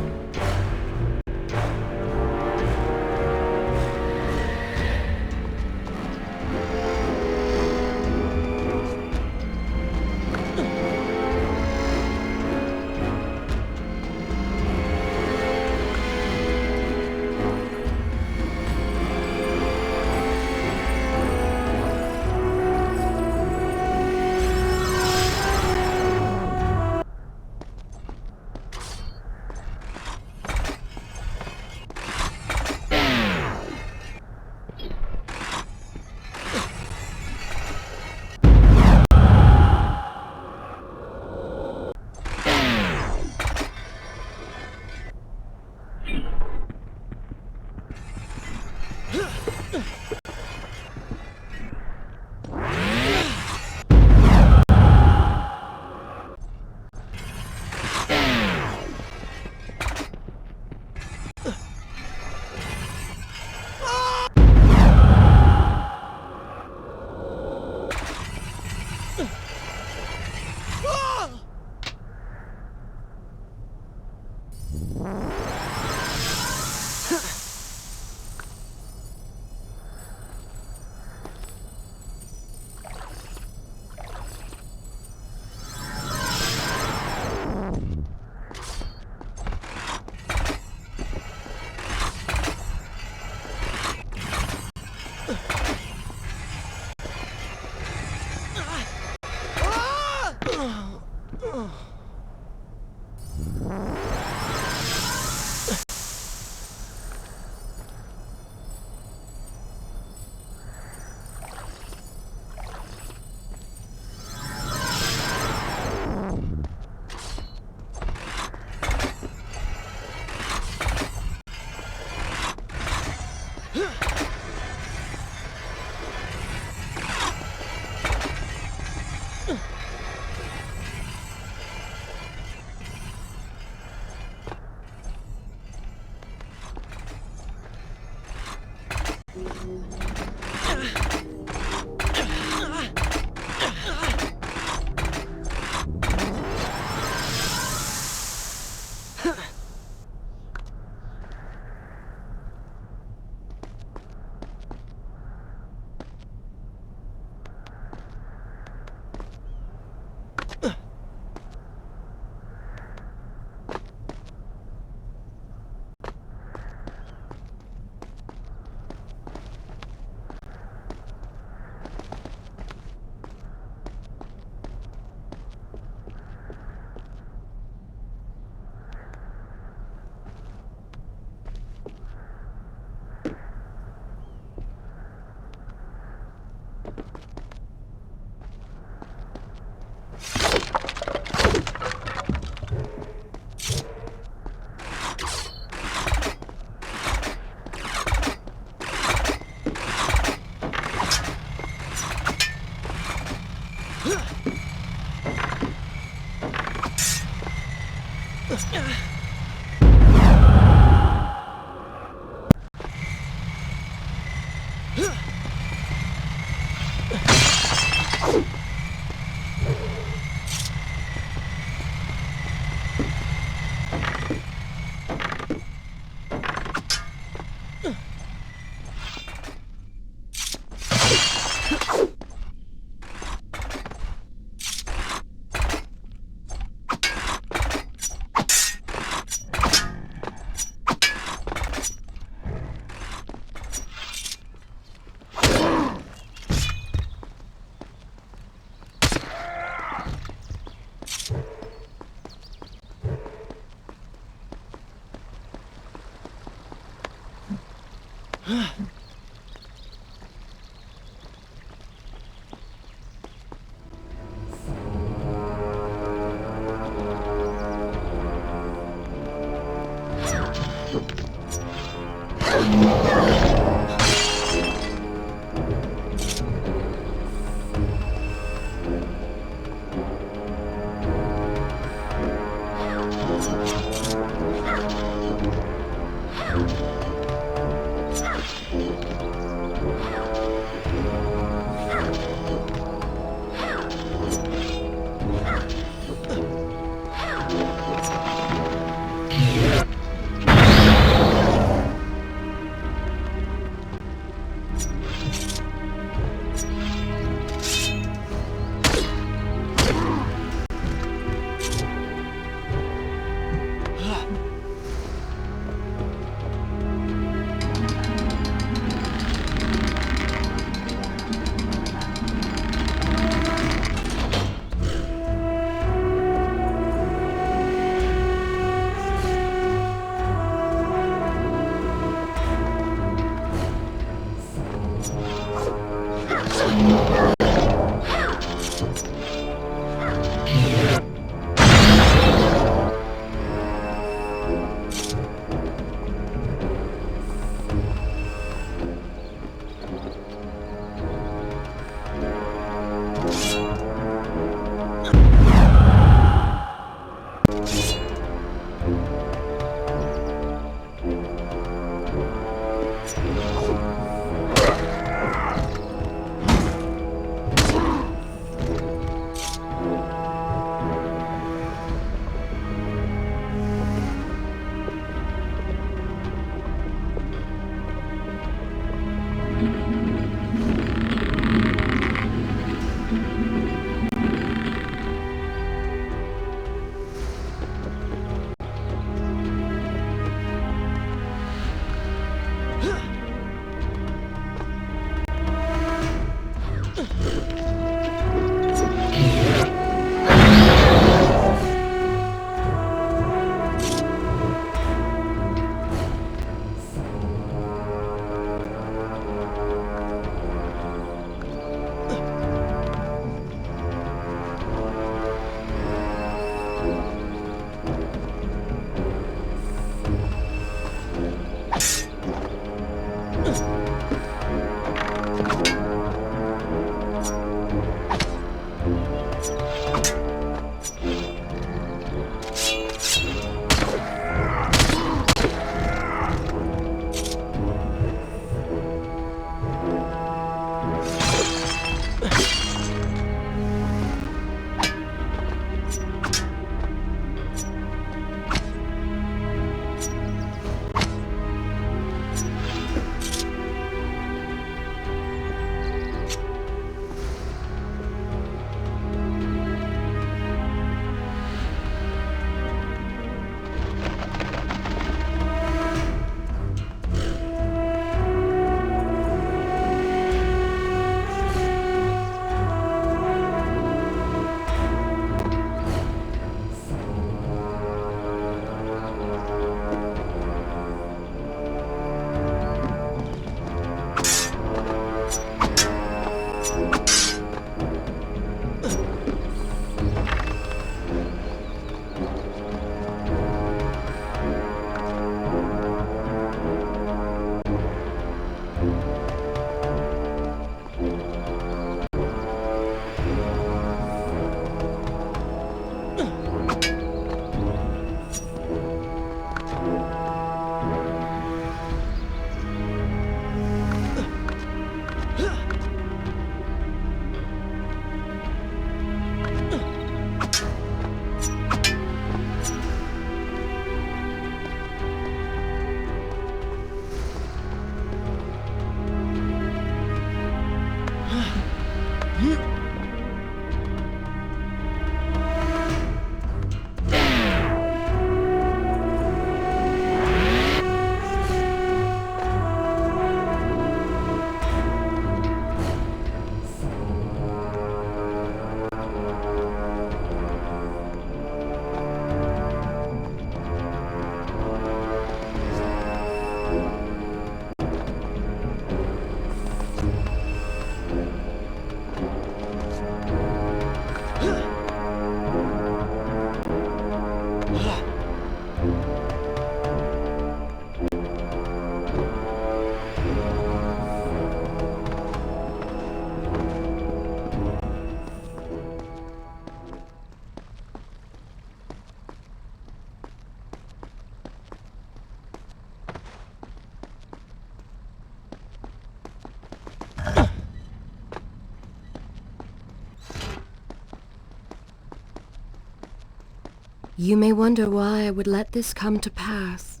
You may wonder why I would let this come to pass.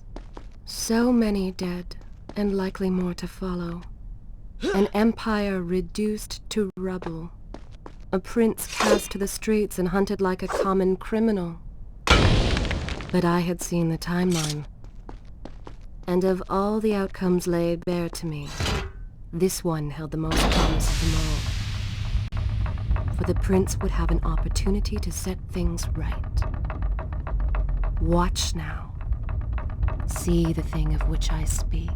So many dead, and likely more to follow. An empire reduced to rubble. A prince cast to the streets and hunted like a common criminal. But I had seen the timeline. And of all the outcomes laid bare to me, this one held the most promise of them all. For the prince would have an opportunity to set things right. Watch now. See the thing of which I speak.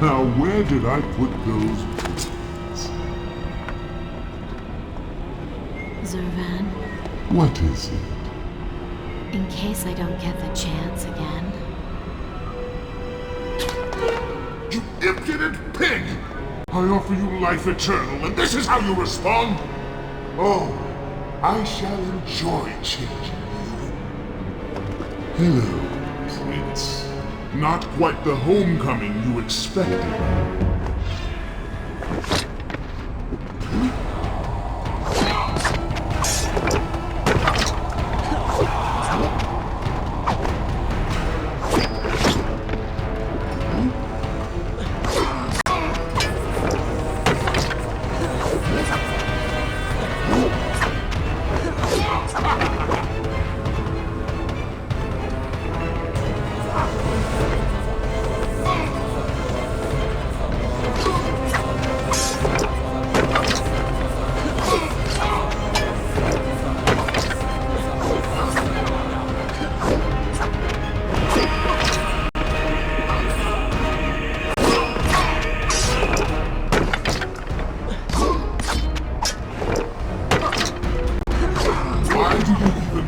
Now where did I put those boots? Zurvan, What is it? in case I don't get the chance again. You impudent pig! I offer you life eternal, and this is how you respond? Oh, I shall enjoy changing you. Hello, Prince. Not quite the homecoming you expected.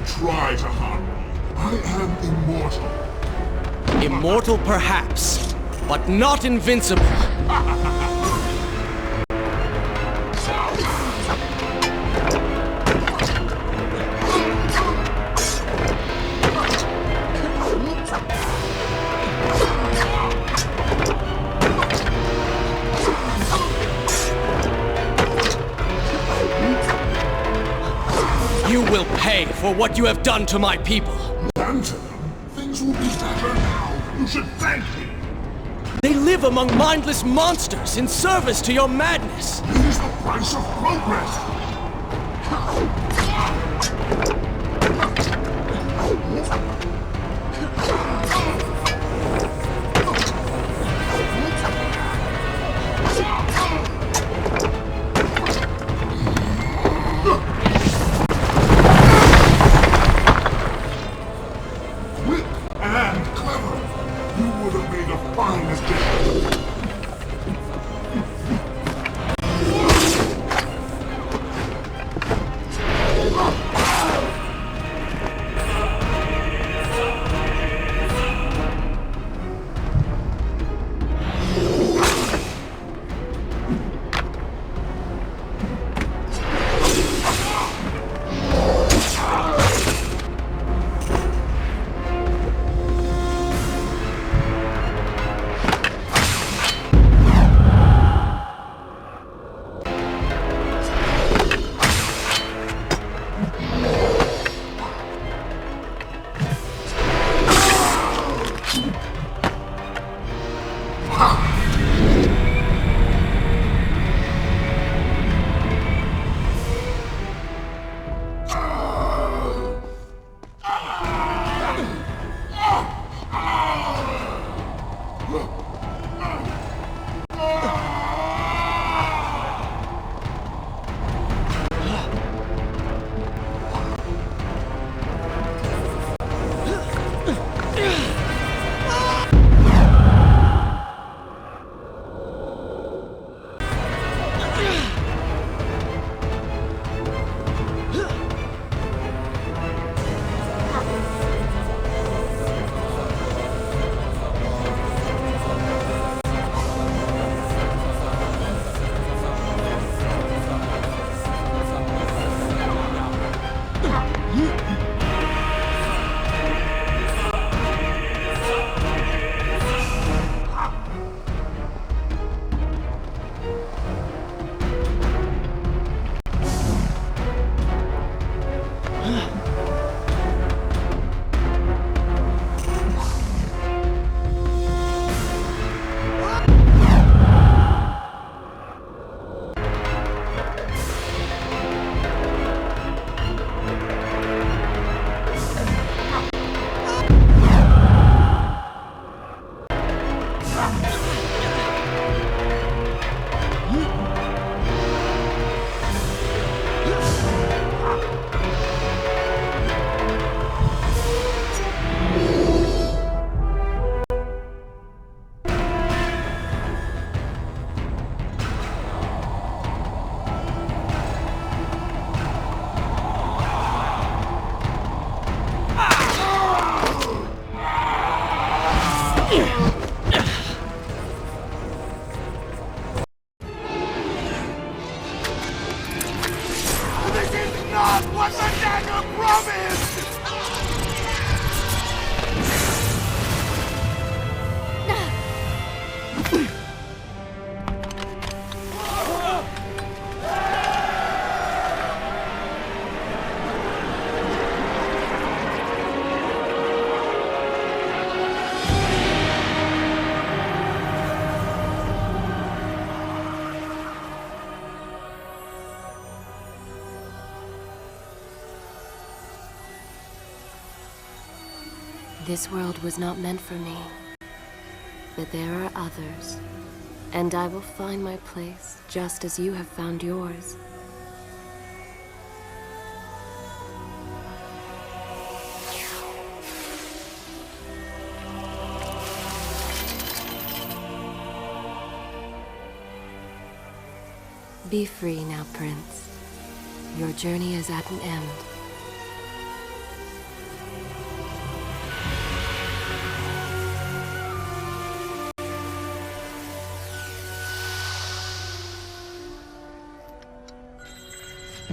Try to harm me. I am immortal. Immortal perhaps, but not invincible. You will pay for what you have done to my people. Done to them? Things will be better now. You should thank me. They live among mindless monsters in service to your madness. It is the price of progress. This world was not meant for me. But there are others. And I will find my place, just as you have found yours. Be free now, Prince. Your journey is at an end.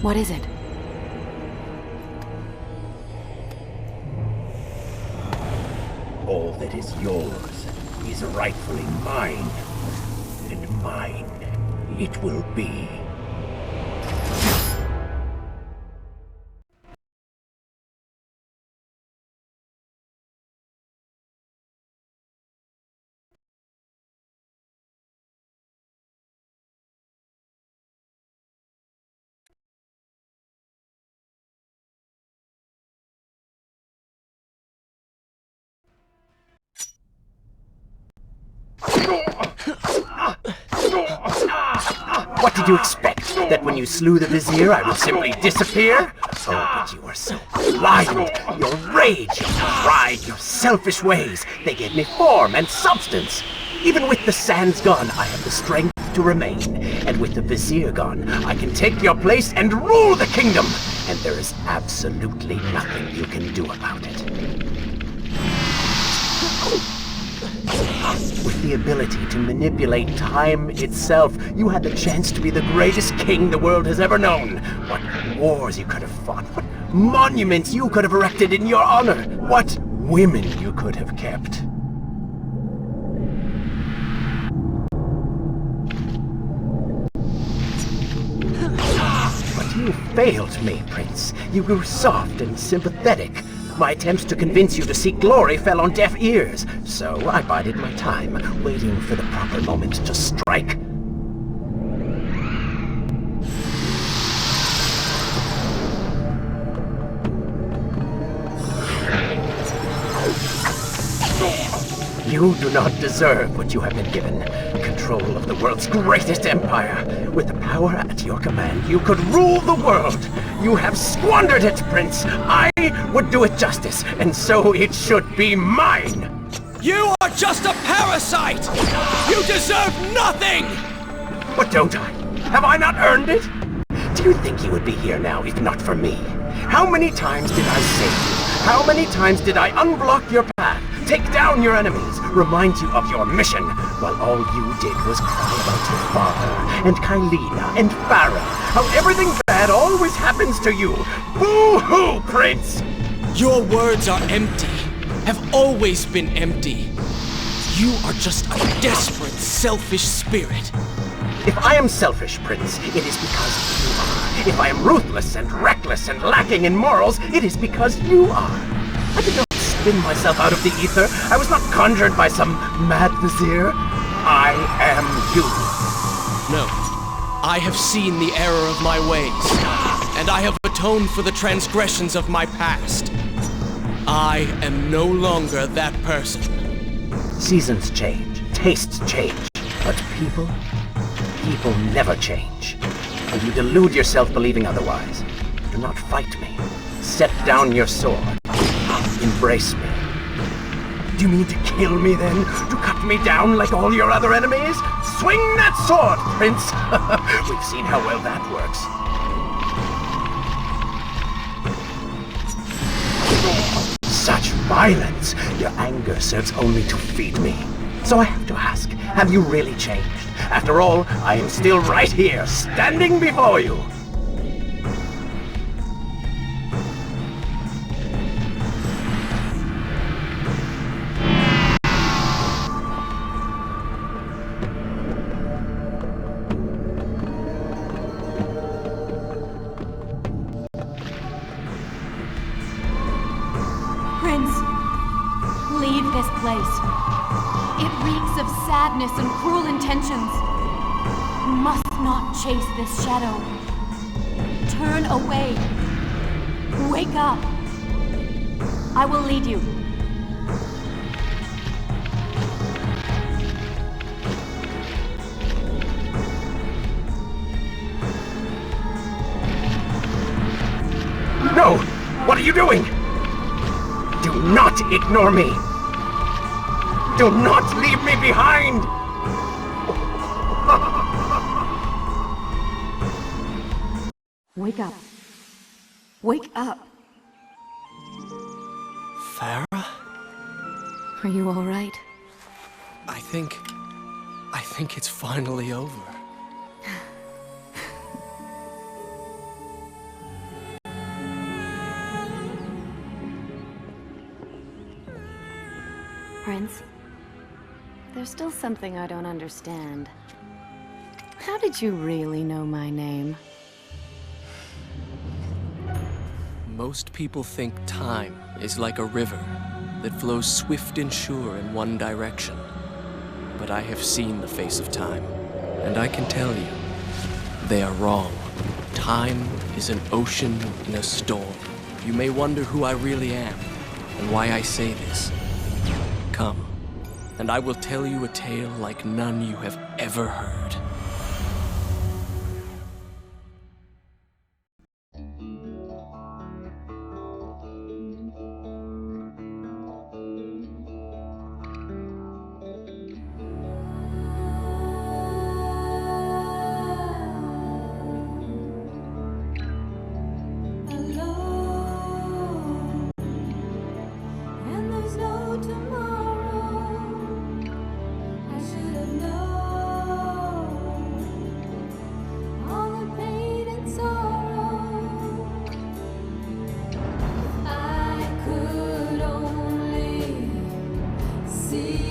What is it? All that is yours is rightfully mine, and mine it will be. What did you expect? That when you slew the Vizier, I would simply disappear? Oh, but you are so blind! Your rage, your pride, your selfish ways, they gave me form and substance. Even with the sands gone, I have the strength to remain. And with the Vizier gone, I can take your place and rule the kingdom! And there is absolutely nothing you can do about it. With the ability to manipulate time itself, you had the chance to be the greatest king the world has ever known. What wars you could have fought, what monuments you could have erected in your honor, what women you could have kept. But you failed me, Prince. You grew soft and sympathetic. My attempts to convince you to seek glory fell on deaf ears, so I bided my time, waiting for the proper moment to strike. You do not deserve what you have been given. Control of the world's greatest empire. With the power at your command, you could rule the world. You have squandered it, Prince. I would do it justice, and so it should be mine. You are just a parasite! You deserve nothing! But don't I? Have I not earned it? Do you think you would be here now if not for me? How many times did I save you? How many times did I unblock your path, take down your enemies, remind you of your mission, while all you did was cry about your father, and Kylina, and Farah, how everything bad always happens to you? Boo-hoo, Prince! Your words are empty, have always been empty. You are just a desperate, selfish spirit. If I am selfish, Prince, it is because you are. If I am ruthless and reckless and lacking in morals, it is because you are. I did not spin myself out of the ether. I was not conjured by some mad vizier. I am you. No. I have seen the error of my ways, and I have atoned for the transgressions of my past. I am no longer that person. Seasons change, tastes change, but people never change. And you delude yourself believing otherwise. Do not fight me. Set down your sword. Embrace me. Do you mean to kill me then? To cut me down like all your other enemies? Swing that sword, Prince! We've seen how well that works. Such violence! Your anger serves only to feed me. So I have to ask, have you really changed? After all, I am still right here, standing before you. Prince, leave this place. It reeks of sadness and cruel intentions. You must not chase this shadow. Turn away. Wake up. I will lead you. you doing? Do not ignore me! Do not leave me behind! Wake up. Wake up. Farah? Are you all right? I think it's finally over. Prince, there's still something I don't understand. How did you really know my name? Most people think time is like a river that flows swift and sure in one direction. But I have seen the face of time, and I can tell you, they are wrong. Time is an ocean in a storm. You may wonder who I really am, and why I say this. Come, and I will tell you a tale like none you have ever heard. See